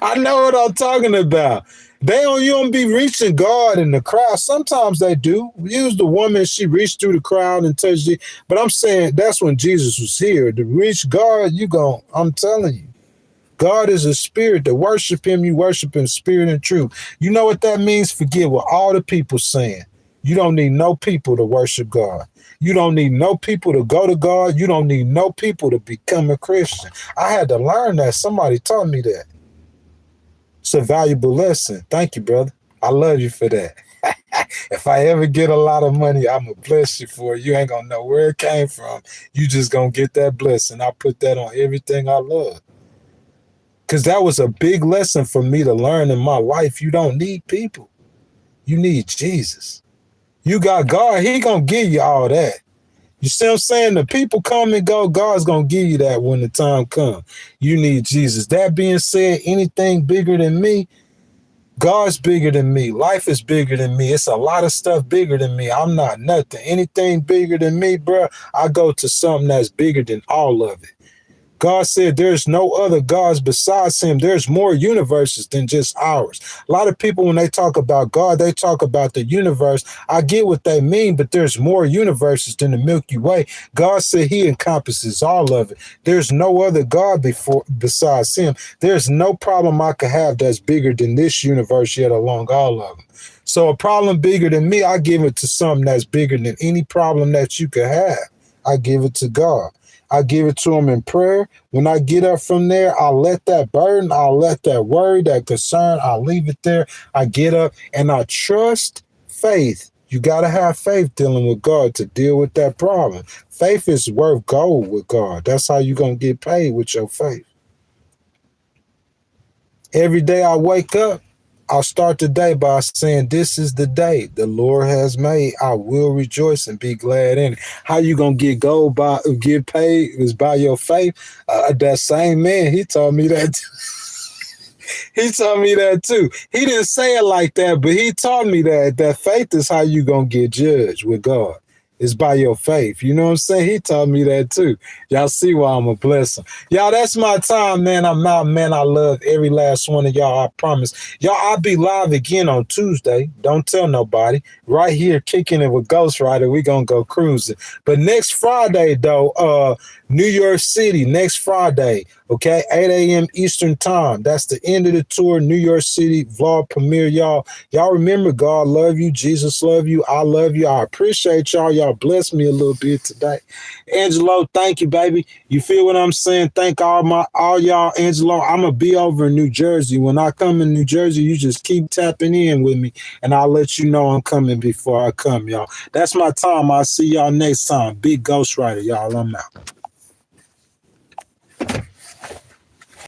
I know what I'm talking about. You don't be reaching God in the crowd. Sometimes they do. Use the woman, she reached through the crowd and touched it. But I'm saying that's when Jesus was here. To reach God, I'm telling you. God is a spirit. To worship him, you worship in spirit and truth. You know what that means? Forget what all the people saying. You don't need no people to worship God. You don't need no people to go to God. You don't need no people to become a Christian. I had to learn that. Somebody taught me that. It's a valuable lesson. Thank you, brother. I love you for that. If I ever get a lot of money, I'm going to bless you for it. You ain't going to know where it came from. You just going to get that blessing. I put that on everything I love. Because that was a big lesson for me to learn in my life. You don't need people. You need Jesus. You got God. He going to give you all that. You see what I'm saying? The people come and go. God's going to give you that when the time comes. You need Jesus. That being said, anything bigger than me, God's bigger than me. Life is bigger than me. It's a lot of stuff bigger than me. I'm not nothing. Anything bigger than me, bro, I go to something that's bigger than all of it. God said there's no other gods besides him. There's more universes than just ours. A lot of people, when they talk about God, they talk about the universe. I get what they mean, but there's more universes than the Milky Way. God said he encompasses all of it. There's no other God besides him. There's no problem I could have that's bigger than this universe, yet along all of them. So a problem bigger than me, I give it to something that's bigger than any problem that you could have. I give it to God. I give it to him in prayer. When I get up from there, I'll let that burden, I'll let that worry, that concern, I'll leave it there. I get up and I trust faith. You got to have faith dealing with God to deal with that problem. Faith is worth gold with God. That's how you're going to get paid, with your faith. Every day I wake up, I'll start the day by saying, this is the day the Lord has made. I will rejoice and be glad in it. How you going to get paid is by your faith. That same man, he told me that he told me that too. He didn't say it like that, but he taught me that faith is how you going to get judged with God. It's by your faith. You know what I'm saying? He taught me that too. Y'all see why I'm a blessing. Y'all, that's my time, man. I'm out, man. I love every last one of y'all. I promise. Y'all, I'll be live again on Tuesday. Don't tell nobody. Right here, kicking it with Ghost Rider. We gonna go cruising. But next Friday, though, New York City, next Friday, okay, 8 a.m. Eastern time. That's the end of the tour. New York City vlog premiere, y'all. Y'all remember, God love you. Jesus love you. I love you. I appreciate y'all. Y'all blessed me a little bit today. Angelo, thank you, baby. You feel what I'm saying? Thank all y'all, Angelo. I'm gonna be over in New Jersey. When I come in New Jersey, you just keep tapping in with me, and I'll let you know I'm coming before I come, y'all. That's my time. I'll see y'all next time. Big Ghost Rider, y'all. I'm out.